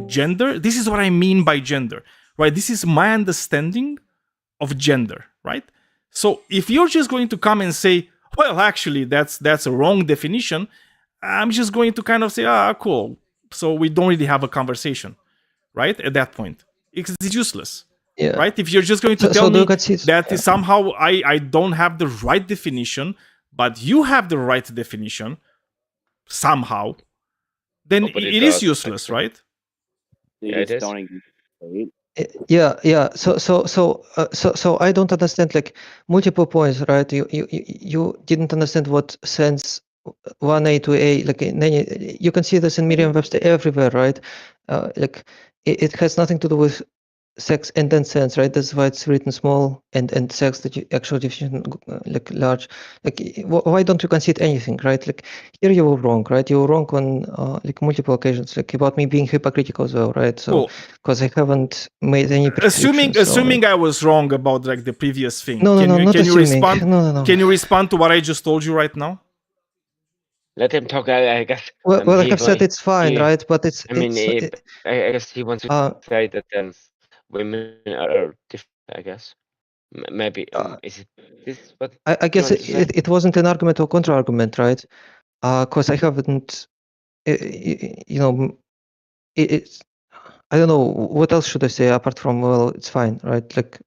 gender, this is what I mean by gender, right? This is my understanding of gender, right? So if you're just going to come and say, well, actually that's a wrong definition, I'm just going to kind of say, cool. So we don't really have a conversation, right? At that point, it's useless, right? If you're just going to tell me that somehow I don't have the right definition, but you have the right definition somehow, then it is useless, right? Yeah, it is. Yeah. So I don't understand like multiple points, right? You didn't understand what sense 1A to A, like you can see this in Merriam-Webster everywhere, right? Like it has nothing to do with sex and then sense, right? That's why it's written small, and sex, the actual definition like large. Like why don't you concede anything, right? Like here you were wrong, right? You were wrong on like multiple occasions, like about me being hypocritical as well, right? So because I haven't made any assuming I was wrong about like the previous thing. No, not can you assuming. respond? No. Can you respond to what I just told you right now? Let him talk. I guess. Well, like I've said, it's fine, right? But it's. I mean, I guess he wants to say that then women are different, I guess. Maybe is it this what I guess want to say? it wasn't an argument or counter-argument, right? Because I haven't, you know, it's I don't know what else should I say apart from, well, it's fine, right? Like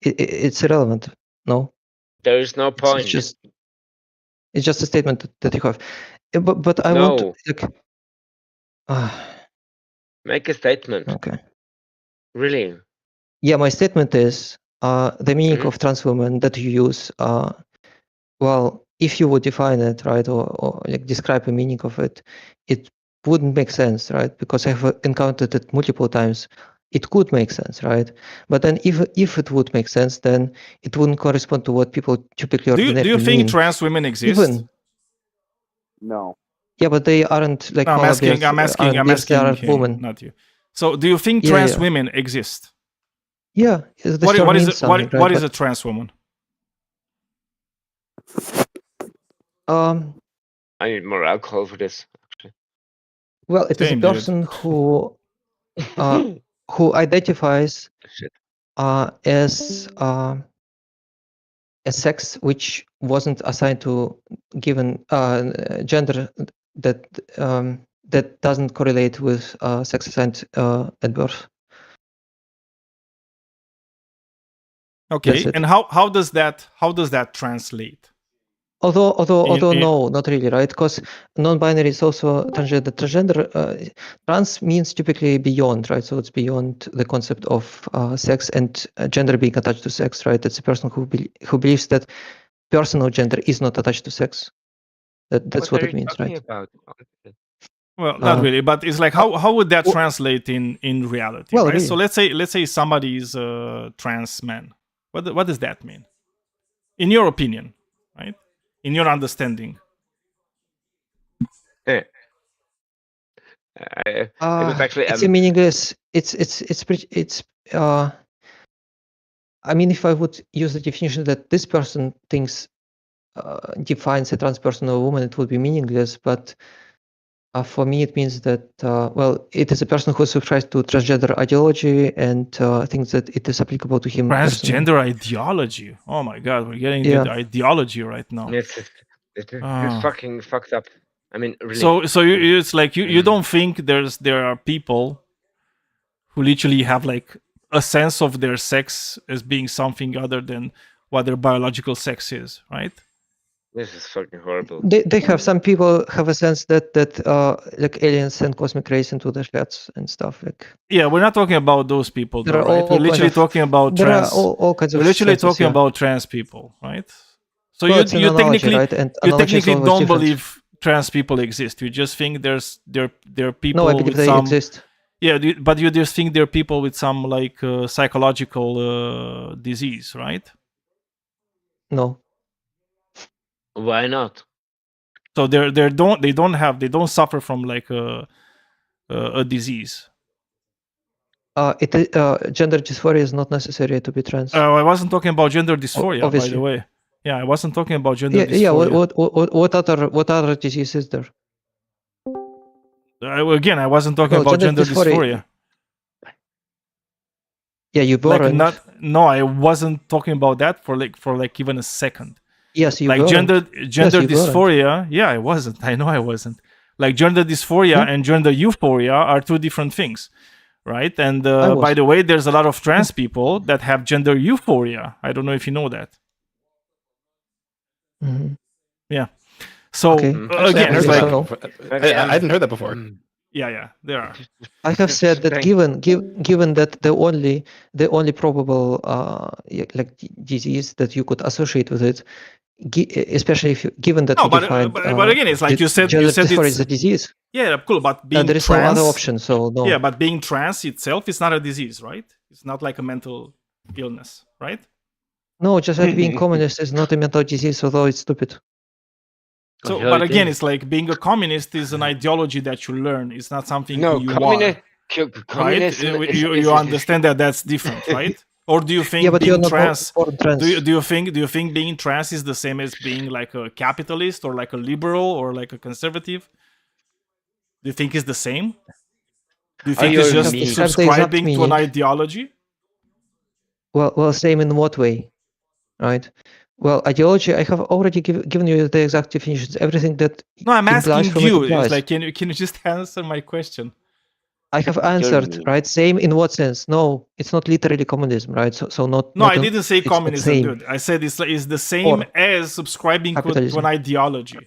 it's irrelevant. No, There is no it's point. just a statement that you have. But I want No, like make a statement. okay. Really? Yeah, my statement is the meaning Mhm. of trans woman that you use. Well, if you would define it, right, or like describe the meaning of it, it wouldn't make sense, right? Because I've encountered it multiple times. It could make sense, right? But then if it would make sense, then it wouldn't correspond to what people typically Do ordinarily you think mean. trans women exist? Even No. yeah, but they aren't like No, I'm polar asking. bears. I'm asking. Aren't I'm bears, they asking aren't him, women. not you. So, do you think Yeah, trans yeah. women exist? Yeah, the What term what is means it? something, right? What is a But trans woman? I need more alcohol for this. Actually. well, it is a Same, dude. person who identifies Shit. as a sex which wasn't assigned to given gender that that doesn't correlate with sex assigned at birth. That's Okay, it. and how does that translate? Although In no, not really, right? Because non-binary is also transgender. Trans means typically beyond, right? So it's beyond the concept of sex and gender being attached to sex, right? It's a person who believes that personal gender is not attached to sex. That's what are it you means, talking right? about? well, not really, but it's like how would that well- translate in reality, well, right? really. So let's say somebody is a trans man. What does that mean, in your opinion, right? In your understanding? Yeah. I was actually It's a meaningless. It's I mean, if I would use the definition that this person thinks defines a trans person or woman, it would be meaningless. But for me, it means that well, it is a person who subscribes to transgender ideology and thinks that it is applicable to him personally. Transgender ideology. Oh my god, we're getting Yeah. the ideology right now. It's Ah. fucking fucked up. I mean, really. So it's like you don't think there are people who literally have like a sense of their sex as being something other than what their biological sex is, right? This is fucking horrible. They have some people have a sense that like aliens send cosmic rays into their flats and stuff like. Yeah, we're not talking about those people, There though, are right? We're all literally kinds of- talking about there trans. are all kinds of We're literally senses, talking yeah. about trans people, right? So Well, it's an you analogy, technically right? And you analogy is technically always don't different. believe trans people exist. You just think there are people No, I believe with they some exist. yeah, but you just think there are people with some like psychological disease, right? No. Why not? So they don't suffer from like a disease. Gender dysphoria is not necessary to be trans. I wasn't talking about gender dysphoria, by obviously. the way. Yeah, I wasn't talking about gender Yeah. dysphoria. What other disease is there? Again, I wasn't talking No, about gender gender dysphoria- dysphoria. Yeah, you Like weren't. no, I wasn't talking about that for like even a second. Yes, you Like weren't. gender Yes, you weren't. dysphoria. Yeah, I wasn't. I know I wasn't. Like gender dysphoria and gender euphoria are two different things, right? And was. by the way, there's a lot of trans people that have gender euphoria. I don't know if you know that. Mhm. Yeah. So Okay. Actually, I again, hadn't it's heard like that before. I hadn't heard that before. yeah, there are. I have said that given that the only probable disease that you could associate with it, especially if given that No, you but define but again, it's like you said gender dysphoria it's is a disease. yeah, cool. But being There is trans, no other option. So no. yeah, but being trans itself is not a disease, right? It's not like a mental illness, right? No, just like being communist is not a mental disease, although it's stupid. So, Yeah, but it again, is. it's like being a communist is an ideology that you learn. It's not something No, who you communism. are, right? Communism. You understand that that's different, right? Or do you think Yeah, but you're being not trans? for trans. Do you think being trans is the same as being like a capitalist or like a liberal or like a conservative? Do you think it's the same? Do you think you it's just me? Have the exact subscribing to an meaning. ideology? Well, same in what way, right? Well, ideology, I have already given you the exact definitions. Everything that No, I'm implies asking from it you. It's implies. like, can you just answer my question? I have answered, right? Same in what sense? No, it's not literally communism, right? So not. No, not I didn't say it's not communism, same. dude. I said it's the same Or as subscribing to an capitalism. ideology.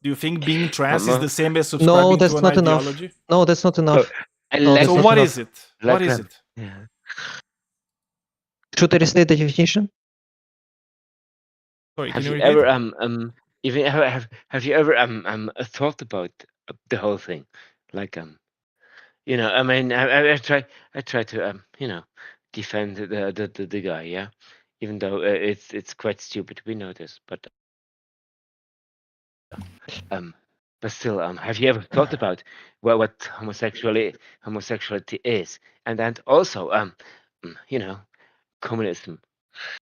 Do you think being trans is the same as No, subscribing to that's an not enough. ideology? No, that's not enough. No, Like, that's So not what enough. is it? What is it? Yeah. Should I restate the definition? Sorry, Have can you you repeat? ever even have you ever thought about the whole thing? Like you know, I mean, I try to you know, defend the guy, yeah, even though it's quite stupid. We know this, um, but still, have you ever thought about what homosexuality is, and also you know, communism,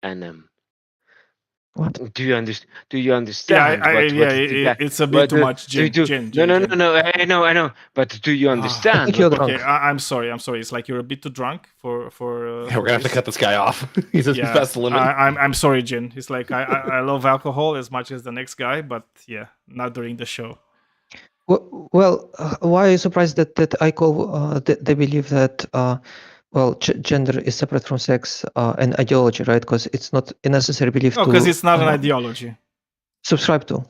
and What? do you Yeah, understand what it's a bit what too much, do Jen. Jen. no, I know, but do you I understand think you're what drunk. Okay, I'm sorry. It's like you're a bit too drunk for. Yeah, we're gonna have to cut this guy off. he's Yeah, past the limit. I'm sorry, Jen. It's like I love alcohol as much as the next guy, but yeah, not during the show. Well, why are you surprised that I call they believe that well, gender is separate from sex and ideology, right? Because it's not a necessary belief No, to because it's not an ideology. subscribe to.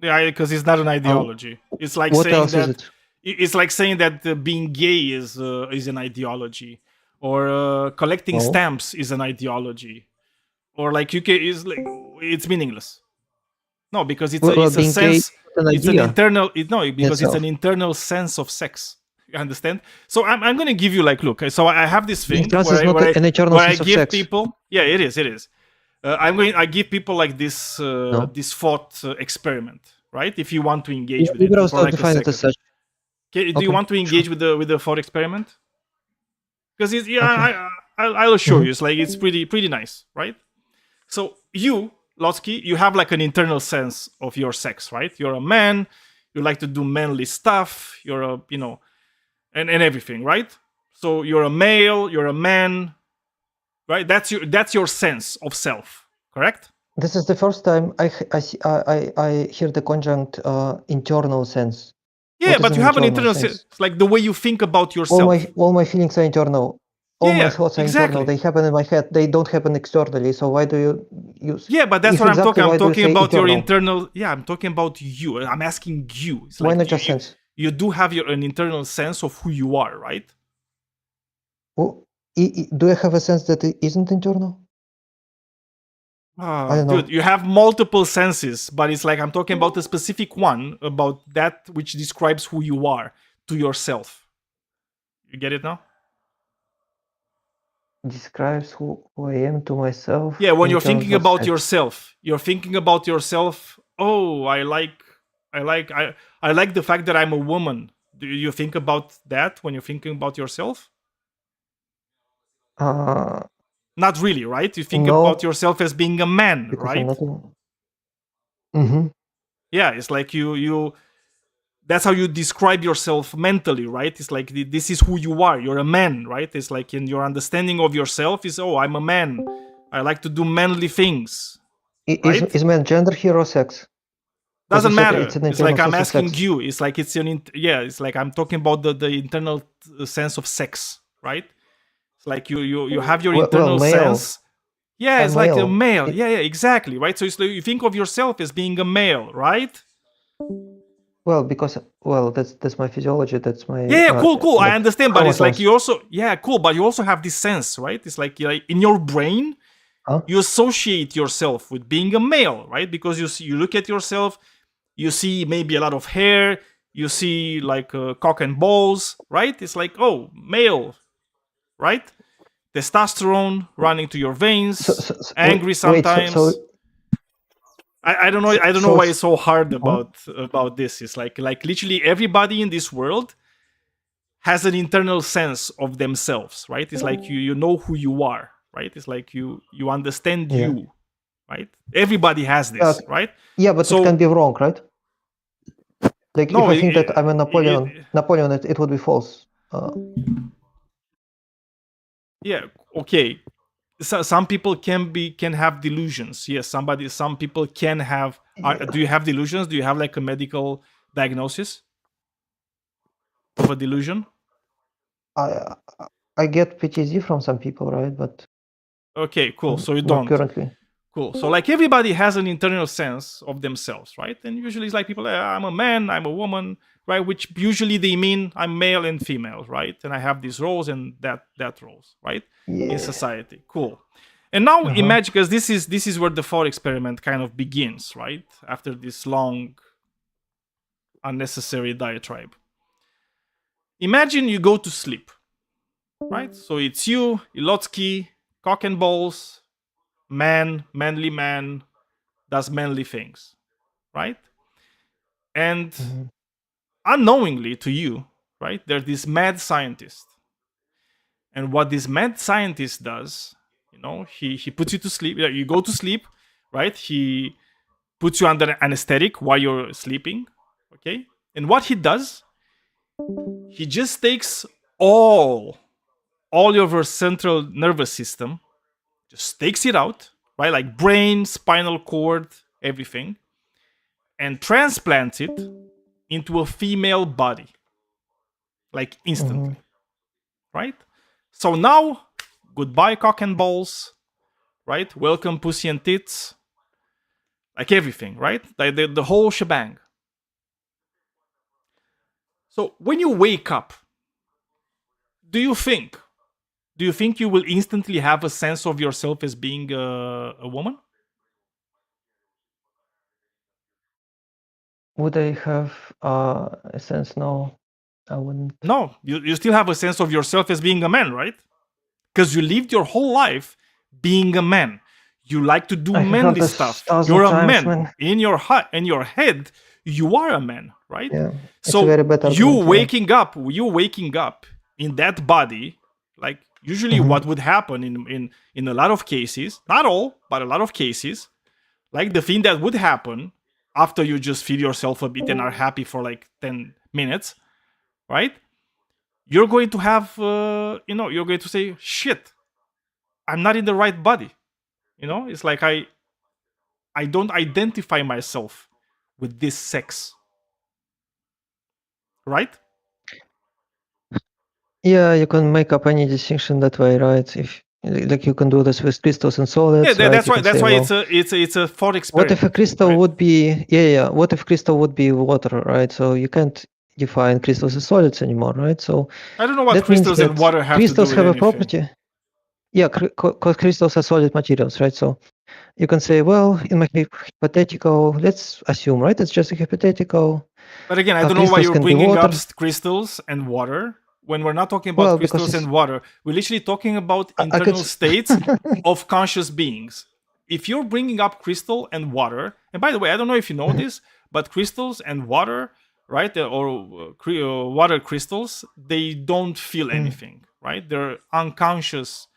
Yeah, because it's not an ideology. It's like What saying else is that it? it's like saying that being gay is an ideology, or collecting No. stamps is an ideology, or like UK is like it's meaningless. No, because it's Well, it's a being gay sense. is an It's an idea internal. No, because it's itself. an internal sense of sex. You understand? So I'm gonna give you like, look. So I have this Being thing trans is not an eternal where I sense of give sex. people. Yeah, it is. It is. I give people like this No. this thought experiment, right? If you want to engage with it Liberals for don't like a define it as second. such. Do you Okay, want to engage sure. with the thought experiment? Because it's yeah, Okay. I'll show Mhm. you. It's like it's pretty nice, right? So you, Lotsky, you have like an internal sense of your sex, right? You're a man. You like to do manly stuff. You're a and everything, right? So you're a male. You're a man, right? That's your sense of self, correct? This is the first time I hear the conjunct internal sense. Yeah, What is but an you have an internal internal sense? sense. It's like the way you think about yourself. All my feelings are internal. All my Yeah, thoughts are internal. exactly. They happen in my head. They don't happen externally. So why do you use? Yeah, but that's If what I'm talking. exactly, I'm why do you talking say about your internal? internal. Yeah, I'm talking about you. I'm asking you. It's Why like not just sense? you do have an internal sense of who you are, right? Well, do I have a sense that it isn't internal? I don't know. Dude, you have multiple senses, but it's like I'm talking about a specific one, about that which describes who you are to yourself. You get it now? Describes who I am to myself. Yeah, when in you're terms thinking of about sex. yourself, you're thinking about yourself. Oh, I like the fact that I'm a woman. Do you think about that when you're thinking about yourself? Uh, Not really, right? You think about no, yourself as being a man, because I'm right? not. Mm-hmm. Yeah, it's like you that's how you describe yourself mentally, right? It's like this is who you are. You're a man, right? It's like in your understanding of yourself is, oh, I'm a man. I like to do manly things, right? Is man gender here or sex? Because you Doesn't said matter. it's an It's like internal I'm sense of asking sex. you. It's like it's it's like I'm talking about the internal sense of sex, right? It's like you have your internal male. sense. Yeah, I'm it's like a male. male. Yeah, exactly, right? So it's like you think of yourself as being a male, right? Well, because that's my physiology. That's my Yeah, cool. I like understand, but it's like chromosomes. you also cool, but you also have this sense, right? It's like in your brain, Huh? you associate yourself with being a male, right? Because you look at yourself, you see maybe a lot of hair, you see like cock and balls, right? It's like, oh, male, right? Testosterone running to your veins, angry sometimes. I don't know. I don't know why it's so hard about this. It's like literally everybody in this world has an internal sense of themselves, right? It's like you know who you are, right? It's like you understand you, right? Everybody has this, right? Yeah, but it can be wrong, right? Like no, if I think that I'm a Napoleon, it would be false. Yeah, okay. some people can have delusions. Yes, some people can have. Do you have delusions? Do you have like a medical diagnosis of a delusion? I get PTSD from some people, right? But okay, cool. So you not don't. currently. Cool. So like everybody has an internal sense of themselves, right? And usually it's like people, I'm a man, I'm a woman, right? Which usually they mean I'm male and female, right? And I have these roles and that roles, right? Yeah. In society. Cool. And now Uh-huh. imagine, because this is where the thought experiment kind of begins, right? After this long, unnecessary diatribe. Imagine you go to sleep, right? So it's you, Ilotsky, cock and balls, manly man, does manly things, right? And unknowingly to you, right, there's this mad scientist. And what this mad scientist does, he puts you to sleep. You go to sleep, right? He puts you under anesthetic while you're sleeping, okay? And what he does, he just takes all of your central nervous system, just takes it out, right? Like brain, spinal cord, everything, and transplants it into a female body, like instantly, right? So now, goodbye cock and balls, right? Welcome pussy and tits, like everything, right? Like the whole shebang. So when you wake up, do you think you will instantly have a sense of yourself as being a woman? Would I have a sense? No, I wouldn't. No, you still have a sense of yourself as being a man, right? Because you lived your whole life being a man. You like to do manly stuff. You're a man. In your head, you are a man, right? Yeah. So you waking up in that body, like usually what would happen in a lot of cases, not all, but a lot of cases, like the thing that would happen after you just feed yourself a bit and are happy for like 10 minutes, right? You're going to have, you're going to say, shit, I'm not in the right body. It's like I don't identify myself with this sex. Right? Yeah, you can make up any distinction that way, right? If like you can do this with crystals and solids. Yeah, right? that's why it's a thought experiment. What if a crystal right? would be what if crystal would be water, right? So you can't define crystals as solids anymore, right? So I don't know what crystals and water have to do with crystals have anything. a property. Yeah, because crystals are solid materials, right? So you can say, well, in my hypothetical, let's assume, right? It's just a hypothetical. But again, I don't know why you're bringing up crystals and water when we're not talking about crystals and water. We're literally talking about internal states of conscious beings. If you're bringing up crystal and water, and by the way, I don't know if you know this, but crystals and water, right, or water crystals, they don't feel anything, right? They're unconscious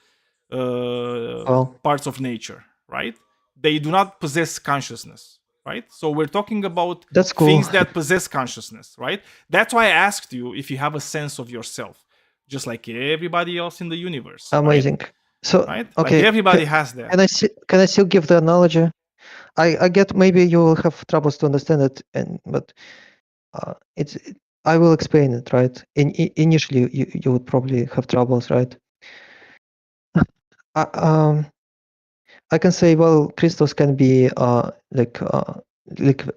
parts of nature, right? They do not possess consciousness, right? So we're talking about things that possess consciousness, right? That's why I asked you if you have a sense of yourself, just like everybody else in the universe. Amazing. Right? So right? Okay, like everybody has that. Can I still give the analogy? I get maybe you will have troubles to understand it, but I will explain it, right? Initially, you would probably have troubles, right? I can say, well, crystals can be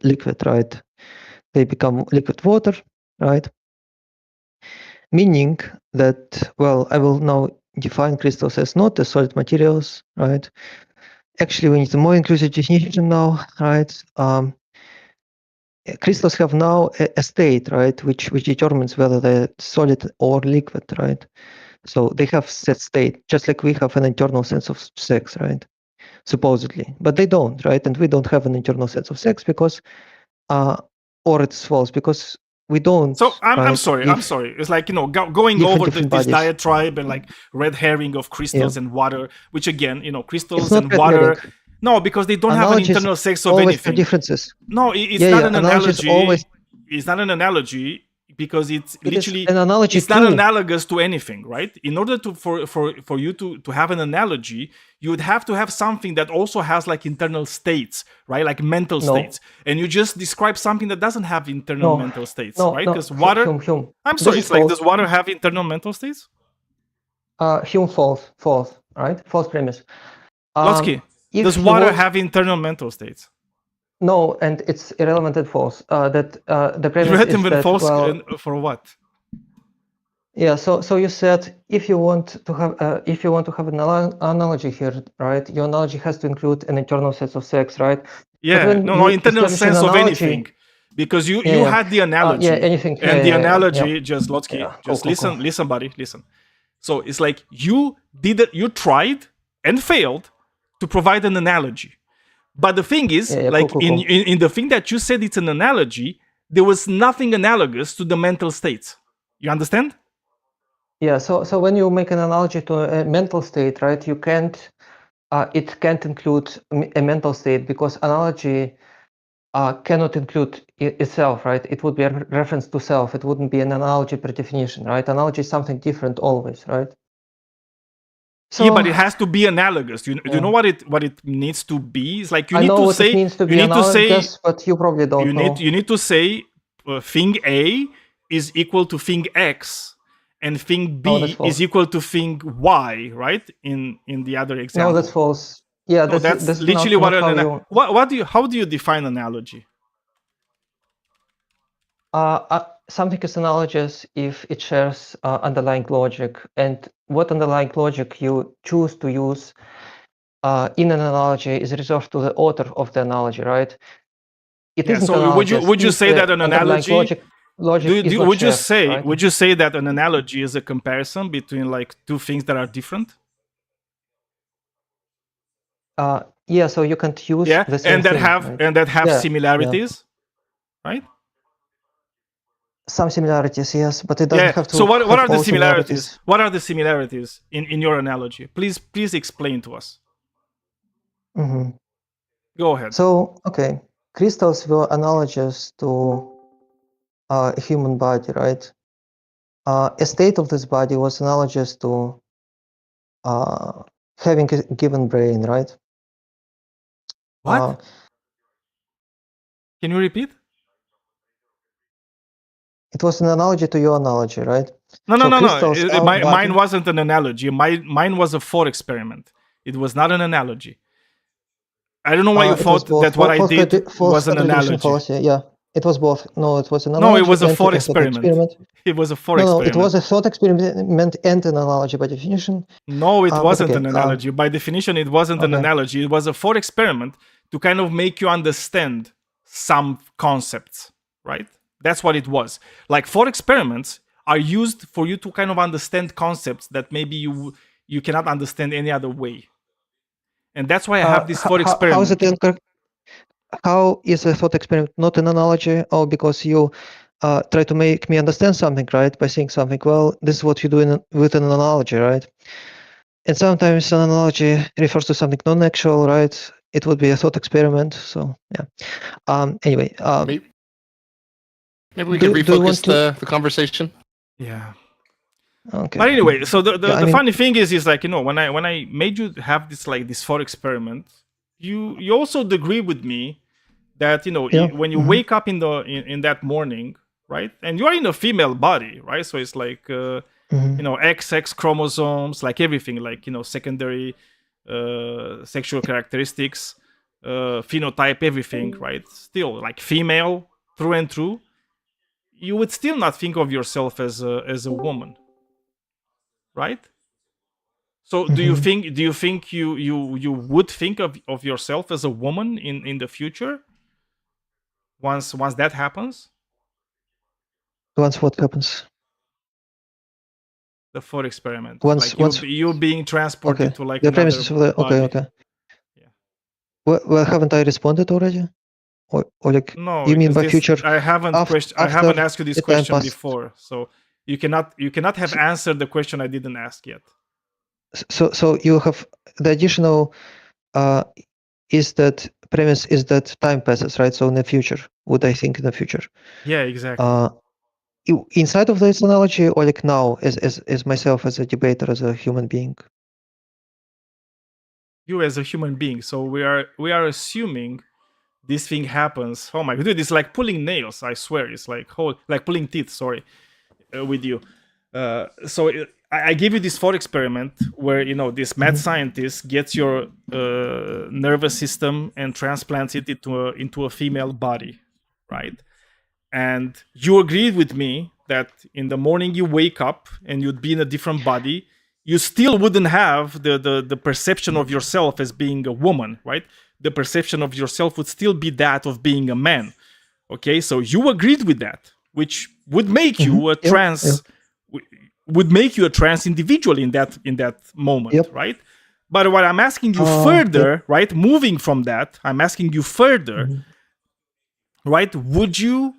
liquid, right? They become liquid water, right? Meaning that, well, I will now define crystals as not as solid materials, right? Actually, we need a more inclusive definition now, right? Crystals have now a state, right, which determines whether they're solid or liquid, right? So they have set state, just like we have an internal sense of sex, right? Supposedly, but they don't, right? And we don't have an internal sense of sex because, or it's false because we don't. So I'm sorry. It's like going over this diatribe and like red herring of crystals and water, which again, crystals and water. Herring. No, because they don't have an internal sex of anything. Differences. No, it's not an analogy. It's not an analogy because it's It is literally an analogy it's not too. analogous to anything, right? In order to for you to have an analogy, you would have to have something that also has like internal states, right? Like mental No. states. And you just describe something that doesn't have internal No. mental states, No, right? no. Because water. Hume. I'm This sorry, is it's like, false. does water have internal mental states? Hume false, right? False premise. Lotsky, If does you water want, have internal mental states? no, and it's irrelevant and false. The premise is Irrelevant and that, false well, for what? yeah. So you said if you want to have an analogy here, right? Your analogy has to include an internal sense of sex, right? Yeah, But when no, you internal establish an sense of analogy, anything, because you Yeah, yeah. had the analogy, Yeah, anything. and Yeah, the yeah, yeah, analogy, yeah. just Lotsky, Yeah, just cool, listen, cool. listen, buddy, listen. So it's like you did it, you tried and failed to provide an analogy. But the thing is, Yeah, yeah, like cool. in the thing that you said it's an analogy, there was nothing analogous to the mental states. You understand? Yeah, so when you make an analogy to a mental state, right, you can't, it can't include a mental state because analogy cannot include itself, right? It would be a reference to self. It wouldn't be an analogy per definition, right? Analogy is something different always, right? So, Yeah, but it has to be analogous. You Yeah. know what it needs to be? It's like you I need know to what say it means to you be need to say analogous, but you probably don't know. you need to say thing A is equal to thing X, and thing No, that's B false. is equal to thing Y, right? In the other example. No, that's false. Yeah, No, that's literally not what how an you. what do you how do you define analogy? Something is analogous if it shares underlying logic, and what underlying logic you choose to use in an analogy is reserved to the author of the analogy, right? It isn't So analogous would you if say the that an underlying analogy logic is not would you shared, say right? would you say that an analogy is a comparison between like two things that are different? Yeah, so you can't use the same and that thing, have right? and that have Yeah, similarities, right? some similarities, yes, but it doesn't have to So what have are the all similarities? What are the similarities in your analogy? Please explain to us. Mhm. Go ahead. So, okay, crystals were analogous to a human body, right? A state of this body was analogous to having a given brain, right? What? Can you repeat? It was an analogy to your analogy, right? No. Crystals are body. Mine wasn't an analogy. Mine was a thought experiment. It was not an analogy. I don't know why you It was thought both. that what I did was an contradiction analogy. fallacy. Yeah, it was both. No, it was an No, analogy. it was a and thought a thought experiment. It was a thought No, experiment. it was a thought experiment and an analogy by definition. No, it wasn't okay, an analogy. By definition, it wasn't an okay. analogy. It was a thought experiment to kind of make you understand some concepts, right? That's what it was. Like thought experiments are used for you to kind of understand concepts that maybe you cannot understand any other way. And that's why I have this thought experiment. How is a thought experiment not an analogy? Oh, because you try to make me understand something, right? By saying something, well, this is what you do with an analogy, right? And sometimes an analogy refers to something non-actual, right? It would be a thought experiment. So yeah. Anyway. Maybe we could refocus the conversation. Yeah. Okay. But anyway, so the mean, funny thing is like, you know, when I made you have this like this thought experiment, you also agree with me that, you know, when you wake up in that morning, right, and you are in a female body, right, so it's like you know, XX chromosomes, like everything, like, you know, secondary sexual characteristics, phenotype, everything, right, still like female through and through, you would still not think of yourself as a woman, right? So do you think you would think of yourself as a woman in the future once that happens? Once what happens? The thought experiment. Once you being transported to like the another premises of the body. okay. Yeah. Well, haven't I responded already? Or like no, you mean by this, future? I haven't asked you this question before, so you cannot have answered the question I didn't ask yet. So you have the additional is that premise is that time passes, right? So in the future, would I think in the future? Yeah, exactly. inside of this analogy, or like now, as myself as a debater, as a human being? You as a human being. So we are assuming this thing happens. Oh my god, dude, it's like pulling nails. I swear, it's like pulling teeth. Sorry, with you. I give you this thought experiment where this mad scientist gets your nervous system and transplants it into a female body, right? And you agreed with me that in the morning you wake up and you'd be in a different body, you still wouldn't have the perception of yourself as being a woman, right? The perception of yourself would still be that of being a man. Okay, so you agreed with that, which would make you a trans, would make you a trans individual in that moment, right? But what I'm asking you further, right? Moving from that, I'm asking you further, right? Would you,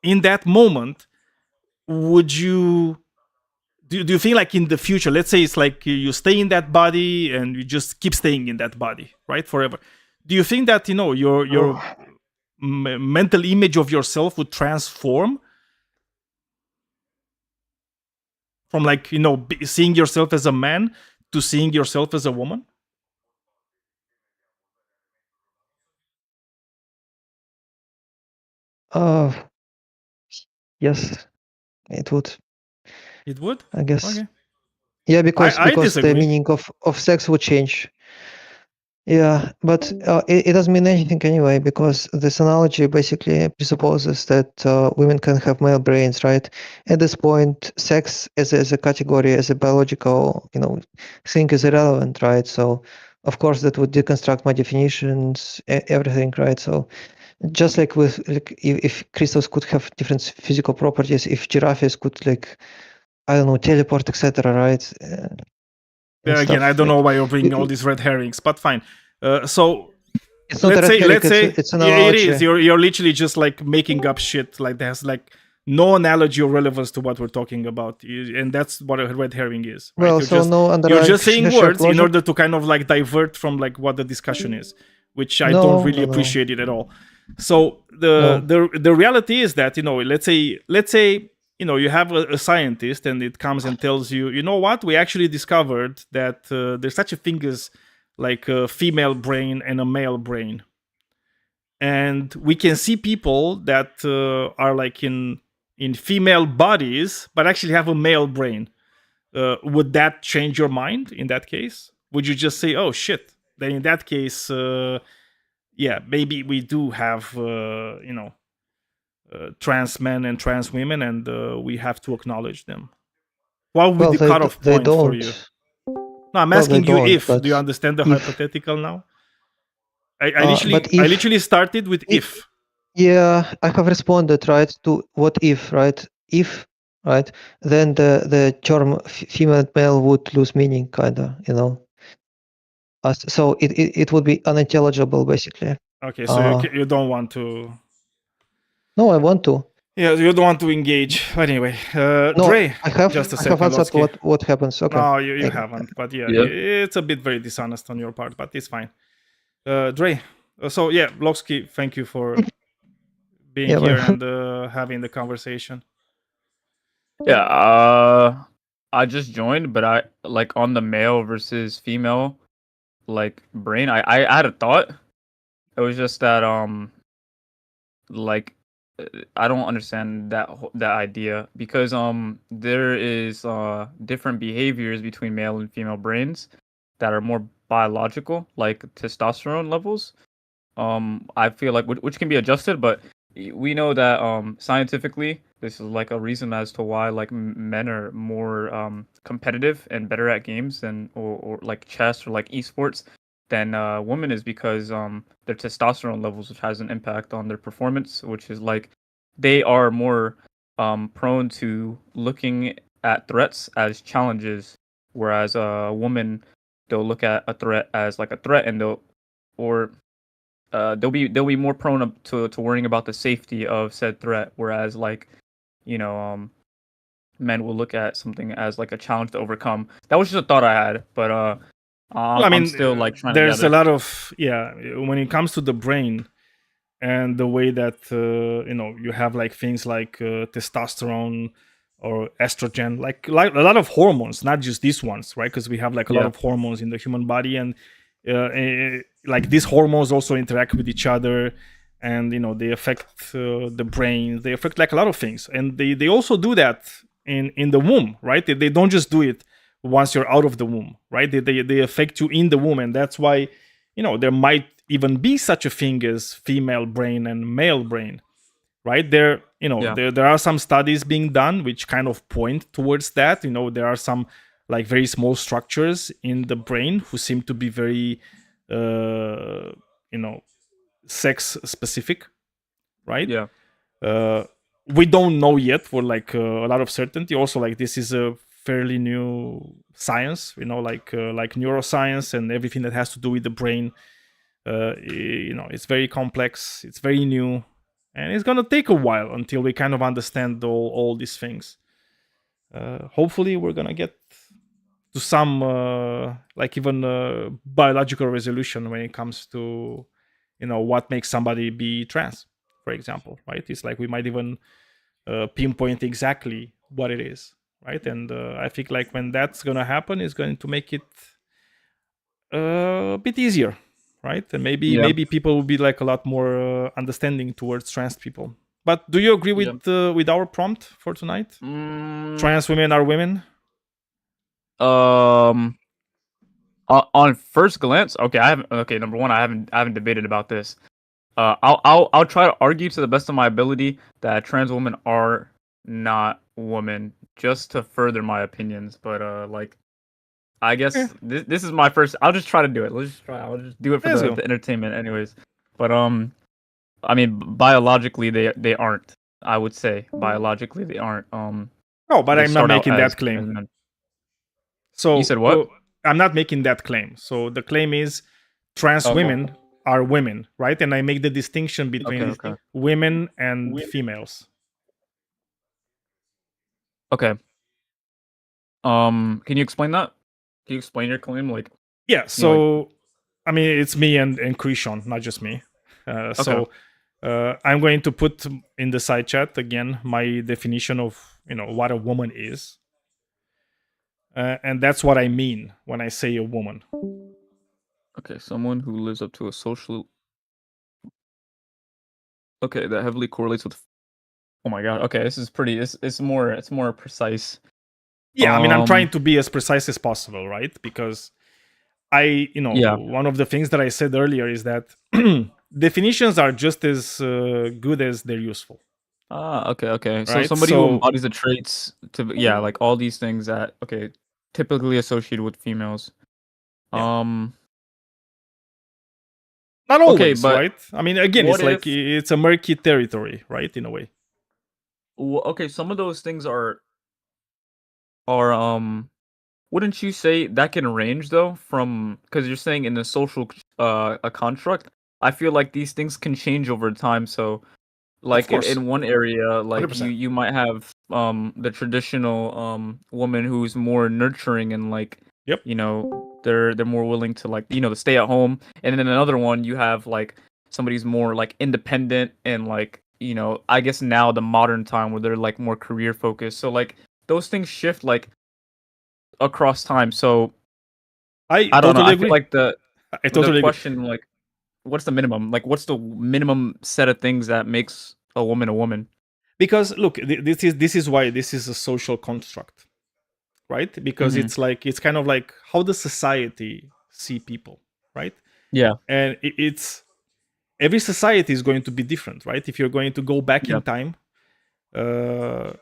in that moment, would you do you think like in the future, let's say it's like you stay in that body and you just keep staying in that body, right, forever? Do you think that your mental image of yourself would transform from like seeing yourself as a man to seeing yourself as a woman? Yes, it would. It would, I guess. Okay. Yeah, because I the disagree. meaning of sex would change. Yeah, but it doesn't mean anything anyway, because this analogy basically presupposes that women can have male brains, right? At this point, sex as a category, as a biological, thing is irrelevant, right? So, of course, that would deconstruct my definitions, everything, right? So, just like with if crystals could have different physical properties, if giraffes could I don't know, teleport, etc., right? Again, I don't know why you're bringing all these red herrings, but fine. So it's not a red herring, it's an analogy. It is. You're literally just like making up shit. Like there's like no analogy or relevance to what we're talking about, and that's what a red herring is. Right? Well, you're just saying words logic? in order to kind of like divert from like what the discussion is, which I don't really appreciate it at all. So the reality is that let's say you have a scientist and it comes and tells you, you know what, we actually discovered that there's such a thing as like a female brain and a male brain, and we can see people that are like in female bodies but actually have a male brain. Would that change your mind in that case? Would you just say, oh shit, then in that case yeah, maybe we do have trans men and trans women, and we have to acknowledge them? What would be the cutoff point for you? No, I'm asking you if. Do you understand the hypothetical now? I literally started with if. Yeah, I have responded, right, to what if, right? If, right, then the term female and male would lose meaning, kinda, so it would be unintelligible, basically. Okay, so you don't want to. No, I want to. Yeah, you don't want to engage. Anyway, No, Dre, I have just a second. I have answered what happens. Okay. No, you haven't. But yeah, it's a bit very dishonest on your part, but it's fine. Dre, so yeah, Bloksky, thank you for being here and having the conversation. Yeah, I just joined, but I like on the male versus female like brain. I had a thought. It was just that like I don't understand that idea, because there is different behaviors between male and female brains that are more biological, like testosterone levels. I feel like which can be adjusted, but we know that scientifically this is like a reason as to why like men are more competitive and better at games than or like chess or like esports than women, is because their testosterone levels, which has an impact on their performance, which is like they are more prone to looking at threats as challenges, whereas a woman, they'll look at a threat as like a threat, and they'll be more prone to worrying about the safety of said threat, whereas like men will look at something as like a challenge to overcome. That was just a thought I had, but I mean, I'm still like trying there's to a lot of when it comes to the brain and the way that you have like things like testosterone or estrogen, like a lot of hormones, not just these ones, right? Because we have like a lot Yeah. of hormones in the human body, and like these hormones also interact with each other, and they affect the brain, they affect like a lot of things, and they also do that in the womb, right? They don't just do it once you're out of the womb, right? They affect you in the womb, and that's why there might even be such a thing as female brain and male brain, right? There are some studies being done which kind of point towards that. There are some like very small structures in the brain who seem to be very sex specific, right? Yeah. We don't know yet for like a lot of certainty. Also, like this is a fairly new science, like neuroscience and everything that has to do with the brain. It's very complex, it's very new, and it's gonna take a while until we kind of understand all these things. Hopefully we're gonna get to some like even biological resolution when it comes to what makes somebody be trans, for example, right? It's like we might even pinpoint exactly what it is, right? And I think like when that's gonna happen, it's going to make it a bit easier, right? And maybe people will be like a lot more understanding towards trans people. But do you agree with our prompt for tonight? Trans women are women. On first glance, okay, number one, I haven't debated about this. I'll try to argue to the best of my ability that trans women are not women, just to further my opinions. But like, I guess this is my first. I'll just try to do it. Let's just try. I'll just do it for the entertainment, anyways. But I mean, biologically they aren't. I would say biologically they aren't. No, but I'm not making that claim. So you said what? I'm not making that claim. So the claim is trans women are women, right? And I make the distinction between women and females. Okay. Can you explain that? Can you explain your claim? Like, yeah. So, I mean, it's me and Krishan, not just me. So, I'm going to put in the side chat again my definition of what a woman is, and that's what I mean when I say a woman. Okay, someone who lives up to a social. Okay, that heavily correlates with. Oh my god. Okay, this is pretty. It's more precise. Yeah, I mean, I'm trying to be as precise as possible, right? Because one of the things that I said earlier is that definitions are just as good as they're useful. Okay. Right? So somebody who embodies the traits like all these things that typically associated with females. Yeah. Not always, but right? I mean, again, it's like it's a murky territory, right? In a way. Well, okay, some of those things are wouldn't you say that can range though from because you're saying in a social a construct? I feel like these things can change over time. So, like in one area, like you might have the traditional woman who's more nurturing and like they're more willing to like to stay at home, and then in another one you have like somebody's more like independent and like I guess now the modern time where they're like more career focused. So like those things shift like across time. So I don't know. I feel like the question agree. Like what's the minimum? Like what's the minimum set of things that makes a woman a woman? Because look, this is why this is a social construct, right? Because it's like it's kind of like how does society see people, right? Yeah. And it's every society is going to be different, right? If you're going to go back in time, in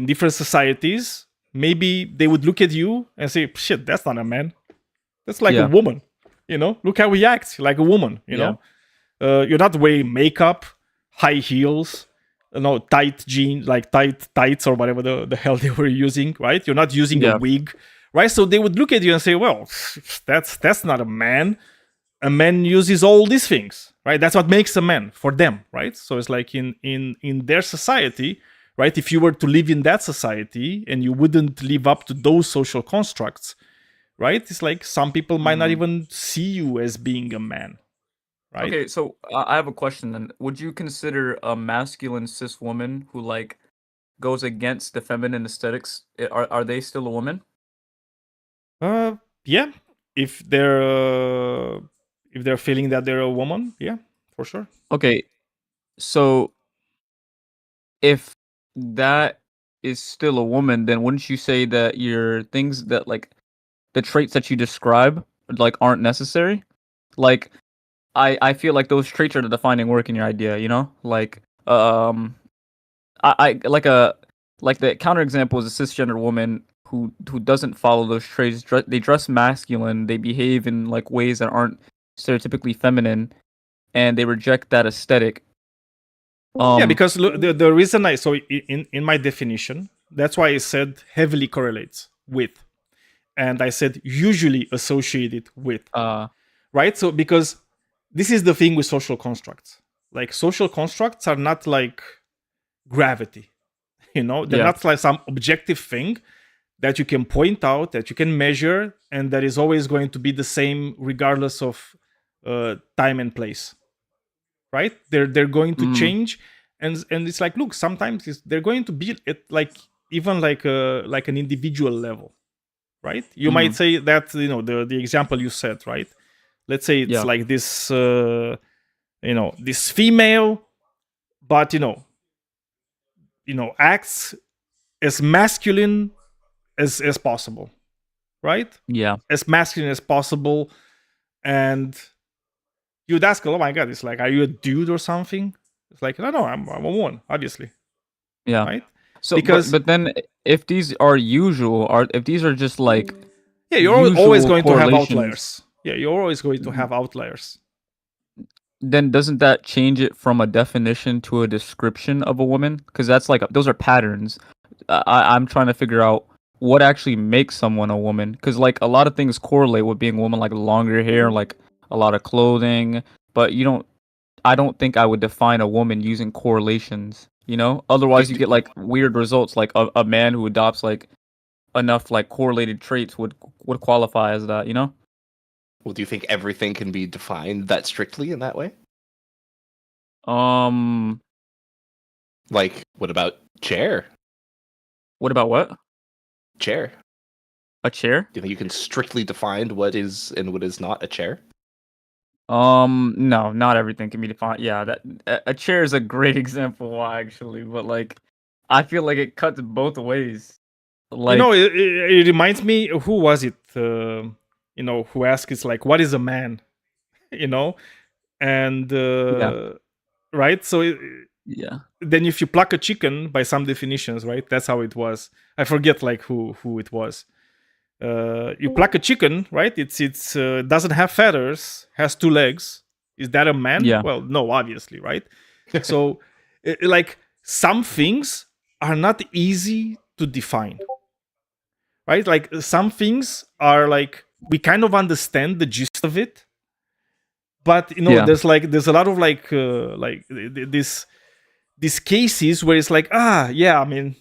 different societies, maybe they would look at you and say, "Shit, that's not a man. That's like a woman." Look how we act like a woman. You know, you're not wearing makeup, high heels, tight jeans, like tight tights or whatever the hell they were using, right? You're not using a wig, right? So they would look at you and say, "Well, that's not a man. A man uses all these things, right? That's what makes a man for them, right?" So it's like in their society, right? If you were to live in that society and you wouldn't live up to those social constructs, right? It's like some people might not even see you as being a man, right? Okay, so I have a question then. Would you consider a masculine cis woman who like goes against the feminine aesthetics? Are they still a woman? Yeah, if they're feeling that they're a woman, yeah, for sure. Okay, so if that is still a woman, then wouldn't you say that your things that like the traits that you describe like aren't necessary? Like I feel like those traits are the defining work in your idea, you know? Like I like the counterexample is a cisgender woman who doesn't follow those traits. They dress masculine, they behave in like ways that aren't stereotypically feminine, and they reject that aesthetic. Yeah, because look, the reason in my definition, that's why I said heavily correlates with, and I said usually associated with, right? So because this is the thing with social constructs. Like social constructs are not like gravity, they're not like some objective thing that you can point out, that you can measure, and that is always going to be the same regardless of time and place, right? They're going to change, and it's like, look, sometimes they're going to be at like even like an individual level, right? You might say that the example you said, right? Let's say it's like this this female, but acts as masculine as possible, right? Yeah. As masculine as possible. And you'd ask, oh my god, it's like, are you a dude or something? It's like, no, I'm a woman, obviously. Yeah. Right? So because but then if these are if these are just like you're always going to have correlations, outliers. Yeah, you're always going to have outliers. then doesn't that change it from a definition to a description of a woman? Because that's like those are patterns. I'm trying to figure out what actually makes someone a woman. Because like a lot of things correlate with being a woman, like longer hair, like a lot of clothing. But I don't think I would define a woman using correlations. Otherwise you get like weird results. Like a man who adopts like enough like correlated traits would qualify as that. Well, do you think everything can be defined that strictly in that way? Like, what about chair? What about what? Chair. A chair? Do you think you can strictly define what is and what is not a chair? No, not everything can be defined. Yeah, that a chair is a great example, actually, but like, I feel like it cuts both ways. Like, it reminds me, who was it? Who asked, it's like, what is a man? And right. So yeah. Then if you pluck a chicken, by some definitions, right? That's how it was. I forget like who it was. You pluck a chicken, right? It's doesn't have feathers, has two legs. Is that a man? Yeah. Well, no, obviously, right? So like some things are not easy to define, right? Like some things are like we kind of understand the gist of it, but there's a lot of like these cases where it's like, yeah, I mean,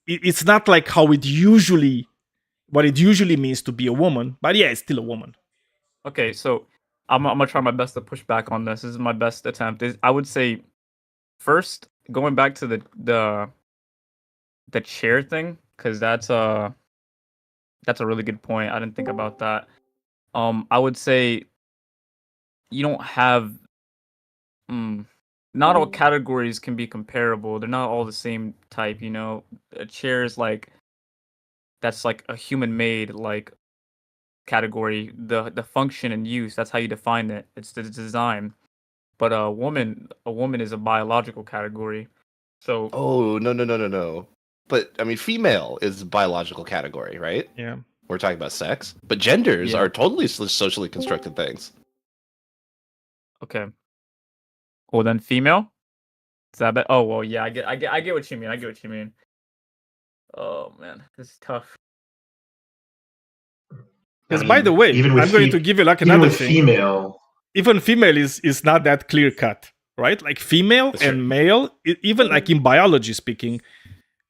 it's not like how what it usually means to be a woman, but yeah, it's still a woman. Okay, so I'm gonna try my best to push back on this. This is my best attempt. I would say first, going back to the chair thing, because that's a really good point. I didn't think about that. I would say you don't have not all categories can be comparable. They're not all the same type, A chair is like that's like a human made like category. The function and use, that's how you define it. It's the design. But a woman is a biological category. So no. But I mean, female is a biological category, right? Yeah. We're talking about sex, but genders are totally socially constructed things. Okay. Well, then female. Is that bad? Oh well, yeah. I get what you mean. Oh man, this is tough. Because by the way, I'm going to give you like another thing. Female. Even female is not that clear cut, right? Like female and male, even like in biology speaking,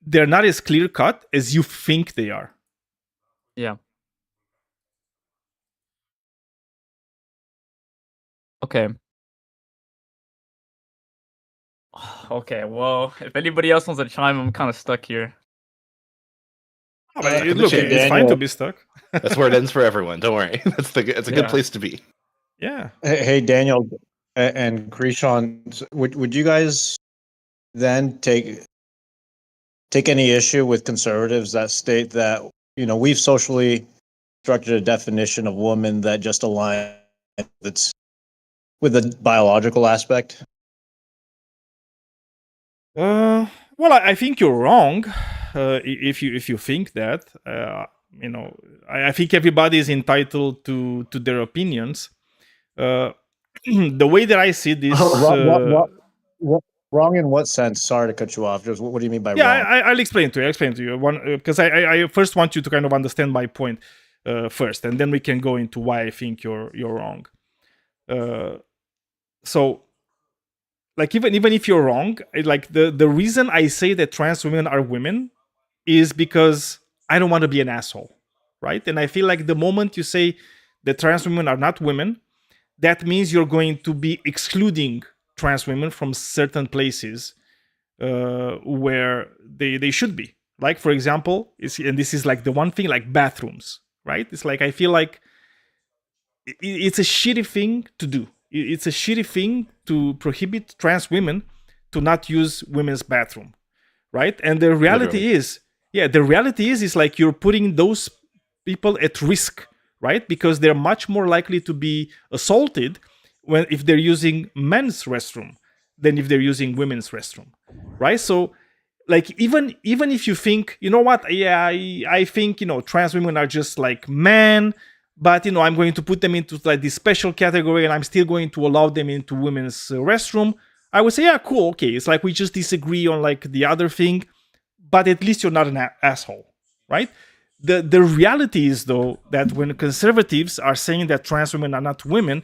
they're not as clear cut as you think they are. Yeah. Okay. Okay. Well, if anybody else wants to chime, I'm kind of stuck here. Look, it's fine to be stuck. That's where it ends for everyone. Don't worry. It's a good place to be. Yeah. Hey, Daniel and Krishan, would you guys then take any issue with conservatives that state that we've socially constructed a definition of woman that just aligns with the biological aspect? Well, I think you're wrong if you think that. I think everybody is entitled to their opinions. The way that I see this, wrong in what sense? Sorry to cut you off. Just what do you mean by yeah, wrong? I'll explain to you. One, because I first want you to kind of understand my point first, and then we can go into why I think you're wrong. So, like even if you're wrong, like the reason I say that trans women are women is because I don't want to be an asshole, right? And I feel like the moment you say that trans women are not women, that means you're going to be excluding trans women from certain places where they should be. Like, for example, and this is like the one thing, like bathrooms, right? It's like I feel like it's a shitty thing to do. It's a shitty thing to prohibit trans women to not use women's bathroom, right? And the reality is like you're putting those people at risk, right? Because they're much more likely to be assaulted if they're using men's restroom than if they're using women's restroom, right? So, like even if you think, you know what, yeah, I think trans women are just like men, but I'm going to put them into like this special category, and I'm still going to allow them into women's restroom. I would say, yeah, cool, okay. It's like we just disagree on like the other thing, but at least you're not an asshole, right? The reality is though that when conservatives are saying that trans women are not women,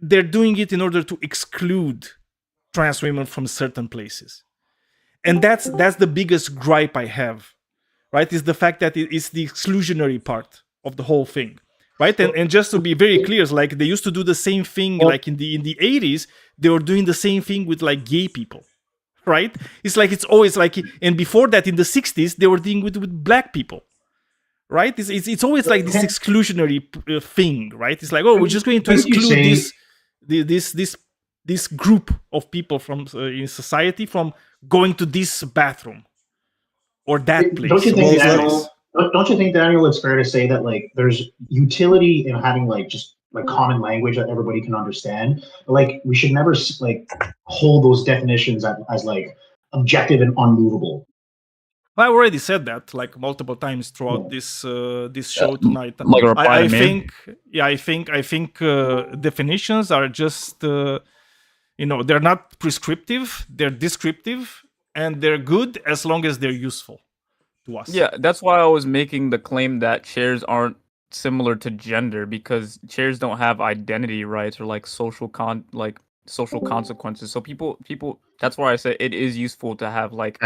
they're doing it in order to exclude trans women from certain places, and that's the biggest gripe I have, right? Is the fact that it's the exclusionary part of the whole thing, right? And just to be very clear, it's like they used to do the same thing, like in the 80s, they were doing the same thing with like gay people, right? It's like it's always like, and before that in the 60s they were dealing with black people, right? It's always like this exclusionary thing, right? It's like, oh, we're just going to exclude this group of people from in society from going to this bathroom or that place. Don't you think, Daniel? Don't you think, Daniel? It's fair to say that like there's utility in having like just like common language that everybody can understand. Like we should never like hold those definitions as like objective and unmovable. I already said that like multiple times throughout this this show tonight. Like a reply to me? I think definitions are just they're not prescriptive, they're descriptive, and they're good as long as they're useful to us. Yeah, that's why I was making the claim that chairs aren't similar to gender, because chairs don't have identity rights or like social consequences. So people that's why I say it is useful to have like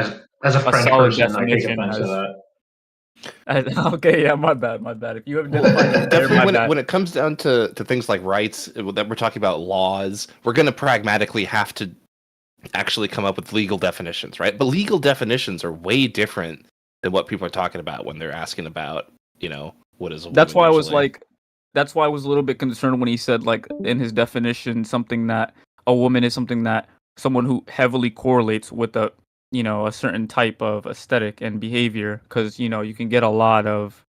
as a French solid person, I take definition offense to that. Okay, yeah, my bad. If you have identified Definitely when it comes down to things like rights that we're talking about, laws, we're going to pragmatically have to actually come up with legal definitions, right? But legal definitions are way different than what people are talking about when they're asking about, what is a woman. That's why usually. that's why I was a little bit concerned when he said like in his definition something that a woman is something that someone who heavily correlates with a certain type of aesthetic and behavior, because you can get a lot of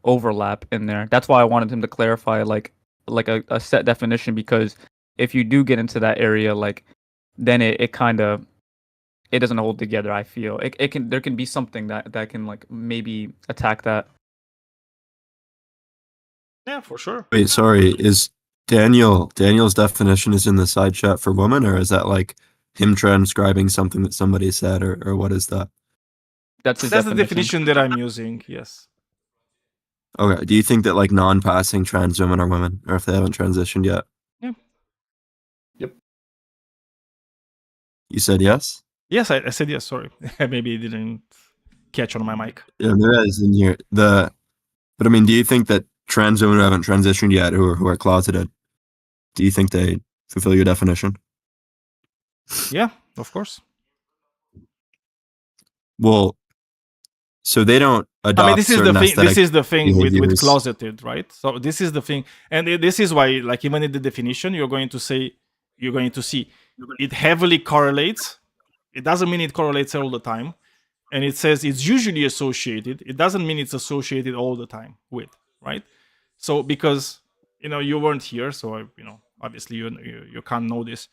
overlap in there. That's why I wanted him to clarify like a set definition, because if you do get into that area, like then it kind of it doesn't hold together. I feel there can be something that can like maybe attack that. Yeah, for sure. Wait, sorry, is Daniel's definition is in the side chat for woman, or is that like him transcribing something that somebody said, or what is that? That's the definition that I'm using. Yes. Okay. Do you think that like non-passing trans women are women, or if they haven't transitioned yet? Yeah. Yep. You said yes? Yes, I said yes. Sorry, maybe it didn't catch on my mic. Yeah, there is in here. But I mean, do you think that trans women who haven't transitioned yet, who are closeted, do you think they fulfill your definition? Yeah, of course. Well, so they don't adopt I mean, this is the certain thing. This aesthetic is the thing with behaviors. closeted, right? So this is the thing, and this is why, like, even in the definition, you're going to see it heavily correlates. It doesn't mean it correlates all the time, and it says it's usually associated. It doesn't mean it's associated all the time with, right? So because you weren't here, so obviously you can't know this.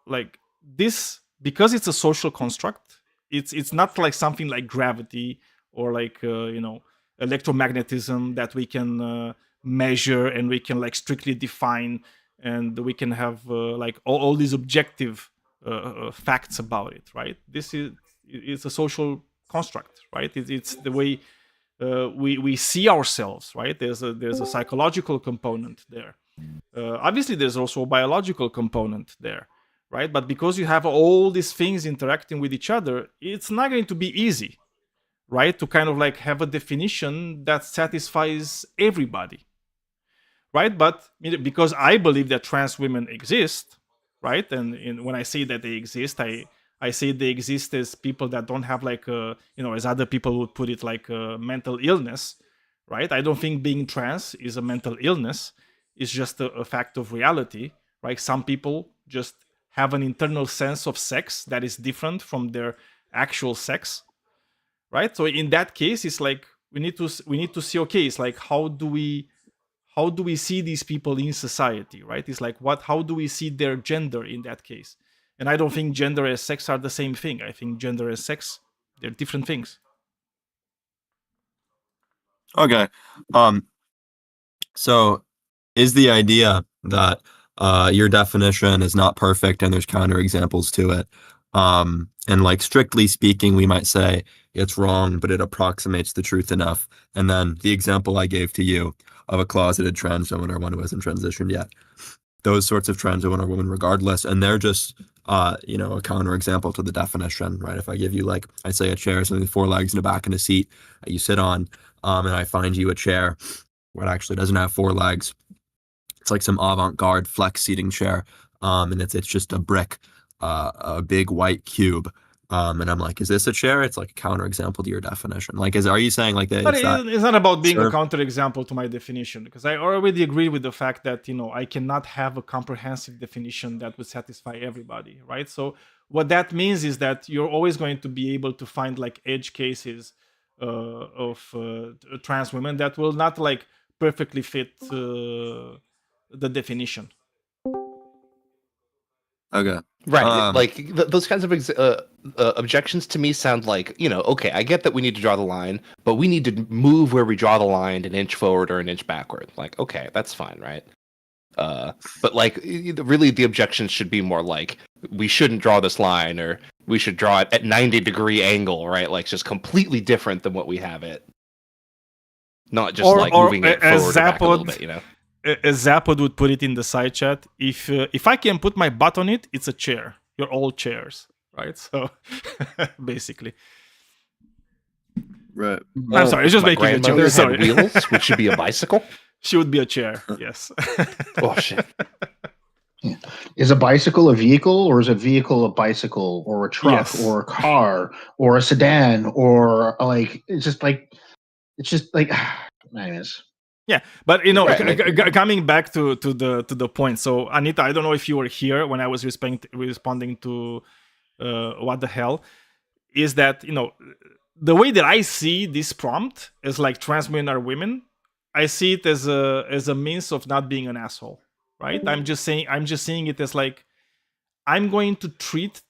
Like this, because it's a social construct, it's not like something like gravity or like electromagnetism that we can measure and we can like strictly define, and we can have like all these objective facts about it, right? This is it's a social construct, right? It's the way we see ourselves, right? There's a psychological component there. Obviously, there's also a biological component there, right? But because you have all these things interacting with each other, it's not going to be easy, right? To kind of like have a definition that satisfies everybody, right? But because I believe that trans women exist, right? And when I say that they exist, I say they exist as people that don't have like as other people would put it, like a mental illness, right? I don't think being trans is a mental illness. It's just a fact of reality, right? Some people just have an internal sense of sex that is different from their actual sex, right? So in that case, it's like we need to see, okay, it's like how do we see these people in society, right? It's like how do we see their gender in that case? And I don't think gender and sex are the same thing. I think gender and sex, they're different things. Okay. So is the idea that your definition is not perfect and there's counterexamples to it? And like strictly speaking, we might say it's wrong, but it approximates the truth enough. And then the example I gave to you of a closeted trans woman or one who hasn't transitioned yet, those sorts of trans women are women regardless, and they're just a counterexample to the definition, right? If I give you, like, I say a chair is something with 4 legs and a back and a seat that you sit on, and I find you a chair where it actually doesn't have 4 legs. It's like some avant-garde flex seating chair, and it's just a brick, a big white cube. And I'm like, is this a chair? It's like a counterexample to your definition. Like, are you saying like that? But it's not about being a counterexample to my definition, because I already agree with the fact that I cannot have a comprehensive definition that would satisfy everybody, right? So what that means is that you're always going to be able to find like edge cases of trans women that will not like perfectly fit the definition. Okay. Right. Like those kinds of objections to me sound like, okay, I get that we need to draw the line, but we need to move where we draw the line an inch forward or an inch backward. Like, okay, that's fine, right? But like, really, the objections should be more like, we shouldn't draw this line, or we should draw it at 90-degree angle, right? Like, just completely different than what we have it. Not just like moving it forward or back a little bit, As Zapod would put it in the side chat, if I can put my butt on it, it's a chair. You're all chairs, right? So basically, right. I'm sorry, it's just making a joke. Sorry. Wheels, which should be a bicycle. She would be a chair. Yes. Oh shit. Yeah. Is a bicycle a vehicle, or is a vehicle a bicycle, or a truck, or a car, or a sedan, or like it's just like anyways. Yeah, but coming back to the point. So Anita, I don't know if you were here when I was responding to what the hell is that. The way that I see this prompt is like trans men are women. I see it as a means of not being an asshole, right? I'm just seeing it as like, I'm going to treat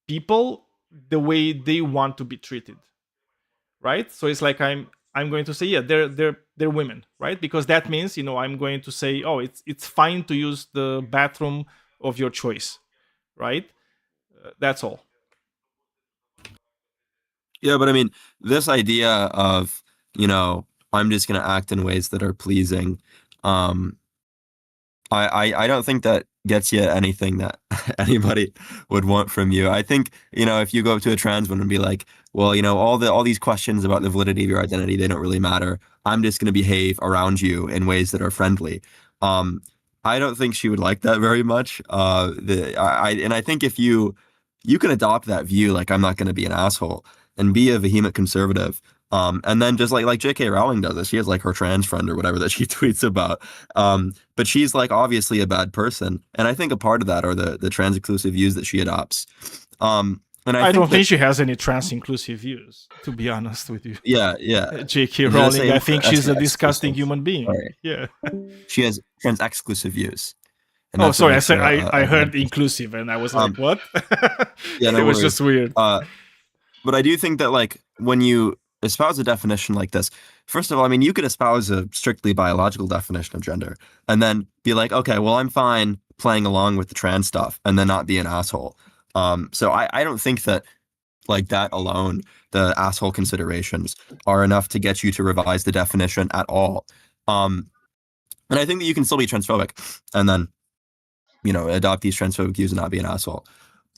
people the way they want to be treated, right? So it's like I'm going to say, yeah, they're women, right? Because that means, I'm going to say, oh, it's fine to use the bathroom of your choice, right? That's all. Yeah, but I mean, this idea of, I'm just going to act in ways that are pleasing, I don't think that gets you anything that anybody would want from you. I think, if you go up to a trans woman and be like, well, all these questions about the validity of your identity, they don't really matter. I'm just going to behave around you in ways that are friendly. I don't think she would like that very much. I think if you can adopt that view, like I'm not going to be an asshole, and be a vehement conservative, and then just like J.K. Rowling does it. She has like her trans friend or whatever that she tweets about, but she's like obviously a bad person, and I think a part of that are the trans inclusive views that she adopts. And I don't think she has any trans inclusive views, to be honest with you. Yeah. J.K. Rowling, I think she's a disgusting human being. Right. Yeah. She has trans exclusive views. Oh, sorry. I said I heard inclusive, and I was like, what? Yeah, no it was worries. just weird. But I do think that like when you espouse a definition like this, first of all, I mean, you could espouse a strictly biological definition of gender, and then be like, okay, well, I'm fine playing along with the trans stuff, and then not be an asshole. So I don't think that like that alone, the asshole considerations are enough to get you to revise the definition at all. And I think that you can still be transphobic and then, adopt these transphobic views and not be an asshole.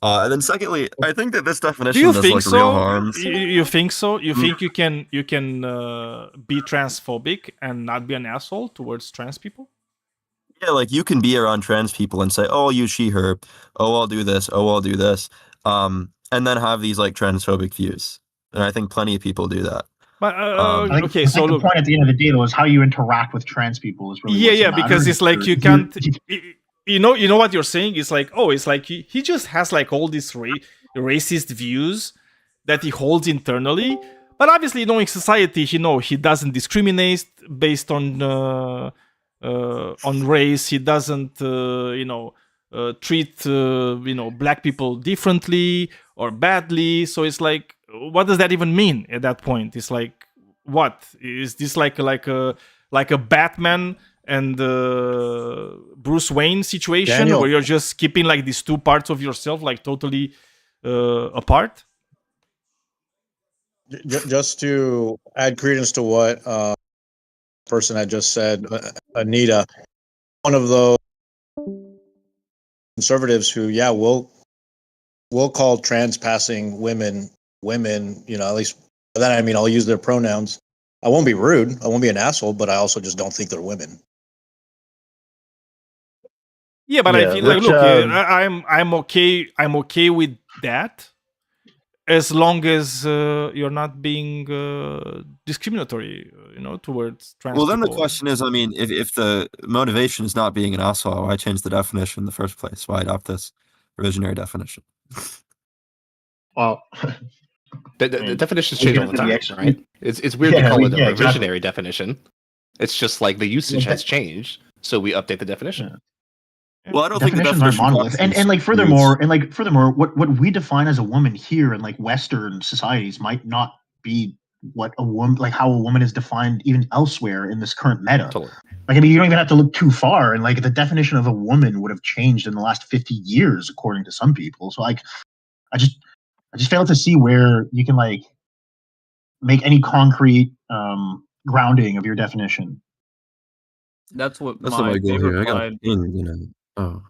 And then secondly, I think that this definition does like real harm. You think so? You think you can be transphobic and not be an asshole towards trans people? Yeah, like you can be around trans people and say, "Oh, I'll use she, her. Oh, I'll do this. Oh, I'll do this," and then have these like transphobic views. And I think plenty of people do that. But okay, so the point at the end of the day, though, is how you interact with trans people is really because it's like you can't. You know what you're saying is like, oh, it's like he just has like all these racist views that he holds internally, but obviously, in society, he doesn't discriminate based on race. He doesn't treat black people differently or badly. So it's like, what does that even mean at that point? It's like, what is this like a Batman and Bruce Wayne situation, Daniel, where you're just keeping like these two parts of yourself like totally apart? Just to add credence to what person had just said, Anita, one of those conservatives who, will call trans passing women, at least by that I mean I'll use their pronouns. I won't be rude, I won't be an asshole, but I also just don't think they're women. Yeah, but I feel like, look, I'm okay with that, as long as you're not being discriminatory, towards trans Well, then people. the question is, I mean, if the motivation is not being an asshole, why change the definition in the first place? Why adopt this revisionary definition? Well, the definitions change all the time, right? It's weird to call it a revisionary definition. It's just like the usage has changed, so we update the definition. Well, I don't think the definitions aren't monolith, and like furthermore, what we define as a woman here in like Western societies might not be what a woman, like how a woman is defined even elsewhere in this current meta. Totally. Like, I mean, you don't even have to look too far, and like the definition of a woman would have changed in the last 50 years, according to some people. So like, I just fail to see where you can like make any concrete grounding of your definition. That's what That's my my goal here. I got favorite pinged, Oh,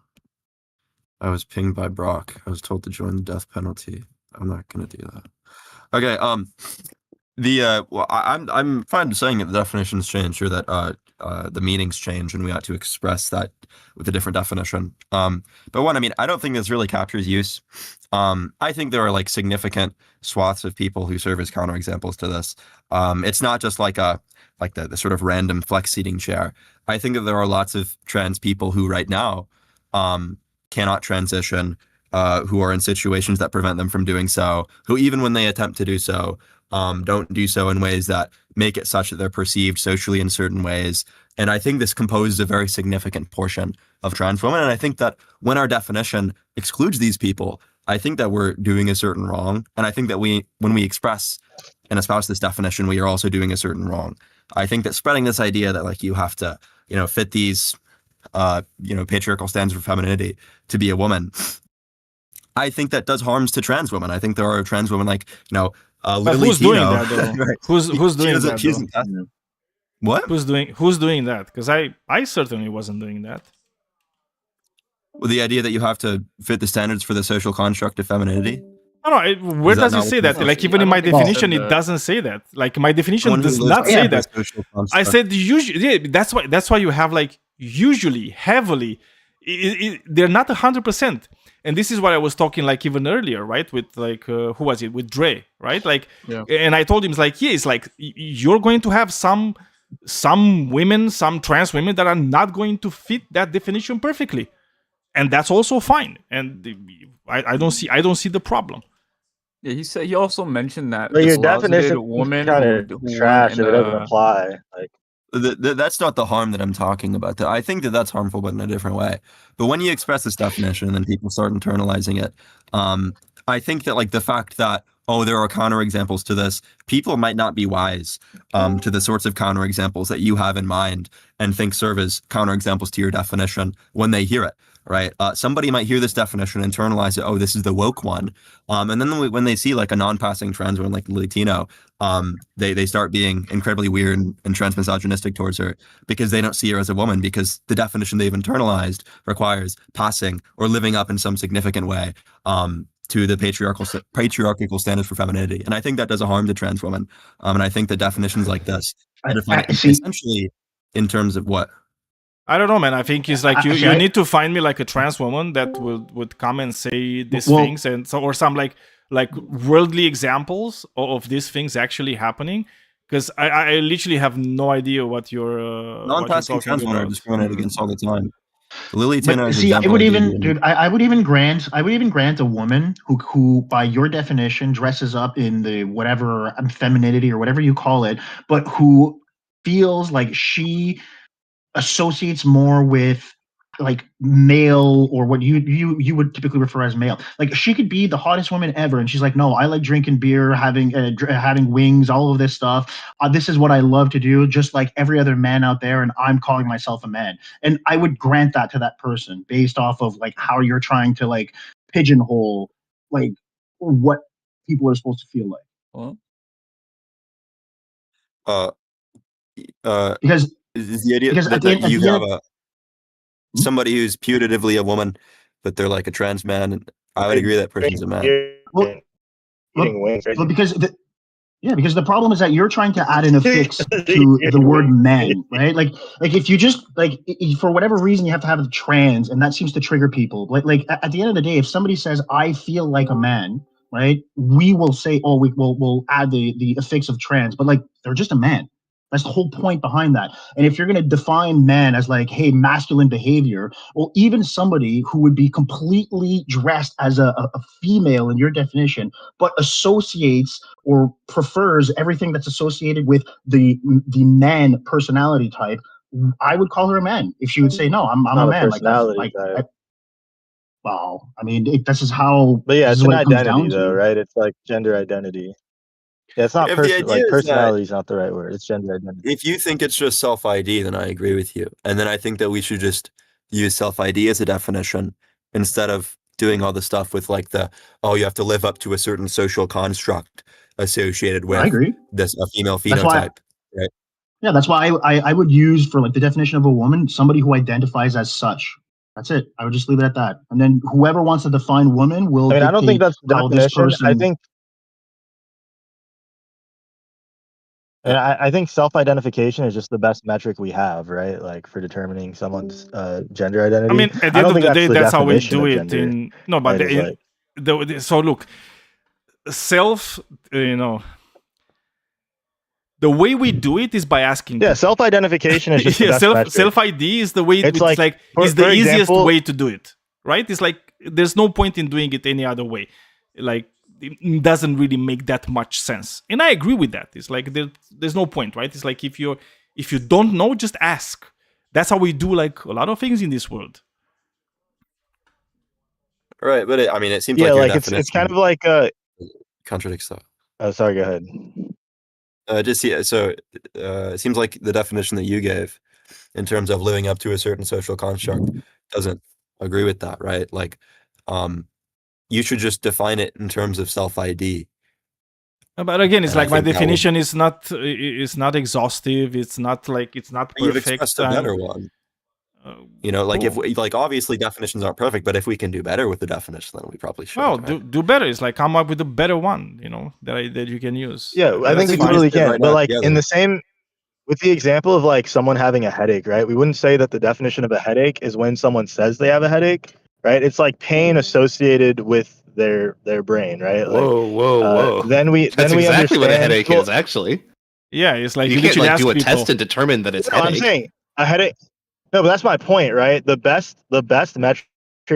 I was pinged by Brock. I was told to join the death penalty. I'm not gonna do that. Okay. Well, I'm fine saying that the definitions change, or that the meanings change, and we ought to express that with a different definition. But one, I mean, I don't think this really captures use. I think there are like significant swaths of people who serve as counterexamples to this. It's not just like the sort of random flex seating chair. I think that there are lots of trans people who right now cannot transition, who are in situations that prevent them from doing so, who even when they attempt to do so, don't do so in ways that make it such that they're perceived socially in certain ways. And I think this composes a very significant portion of trans women. And I think that when our definition excludes these people, I think that we're doing a certain wrong. And I think that when we express and espouse this definition, we are also doing a certain wrong. I think that spreading this idea that like you have to, fit these, patriarchal standards for femininity to be a woman, I think that does harms to trans women. I think there are trans women like, Lily who's Tino, doing that though? right? Who's doing that? Though? What? Who's doing that? Because I certainly wasn't doing that. Well, the idea that you have to fit the standards for the social construct of femininity. No, where does it say that? Like, even in my definition, it doesn't say that. Like, my definition does not say that. I said usually. Yeah, that's why you have like usually heavily, they're not 100%. And this is what I was talking like even earlier, right? With like who was it? With Dre, right? Like, and I told him, it's like, yeah, it's like you're going to have some women, some trans women that are not going to fit that definition perfectly, and that's also fine. And I don't see the problem. Yeah, he also mentioned that But your closeted definition women kind who of weren't trash in if it doesn't a apply. Like, That's not the harm that I'm talking about. I think that that's harmful, but in a different way. But when you express this definition and then people start internalizing it, I think that like the fact that, oh, there are counterexamples to this, people might not be wise to the sorts of counterexamples that you have in mind and think serve as counterexamples to your definition when they hear it, right? Somebody might hear this definition, internalize it, oh, this is the woke one. And then when they see like a non-passing trans woman like Latino, they start being incredibly weird and trans-misogynistic towards her because they don't see her as a woman, because the definition they've internalized requires passing or living up in some significant way to the patriarchal standards for femininity. And I think that does a harm to trans women. And I think that definitions like this define it essentially in terms of what? I don't know, man. I think it's like you need to find me like a trans woman that would come and say these things, and so, or some like worldly examples of these things actually happening, because I literally have no idea what you're non-passing trans women are discriminated against all the time. Lily Tina is see, I would even, dude, I would even grant a woman who by your definition dresses up in the whatever femininity or whatever you call it, but who feels like she associates more with like male, or what you would typically refer as male. Like, she could be the hottest woman ever, and she's like, no, I like drinking beer, having wings, all of this stuff. This is what I love to do, just like every other man out there, and I'm calling myself a man. And I would grant that to that person based off of like how you're trying to like pigeonhole like what people are supposed to feel like. Because is the idea that you have somebody who's putatively a woman, but they're like a trans man, and I would agree that person's a man. Well, because the problem is that you're trying to add an affix to the word man, right? Like if you just like, for whatever reason you have to have the trans, and that seems to trigger people. Like at the end of the day, if somebody says I feel like a man, right, we will say, oh, we'll add the affix of trans, but like they're just a man. That's the whole point behind that. And if you're going to define man as like, hey, masculine behavior, well, even somebody who would be completely dressed as a female in your definition, but associates or prefers everything that's associated with the man personality type, I would call her a man. If she would say, no, I'm a man. Well, I mean, this is how. But yeah, it's an it comes identity, down though, to. right? It's like gender identity. Yeah, it's not personality is not the right word. It's gender identity. If you think it's just self-ID, then I agree with you. And then I think that we should just use self-ID as a definition instead of doing all the stuff with like you have to live up to a certain social construct associated with this female phenotype, right? Yeah, that's why I would use for like the definition of a woman, somebody who identifies as such. That's it. I would just leave it at that. And then whoever wants to define woman will. I mean, I don't think that's the definition. I think self-identification is just the best metric we have, right? Like for determining someone's gender identity. I mean, at the end of the day, that's how we do it. So look, the way we do it is by asking. Yeah, self-identification is just the best metric. Self-ID is the way. It's the easiest way to do it, right? It's like there's no point in doing it any other way. Like, it doesn't really make that much sense, and I agree with that. It's like there's no point, right? It's like if you don't know, just ask. That's how we do like a lot of things in this world, right? But it seems like it's kind of like contradicts that. Oh, sorry. Go ahead. So it seems like the definition that you gave, in terms of living up to a certain social construct, doesn't agree with that, right? Like, you should just define it in terms of self-ID. But again, it's like my definition is not exhaustive. It's not perfect. You've expressed a better one. If obviously definitions aren't perfect, but if we can do better with the definition, then we probably should. Well, do better. It's like come up with a better one, that you can use. Yeah, I think we totally can. But like in the same with the example of like someone having a headache, right? We wouldn't say that the definition of a headache is when someone says they have a headache, right? It's like pain associated with their brain, right? Whoa. Then we That's exactly understand. what a headache well, is, actually. Yeah, it's like You you can't literally like ask do a people. test and determine that it's No, I'm headache. saying a headache. No, but that's my point, right? The best metric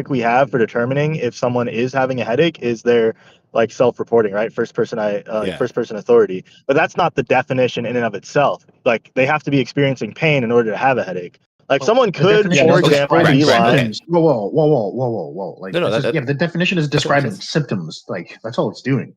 we have for determining if someone is having a headache is their like self-reporting, right? First person authority. But that's not the definition in and of itself. Like they have to be experiencing pain in order to have a headache. Like someone The could, definition for is example, describing be lying. symptoms. Whoa. Like No, this is, that- yeah, the definition is describing sense. symptoms. Like that's all it's doing.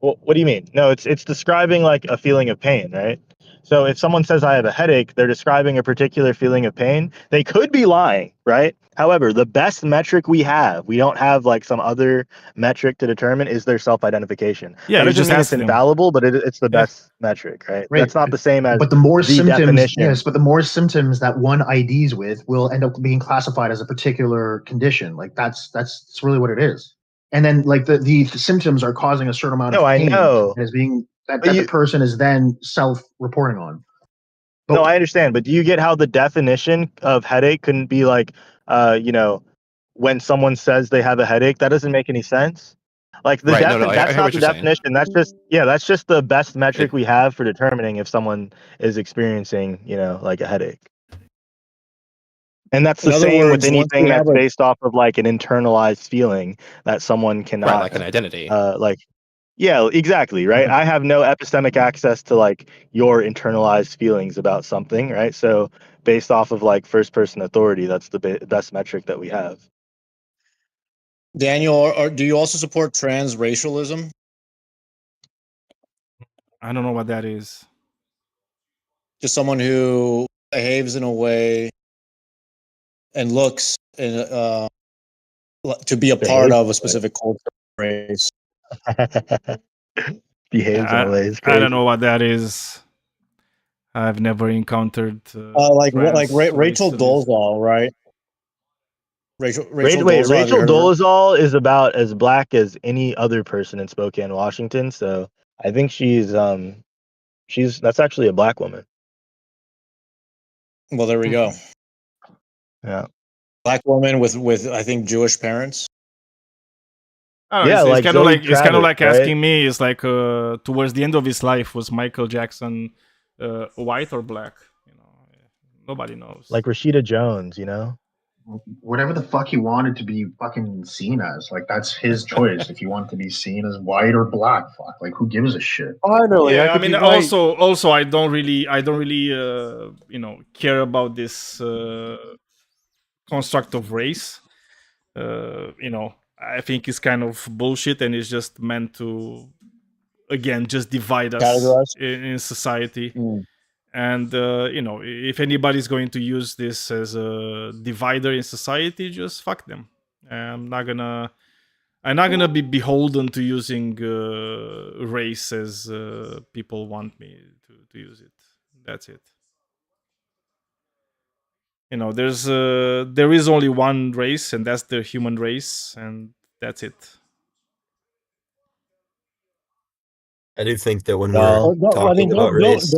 Well, what do you mean? No, it's describing like a feeling of pain, right? So if someone says I have a headache, they're describing a particular feeling of pain. They could be lying, right? However, the best metric we have, we don't have like some other metric to determine, is their self-identification. Yeah, That you doesn't just mean ask it's them. infallible, but it's the Yeah. best metric, right? Right. That's not the same as But the more the symptoms, definition. yes, but the more symptoms that one IDs with will end up being classified as a particular condition. Like that's really what it is. And then like the symptoms are causing a certain amount No, of I pain know. and is being that But the person is then self-reporting on. No, I understand, but do you get how the definition of headache couldn't be like, when someone says they have a headache? That doesn't make any sense. Like the Right, no, I that's hear not what the you're saying. definition. That's just the best metric we have for determining if someone is experiencing, like a headache. And that's the In other same with words, once anything we have that's a based off of like an internalized feeling that someone cannot Right, like an identity. Yeah, exactly, right? I have no epistemic access to like your internalized feelings about something, right? So based off of like first person authority, that's the best metric that we have. Daniel, do you also support transracialism? I don't know what that is. Just someone who behaves in a way and looks to be a part of a specific culture race. Behaves in a way is crazy. I don't know what that is. I've never encountered like Rachel racialism. Dolezal, right? Rachel Rachel Dolezal is about as black as any other person in Spokane, Washington. So I think she's that's actually a black woman. Well, there we go. Yeah, black woman with I think Jewish parents. Yeah, it's kind of like it's kind of like asking me. It's like towards the end of his life, was Michael Jackson white or black? Nobody knows. Like Rashida Jones, Whatever the fuck he wanted to be fucking seen as, like that's his choice. If you want to be seen as white or black, fuck, like who gives a shit? Finally, yeah, I mean, also, I don't really, care about this construct of race. I think it's kind of bullshit, and it's just meant to, again, just divide us in society. And if anybody's going to use this as a divider in society, just fuck them. I'm not gonna be beholden to using race as people want me to use it. That's it. There is only one race, and that's the human race, and that's it. I do think that when we're talking about race,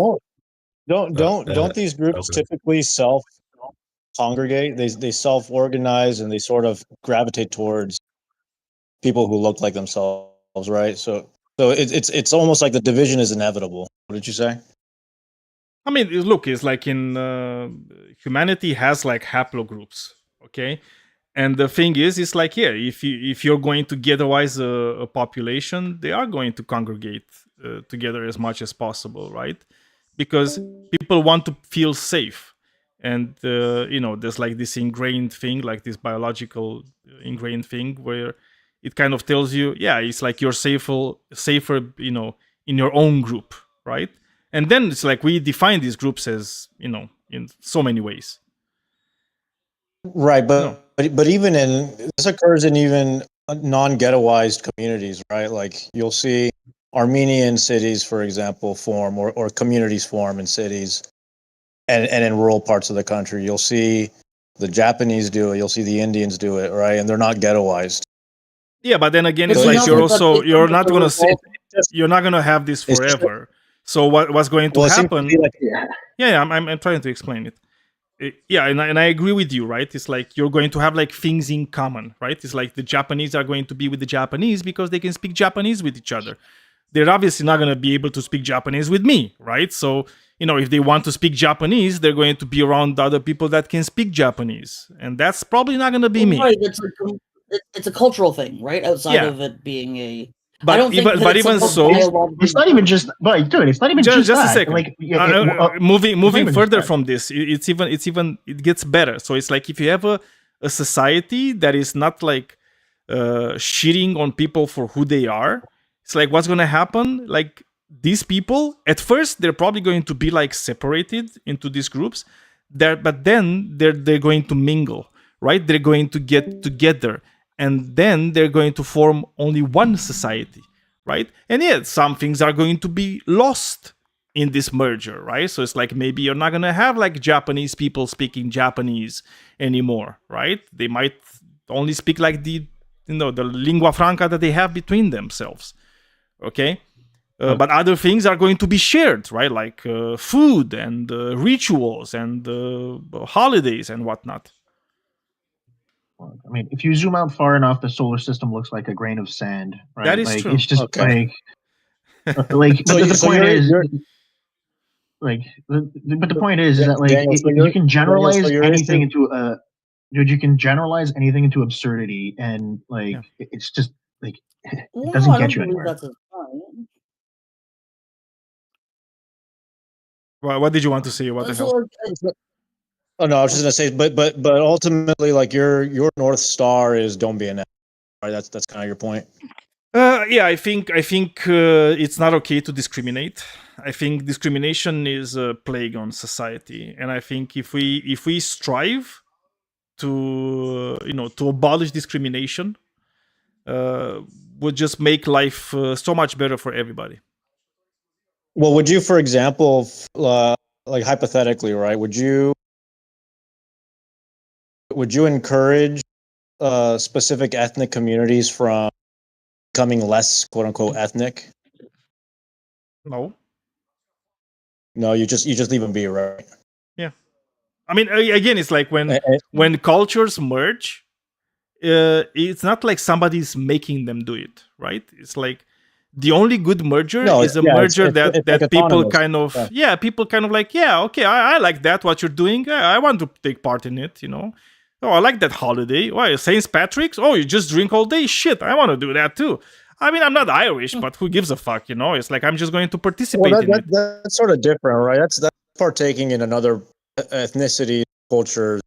don't these groups typically self-congregate? They self-organize and they sort of gravitate towards people who look like themselves, right? So it's almost like the division is inevitable. What did you say? I mean, look, it's like in humanity has like haplogroups, okay? And the thing is, it's like, yeah, if you're going to ghettoize a population, they are going to congregate together as much as possible, right? Because people want to feel safe. And, there's like this ingrained thing, like this biological ingrained thing where it kind of tells you, yeah, it's like you're safer, in your own group, right? And then it's like we define these groups as, in so many ways. Right, but even this occurs in even non-ghettoized communities, right? Like you'll see Armenian cities, for example, form or communities form in cities, and in rural parts of the country. You'll see the Japanese do it. You'll see the Indians do it, right? And they're not ghettoized. Yeah, but then again, it's like you're not gonna have this forever. So what's going to Well, it seems to happen? be like Yeah, I'm trying to explain it. Yeah, and I agree with you, right? It's like you're going to have like things in common, right? It's like the Japanese are going to be with the Japanese because they can speak Japanese with each other. They're obviously not going to be able to speak Japanese with me, right? So, if they want to speak Japanese, they're going to be around other people that can speak Japanese. And that's probably not going to be me. Right, it's a cultural thing, right? Outside Yeah. of it being a. But I don't think even- that but it's even somehow so- biologically- It's not even just, but dude, it's not even just just a that. second. Like, Moving even further just that. from this, it gets better. So it's like if you have a society that is not like shitting on people for who they are, it's like what's gonna happen? Like these people, at first, they're probably going to be like separated into these groups, but then they're going to mingle, right? They're going to get together, and then they're going to form only one society, right? And yet some things are going to be lost in this merger, right? So it's like maybe you're not gonna have like Japanese people speaking Japanese anymore, right? They might only speak like the lingua franca that they have between themselves, okay? But other things are going to be shared, right? Like food and rituals and holidays and whatnot. I mean, if you zoom out far enough, the solar system looks like a grain of sand, right? That is like, true. It's just Okay. like, So but you- the so point you're- is, you're- like, but the point is that like Daniel, so you you're- can generalize Daniel, so you're anything issue- into a, dude, you can generalize anything into absurdity, and like it's just like it No, doesn't I don't get you believe anywhere. that's a sign. What did you want to say? What the So, hell? Oh no, I was just gonna say, but ultimately, like your North Star is don't be an asshole, right? That's kind of your point. Yeah, I think it's not okay to discriminate. I think discrimination is a plague on society, and I think if we strive to to abolish discrimination, would just make life so much better for everybody. Well, would you, for example, like hypothetically, right? Would you encourage specific ethnic communities from becoming less quote unquote ethnic? No. No, you just leave them be, right? Yeah, I mean, again, it's like when cultures merge, it's not like somebody's making them do it, right? It's like the only good merger No, is a yeah, merger it's that like people autonomous. kind of Yeah. people kind of like, yeah, okay, I like that what you're doing. I want to take part in it, Oh, I like that holiday. Why, St. Patrick's? Oh, you just drink all day? Shit, I want to do that too. I mean, I'm not Irish, but who gives a fuck, It's like I'm just going to participate in it. That's sort of different, right? That's partaking in another ethnicity, culture,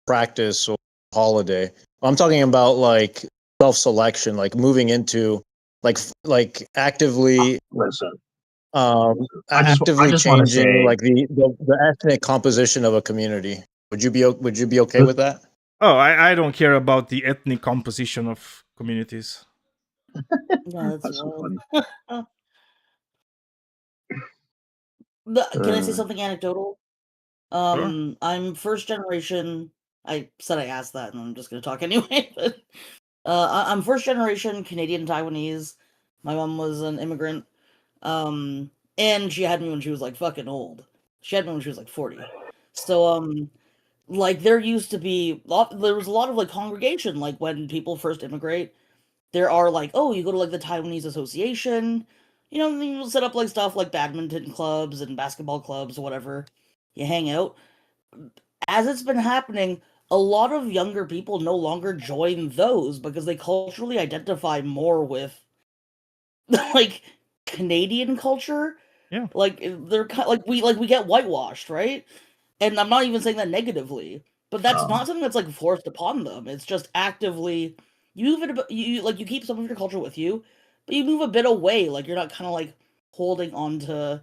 practice, or holiday. I'm talking about like self-selection, like moving into like actively Listen, I just actively wanna changing say- like the ethnic composition of a community. Would you be okay with that? Oh, I don't care about the ethnic composition of communities. Yeah, that's so wild. funny. Can I say something anecdotal? Sure. I'm first generation. I said I asked that, and I'm just gonna talk anyway. But I'm first generation Canadian Taiwanese. My mom was an immigrant, and she had me when she was like fucking old. She had me when she was like 40. So like there used to be there was a lot of like congregation, like when people first immigrate. There are like, oh, you go to like the Taiwanese Association, and then you set up like stuff like badminton clubs and basketball clubs or whatever. You hang out. As it's been happening, a lot of younger people no longer join those because they culturally identify more with like Canadian culture. Yeah. Like they're like we get whitewashed, right? And I'm not even saying that negatively, but that's not something that's like forced upon them. It's just actively you move it. You keep some of your culture with you, but you move a bit away. Like you're not kind of like holding on to.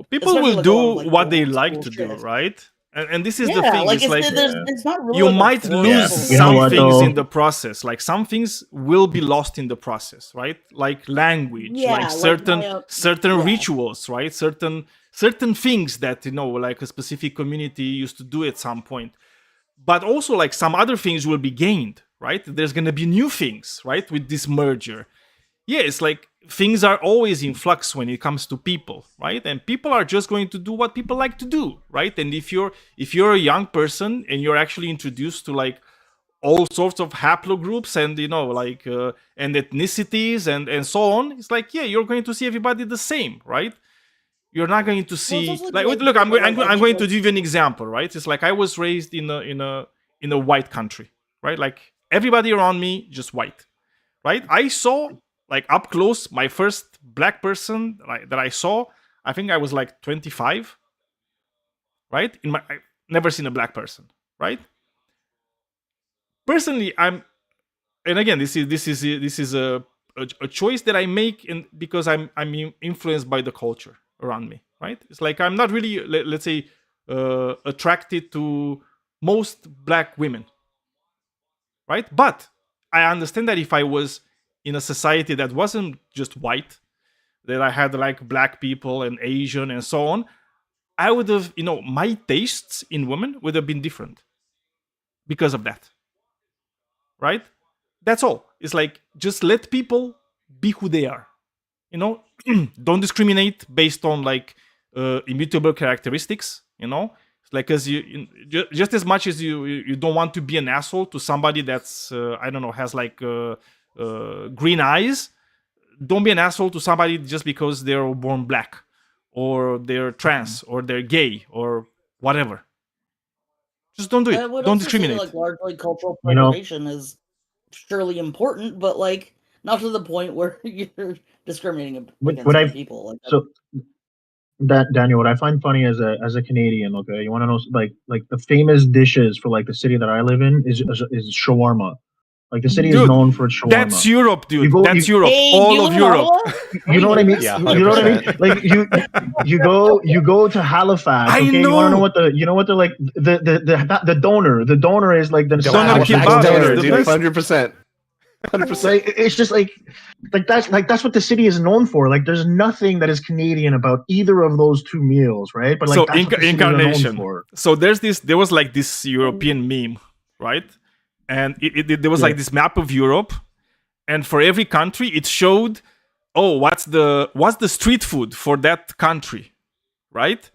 People especially, will like, a do lot of, like, what they old like school to do, shit. right? And this is the Yeah, thing. like It's like it's not really you like a might forceful lose thing. some what, things though? in the process. Like some things will be lost in the process, right? Like language, Yeah, like like certain yeah. rituals, right? Certain things that like a specific community used to do at some point. But also like some other things will be gained, right? There's gonna be new things, right? With this merger. Yeah, it's like things are always in flux when it comes to people, right? And people are just going to do what people like to do, right? And if you're a young person and you're actually introduced to like all sorts of haplogroups and like and ethnicities and so on, it's like, yeah, you're going to see everybody the same, right? You're not going to see like look, I'm going to give you an example, right? It's like I was raised in a white country, right? Like everybody around me just white, right? I saw like up close my first black person that I saw. I think I was like 25, right? I've never seen a black person, right? Personally, and again, this is a choice that I make because I'm influenced by the culture around me, right? It's like I'm not really let's say attracted to most black women, right? But I understand that if I was in a society that wasn't just white, that I had like black people and Asian and so on, I would have, my tastes in women would have been different because of that, right? That's all. It's like just let people be who they are. Don't discriminate based on like immutable characteristics. It's like as just as much as you don't want to be an asshole to somebody that's I don't know, has like green eyes. Don't be an asshole to somebody just because they're born black or they're trans or they're gay or whatever. Just don't do it. I would Don't also discriminate. say, like, largely cultural preservation is surely important, but like not to the point where you're discriminating against other people. Like, so that Daniel, what I find funny as a Canadian, okay, you want to know like the famous dishes for like the city that I live in is shawarma. Like the city is Dude, known for its shawarma. That's Europe, dude. That's Europe. Hey, all you of live in Europe. Ottawa? You know what I mean? Yeah, you know what I mean? 100%. Like you go to Halifax. I Okay, know. you want to know what the like the donor. The donor is like the Doner Halifax kebab donor, is the dude. best. 100%. 100%. Like it's just like that's what the city is known for. Like there's nothing that is Canadian about either of those two meals, right? But like So that's what the cities are known incarnation. for. So there was like this European meme, right? And there was like this map of Europe, and for every country it showed, what's the street food for that country, right?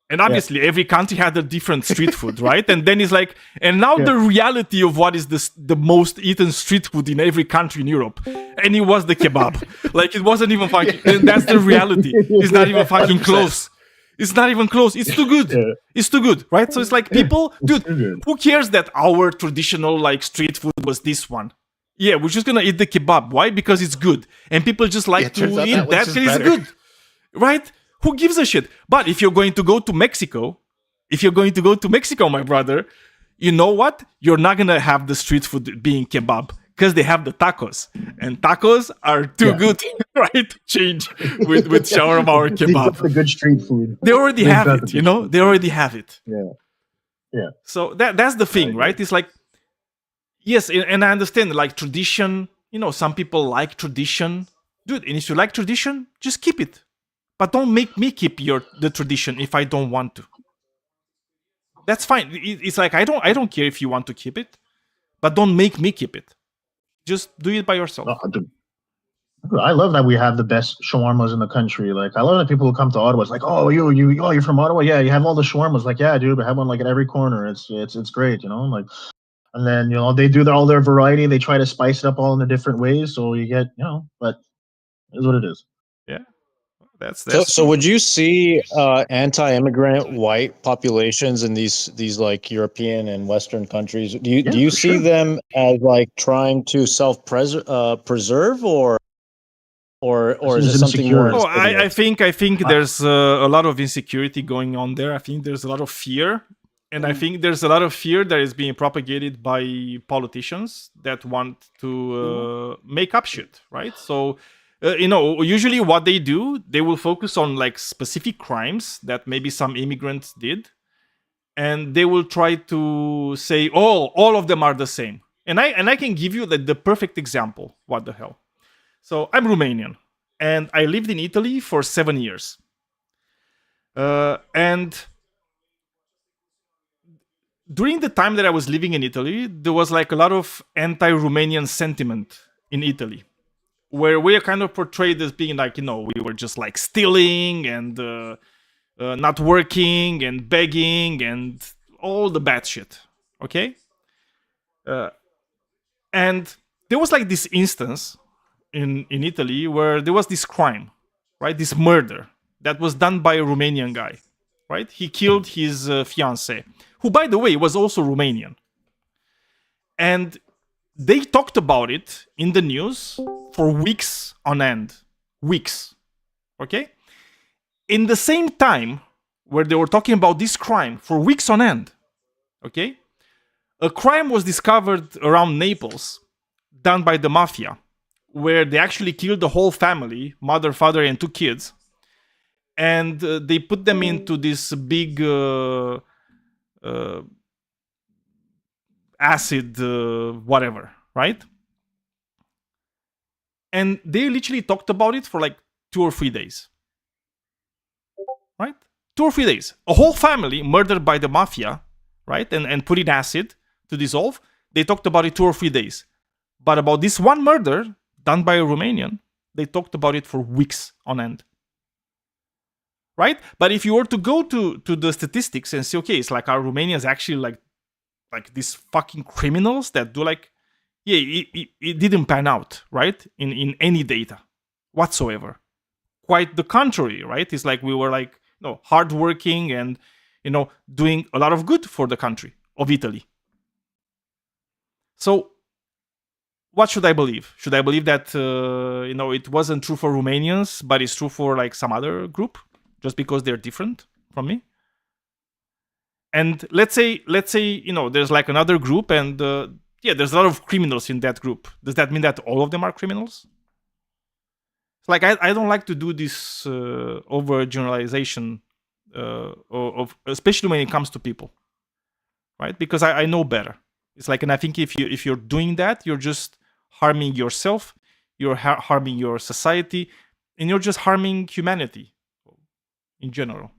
And obviously every country had a different street food, right? And then it's like, and now the reality of what is the most eaten street food in every country in Europe, and it was the kebab. Like it wasn't even fucking. And that's the reality. It's not even fucking 100%. close. It's not even close. It's too good. It's too good, right? So it's like people, dude, who cares that our traditional like street food was this one? Yeah, we're just gonna eat the kebab. Why? Because it's good, and people just like to turns out eat that that one's because just it's better. good, right? Who gives a shit? But if you're going to go to Mexico, my brother, you know what? You're not gonna have the street food being kebab because they have the tacos, and tacos are too good, right? To change with shawarma or They've got kebab. the good street food. They already They've have got it, the good They already have it. Yeah. So that's the thing, right? It's like, yes, and I understand like tradition. Some people like tradition, dude. And if you like tradition, just keep it. But don't make me keep the tradition if I don't want to. That's fine. It's like I don't care if you want to keep it, but don't make me keep it. Just do it by yourself. Dude, I love that we have the best shawarmas in the country. Like I love that people who come to Ottawa. It's like, you're from Ottawa? Yeah, you have all the shawarmas. Like, yeah, dude, we have one like at every corner. It's great, like. And then they do all their variety. They try to spice it up all in the different ways, so you get but it is what it is. Yeah, that's So would you see anti-immigrant white populations in these like European and Western countries? Do you for see sure. them as like trying to preserve or is it something more? Oh, I think there's a lot of insecurity going on there. I think there's a lot of fear. And I think there's a lot of fear that is being propagated by politicians that want to make up shit, right? So, usually what they do, they will focus on like specific crimes that maybe some immigrants did. And they will try to say, all of them are the same. And I can give you the perfect example. What the hell? So I'm Romanian. And I lived in Italy for 7 years. And during the time that I was living in Italy, there was like a lot of anti-Romanian sentiment in Italy, where we are kind of portrayed as being like, we were just like stealing and not working and begging and all the bad shit. Okay? And there was like this instance in Italy where there was this crime, right? This murder that was done by a Romanian guy, right? He killed his fiancée, who, by the way, was also Romanian. And they talked about it in the news for weeks on end. Weeks. Okay? In the same time where they were talking about this crime for weeks on end, okay? A crime was discovered around Naples done by the mafia, where they actually killed the whole family, mother, father, and 2 kids. And they put them into this big acid, whatever, right? And they literally talked about it for like 2 or 3 days. Right? 2 or 3 days. A whole family murdered by the mafia, right? And put in acid to dissolve. They talked about it 2 or 3 days. But about this one murder done by a Romanian, they talked about it for weeks on end. Right? But if you were to go to the statistics and say, okay, it's like, are Romanians actually like these fucking criminals that do like, yeah, it didn't pan out, right? In any data whatsoever. Quite the contrary, right? It's like we were like, hardworking and, doing a lot of good for the country of Italy. So, what should I believe? Should I believe that, it wasn't true for Romanians, but it's true for like some other group, just because they're different from me? And let's say, there's like another group and, there's a lot of criminals in that group. Does that mean that all of them are criminals? Like, I don't like to do this overgeneralization of, especially when it comes to people, right? Because I know better. It's like, and I think if you're doing that, you're just harming yourself, you're harming your society, and you're just harming humanity in general.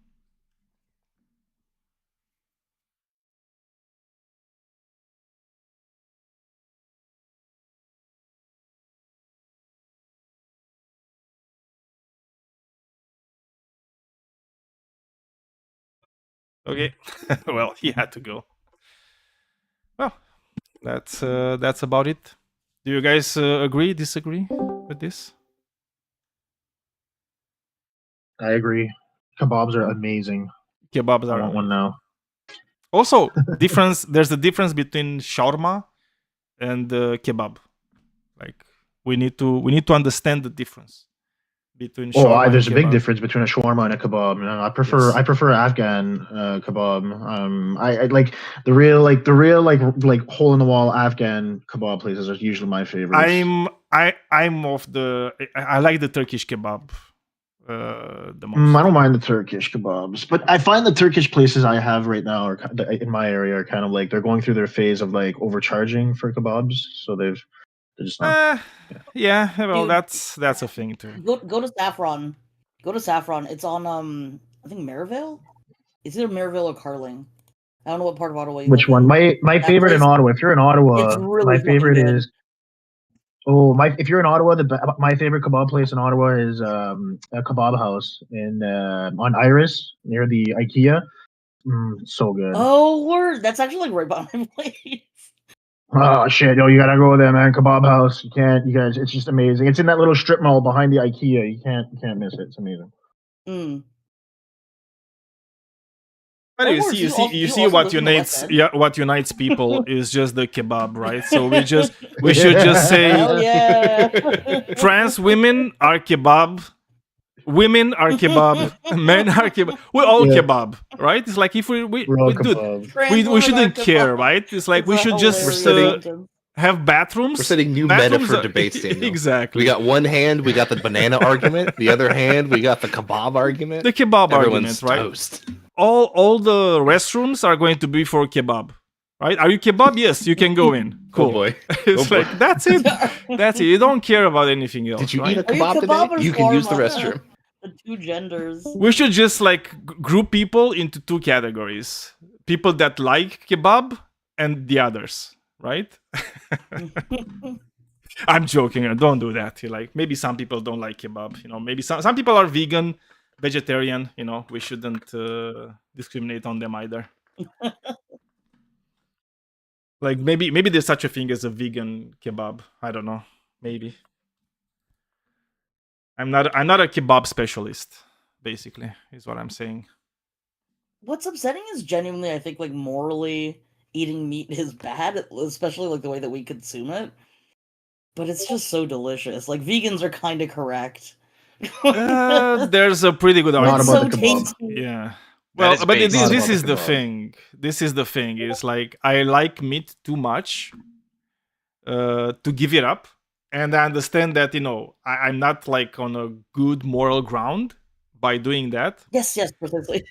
Okay. Well, he had to go. Well, that's about it. Do you guys agree, disagree with this? I agree. Kebabs are amazing. Kebabs I are want one now. Also, there's a difference between shawarma and kebab. Like, we need to understand the difference between shawarma and There's a big kebab. difference between a shawarma and a kebab. I prefer Afghan kebab. I like the real hole in the wall Afghan kebab places are usually my favorites. I'm of the I like the Turkish kebab the most. I don't mind the Turkish kebabs, but I find the Turkish places I have right now are in my area are kind of like they're going through their phase of like overcharging for kebabs, so they're just not. Yeah, well, Dude, that's a thing too. Go to Saffron. Go to Saffron. It's on I think Maryville. It's either Maryville or Carling. I don't know what part of Ottawa you Which live one? in. My That favorite in place- Ottawa. If you're in Ottawa, It's really my fucking favorite good. is. If you're in Ottawa, my favorite kebab place in Ottawa is a kebab house in on Iris near the IKEA. So good. Oh, word! That's actually like right by my place. Oh shit, yo, you gotta go there, man. Kebab house. You guys, it's just amazing. It's in that little strip mall behind the IKEA. You can't miss it. It's amazing. But you see what unites people is just the kebab, right? So we should just say Hell yeah. trans women are kebab, women are kebab, men are kebab. We're all kebab, right? It's like if we shouldn't care, right? It's like we should just have bathrooms. We're setting new meta for debates, Daniel. Exactly. We got one hand, we got the banana argument. The other hand, we got the kebab argument. The kebab Everyone's argument, right? toast. All the restrooms are going to be for kebab, right? Are you kebab? Yes, you can go in. Cool. Oh boy. It's like that's it. That's it. You don't care about anything else. Did you right? eat a kebab today? You can use the restroom. The two genders. We should just like group people into 2 categories: people that like kebab and the others, right? I'm joking. Don't do that. Like maybe some people don't like kebab. Maybe some people are vegan, vegetarian. We shouldn't discriminate on them either. Like maybe there's such a thing as a vegan kebab. I don't know. Maybe. I'm not a kebab specialist. Basically, is what I'm saying. What's upsetting is genuinely, I think, like morally, eating meat is bad, especially like the way that we consume it. But it's just so delicious. Like vegans are kind of correct. There's a pretty good Not argument. about the kebab. tasty. Yeah. That Well, is but based. Not this about is the the kebab. thing. This is the thing. Is like I like meat too much to give it up, and I understand that I'm not like on a good moral ground by doing that. Yes, precisely.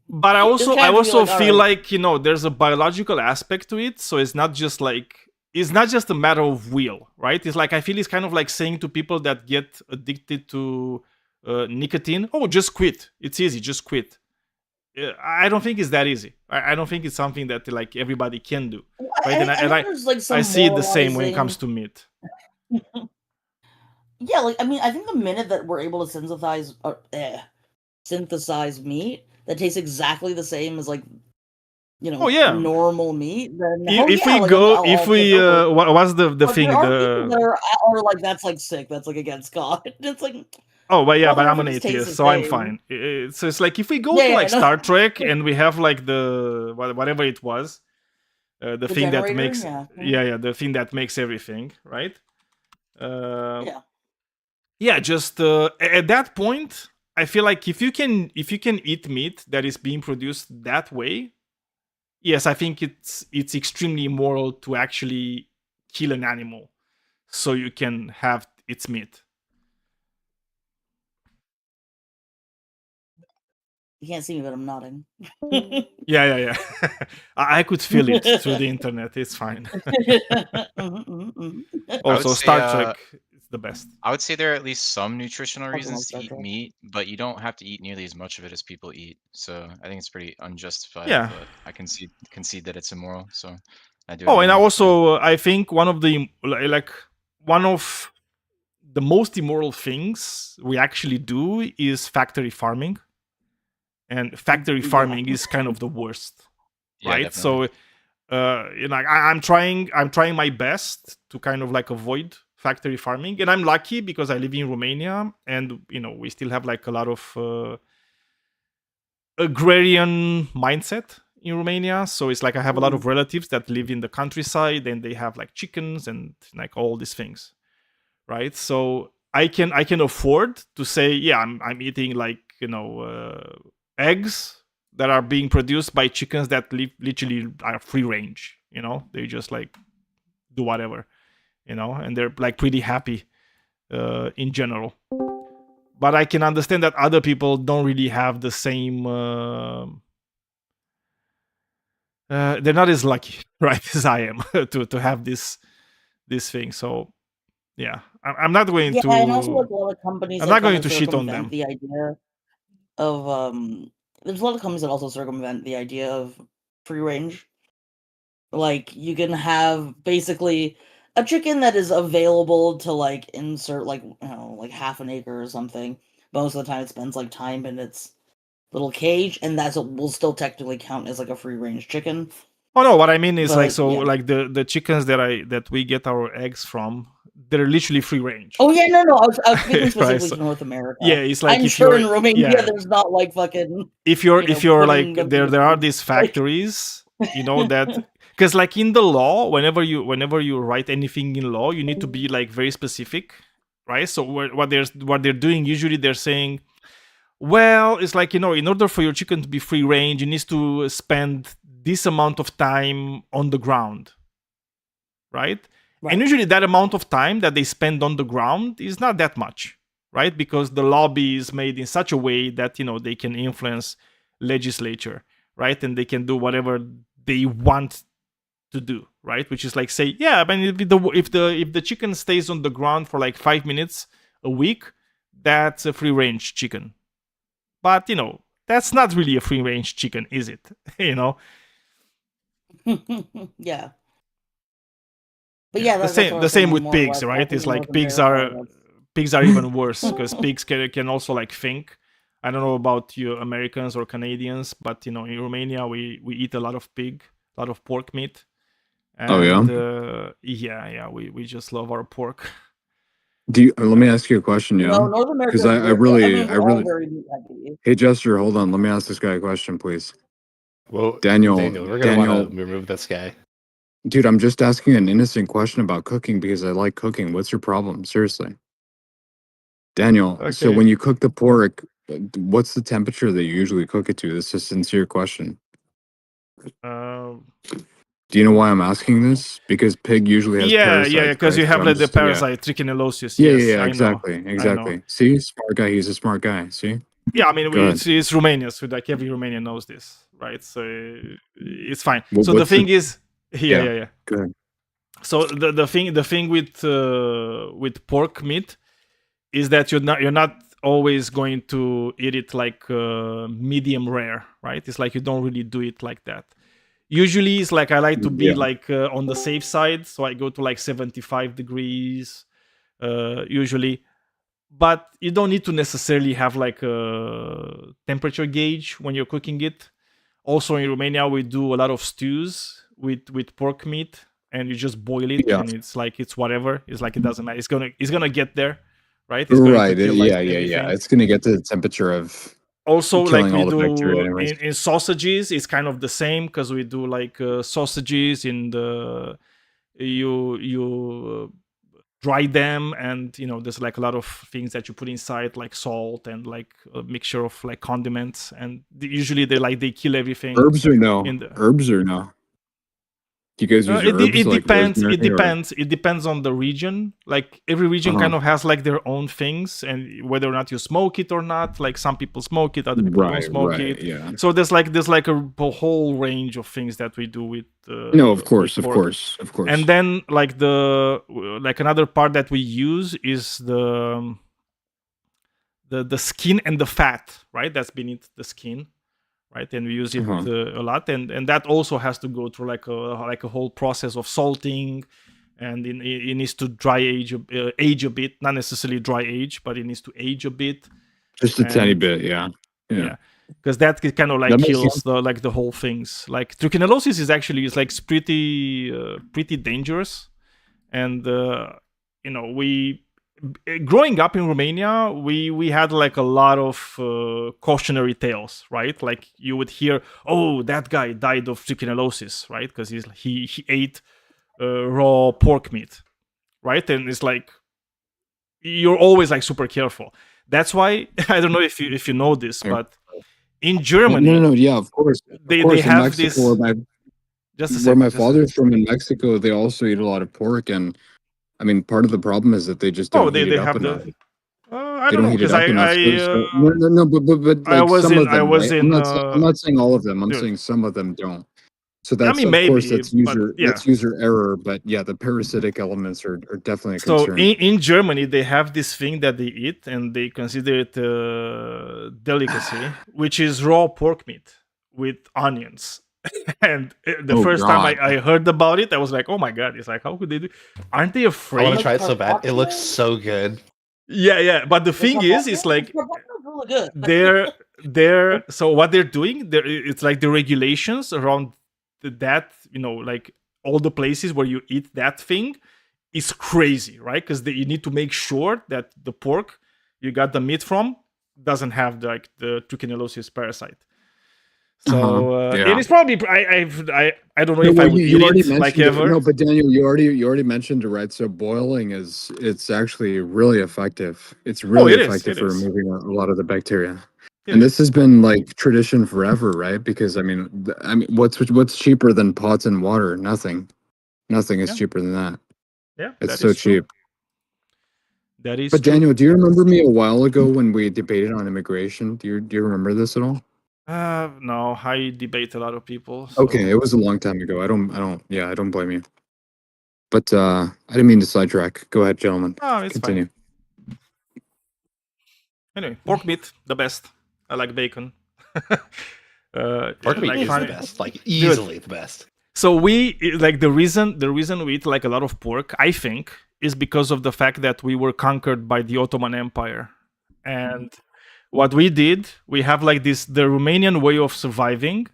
But I Just also kind of be like, feel "Alright." like there's a biological aspect to it, so it's not just a matter of will, right? It's like I feel it's kind of like saying to people that get addicted to nicotine, "Oh, just quit. It's easy. Just quit." I don't think it's that easy. I don't think it's something that like everybody can do, right? I think there's like some I see it the same when it moralizing. comes to meat. Yeah, like I mean, I think the minute that we're able to synthesize meat that tastes exactly the same as like Oh yeah. normal meat, then If we like, go, I'll if we take over. what's the But thing? there are people that are like that's like sick. That's like against God. It's like Oh, but yeah, but brother, I'm if an it just tastes atheist, the so I'm same. fine. So it's like if we go Yeah, to yeah, like no. Star Trek and we have like the whatever it was, the thing that generator? makes Yeah. the thing that makes everything, right? Yeah. Yeah, just at that point, I feel like if you can eat meat that is being produced that way, yes, I think it's extremely immoral to actually kill an animal so you can have its meat. You can't see me, but I'm nodding. Yeah. I could feel it through the internet. It's fine. Also, Star Trek is the best. I would say there are at least some nutritional Talking about reasons to Star eat Trek. meat, but you don't have to eat nearly as much of it as people eat. So I think it's pretty unjustified. Yeah. But I concede that it's immoral. So I do. Oh, and agree. also I think one of the most immoral things we actually do is factory farming, and factory farming is kind of the worst, Yeah, right? definitely. So I'm trying my best to kind of like avoid factory farming, and I'm lucky because I live in Romania, and we still have like a lot of agrarian mindset in Romania. So it's like I have a lot of relatives that live in the countryside, and they have like chickens and like all these things, right? So I can afford to say, yeah, I'm eating like eggs that are being produced by chickens that literally are free range. They just like do whatever, and they're like pretty happy in general. But I can understand that other people don't really have the same. They're not as lucky, right, as I am to have this thing. So yeah, I'm not going Yeah, to. and also like a lot of companies I'm that not going kind to of shit on circumvent them. the idea of there's a lot of companies that also circumvent the idea of free range. Like you can have basically a chicken that is available to like insert like like half an acre or something. Most of the time it spends like time in its little cage, and will still technically count as like a free range chicken. Oh no, what I mean is like But, yeah. like the chickens that we get our eggs from, they're literally free range. Oh yeah, no, I was speaking Right, specifically so- to North America. Yeah, it's like I'm if sure you're in Romania yeah. there's not like fucking if you're like putting them in there are the- these factories that because like in the law whenever you write anything in law you need to be like very specific, right? So what they're doing usually they're saying, well, it's like in order for your chicken to be free range it needs to spend this amount of time on the ground, right? And usually that amount of time that they spend on the ground is not that much, right? Because the lobby is made in such a way that they can influence legislature, right? And they can do whatever they want to do, right? Which is like say, yeah, I mean, if the chicken stays on the ground for like 5 minutes a week, that's a free range chicken. But that's not really a free range chicken, is it? Yeah. But yeah, the that's what I same was same thinking with more pigs, West. I right? think It's like North America, pigs are even worse because pigs can also like think. I don't know about you Americans or Canadians, but in Romania we eat a lot of pig, a lot of pork meat, Oh yeah. and yeah, we just love our pork. Do you, let me ask you a question, You yeah? know, North America Because is I very, really, we're all very meat heavy. Hey, Jester, hold on. Let me ask this guy a question, please. Well, Daniel, we're gonna want to remove this guy. Dude, I'm just asking an innocent question about cooking because I like cooking. What's your problem? Seriously. Daniel, so Okay. when you cook the pork, what's the temperature that you usually cook it to? This is a sincere question. Do you know why I'm asking this? Because pig usually has Yeah, parasites, because right? you So have I'm like the just, yeah. parasite trichinosis. Yeah, Yes, yeah, I know. exactly. See, smart guy. He's a smart guy. See? Yeah, I mean, Go ahead. it's Romania, so like every Romanian knows this, right? So it's fine. Well, So the what's the- thing is, yeah. Go ahead. So the thing with pork meat is that you're not always going to eat it like medium rare, right? It's like you don't really do it like that. Usually, it's like I like to be Yeah. like on the safe side, so I go to like 75 degrees usually. But you don't need to necessarily have like a temperature gauge when you're cooking it. Also in Romania, we do a lot of stews with pork meat, and you just boil it, Yeah. and it's like it's whatever. It's like it doesn't matter. It's gonna get there, right? It's going to kill like everything. It's gonna get to the temperature of Also, like killing we all the bacteria, do anyways. in sausages, it's kind of the same because we do like sausages in the you dry them, and there's like a lot of things that you put inside, like salt and like a mixture of like condiments, and usually they kill everything. Herbs or no? in the Herbs or no? Do you guys use herbs it like depends. rosemary It depends. It depends on the region. Like every region kind of has like their own things, and whether or not you smoke it or not. Like some people smoke it, other people don't smoke it. Yeah. So there's like a whole range of things that we do with. No, of course, with of pork. course, of course. And then like another part that we use is the skin and the fat, right? That's beneath the skin, right? And we use it a lot, and that also has to go through like a whole process of salting, and it needs to dry age a bit, not necessarily dry age, but it needs to age a bit. Just a tiny bit, yeah. Yeah. Because that kind of like That makes kills sense. the whole things. Like trichinosis is actually pretty dangerous, and we growing up in Romania, we had like a lot of cautionary tales, right? Like you would hear, oh, that guy died of trichinosis, right? Because he ate raw pork meat, right? And it's like you're always like super careful. That's why I don't know if you know this, but in Germany, No, yeah, of course. they in have Mexico, this. where my father's from in Mexico, they also eat a lot of pork, and I mean, part of the problem is that they just don't heat it up have enough. I They don't don't know heat it because up enough. No, but I like was some in of them, right? in I'm not saying all of them. I'm dude. saying some of them don't. So I that's mean, of course maybe, that's but yeah. user error. But yeah, the parasitic elements are definitely a So concern. in Germany, they have this thing that they eat, and they consider it a delicacy, which is raw pork meat with onions. And the first time I heard about it, I was like, "Oh my god!" It's like, how could they do? Aren't they I afraid? want to try it so bad. It looks so good. Yeah. But the thing is, it's like really good. they're so what they're doing. It's like the regulations around that. Like all the places where you eat that thing is crazy, right? Because you need to make sure that the pork you got the meat from doesn't have the trichinosis parasite. So it is probably I don't know if I would eat it like ever. No, but Daniel, you already mentioned it, right? So boiling it's actually really effective. It's really effective for removing a lot of the bacteria. And this has been like tradition forever, right? Because I mean, what's cheaper than pots and water? Nothing. Nothing is cheaper than that. Yeah, it's so cheap. That is. But Daniel, do you remember me a while ago when we debated on immigration? Do you remember this at all? No, I debate a lot of people. So. Okay, it was a long time ago. I don't blame you. But I didn't mean to sidetrack. Go ahead, gentlemen. Oh, it's Continue. Fine. Anyway, pork meat, the best. I like bacon. Pork meat is the best, like easily the best. So we like the reason we eat like a lot of pork, I think, is because of the fact that we were conquered by the Ottoman Empire. And what we did, we have like this, the Romanian way of surviving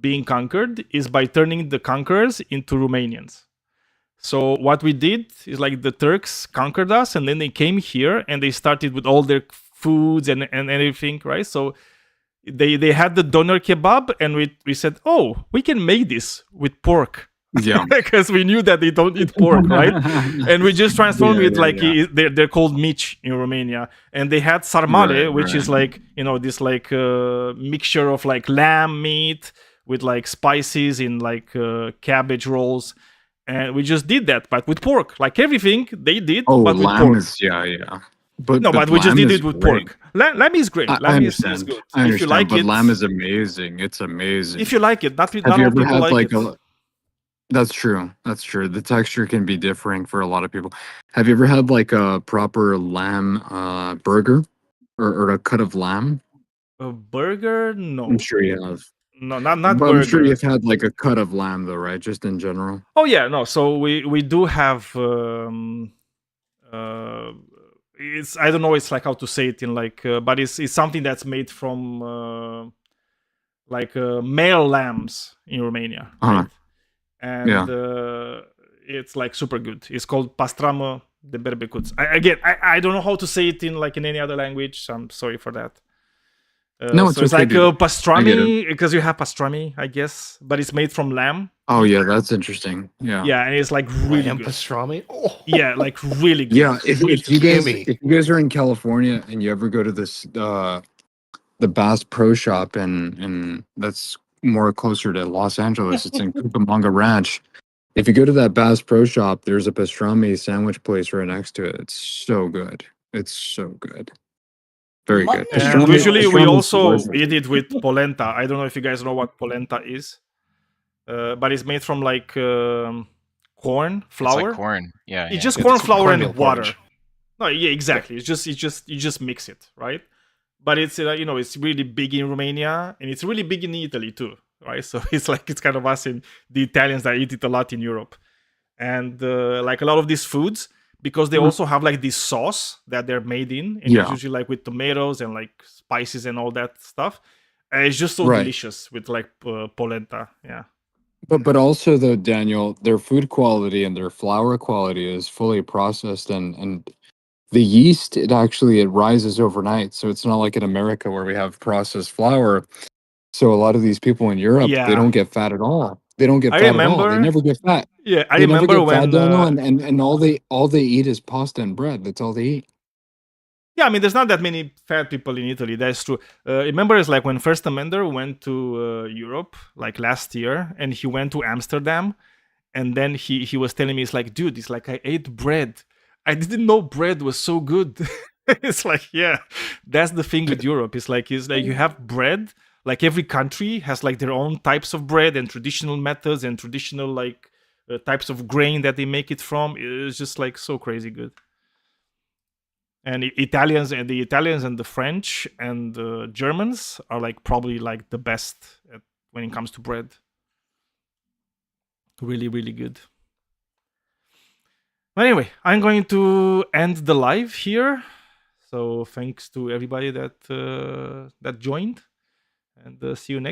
being conquered is by turning the conquerors into Romanians. So what we did is like the Turks conquered us, and then they came here and they started with all their foods and everything, right? So they had the doner kebab, and we said, oh, we can make this with pork. Yeah. Because we knew that they don't eat pork, right? And we just transformed it like they're called mici in Romania, and they had sarmale, which is like, you know, this like mixture of like lamb meat with like spices in like cabbage rolls, and we just did that, but with pork, like everything they did, Oh, but with lamb pork. is yeah. But No, but we just lamb did is it with great. pork. Lamb is great. I Lamb is understand. good. I understand, If you like but it, lamb is amazing. It's amazing. if you like it, not Have all you ever people had like like it. a? That's true. That's true. The texture can be differing for a lot of people. Have you ever had like a proper lamb burger or a cut of lamb? A burger? No. I'm sure you have. No, not But burger. I'm sure you've had like a cut of lamb though, right? Just in general. Oh yeah, no. So we do have it's, I don't know, it's like how to say it in like but it's something that's made from like male lambs in Romania, right? And it's like super good. It's called pastramă de berbecuț. I don't know how to say it in like in any other language, so I'm sorry for that. No, so it's it's okay, like dude. pastrami, because you have pastrami, I guess, but it's made from lamb. Oh yeah, that's interesting. Yeah. Yeah, and it's like really Lamb good. pastrami. Oh. Yeah, like really good. Yeah, if you guys Gimme. if you guys are in California and you ever go to this the Bass Pro Shop and that's more closer to Los Angeles, it's in Cucamonga Ranch. If you go to that Bass Pro Shop, there's a pastrami sandwich place right next to it. It's so good. It's so good. Very good. And usually we pastrami's also delicious. eat it with polenta. I don't know if you guys know what polenta is, but it's made from like corn flour. It's like corn. Yeah. It's yeah. just It's corn flour cornmeal and water. porridge. No, yeah, exactly. It's just you just mix it, right? But it's you know, it's really big in Romania and it's really big in Italy too, right? So it's like it's kind of us and the Italians that eat it a lot in Europe, and like a lot of these foods, because they also have like this sauce that they're made in, and it's usually like with tomatoes and like spices and all that stuff. And it's just so delicious with like polenta. Yeah. But also though, Daniel, their food quality and their flour quality is fully processed and the yeast it rises overnight. So it's not like in America where we have processed flour. So a lot of these people in Europe, they don't get fat at all. They don't get I fat at all. They remember- never get fat. Yeah, I They never remember get fat, when Daniel, and all they eat is pasta and bread. That's all they eat. yeah, I mean, there's not that many fat people in Italy. That's true. Remember, it's like when First Amender went to Europe, like last year, and he went to Amsterdam, and then he was telling me, it's like, dude, it's like I ate bread. I didn't know bread was so good. It's like, yeah, that's the thing with Europe. It's like you have bread. Like every country has like their own types of bread and traditional methods and traditional like types of grain that they make it from. It's just like so crazy good. And the Italians and the French and the Germans are like probably like the best when it comes to bread. Really, really good. Anyway, I'm going to end the live here. So thanks to everybody that joined, and see you next.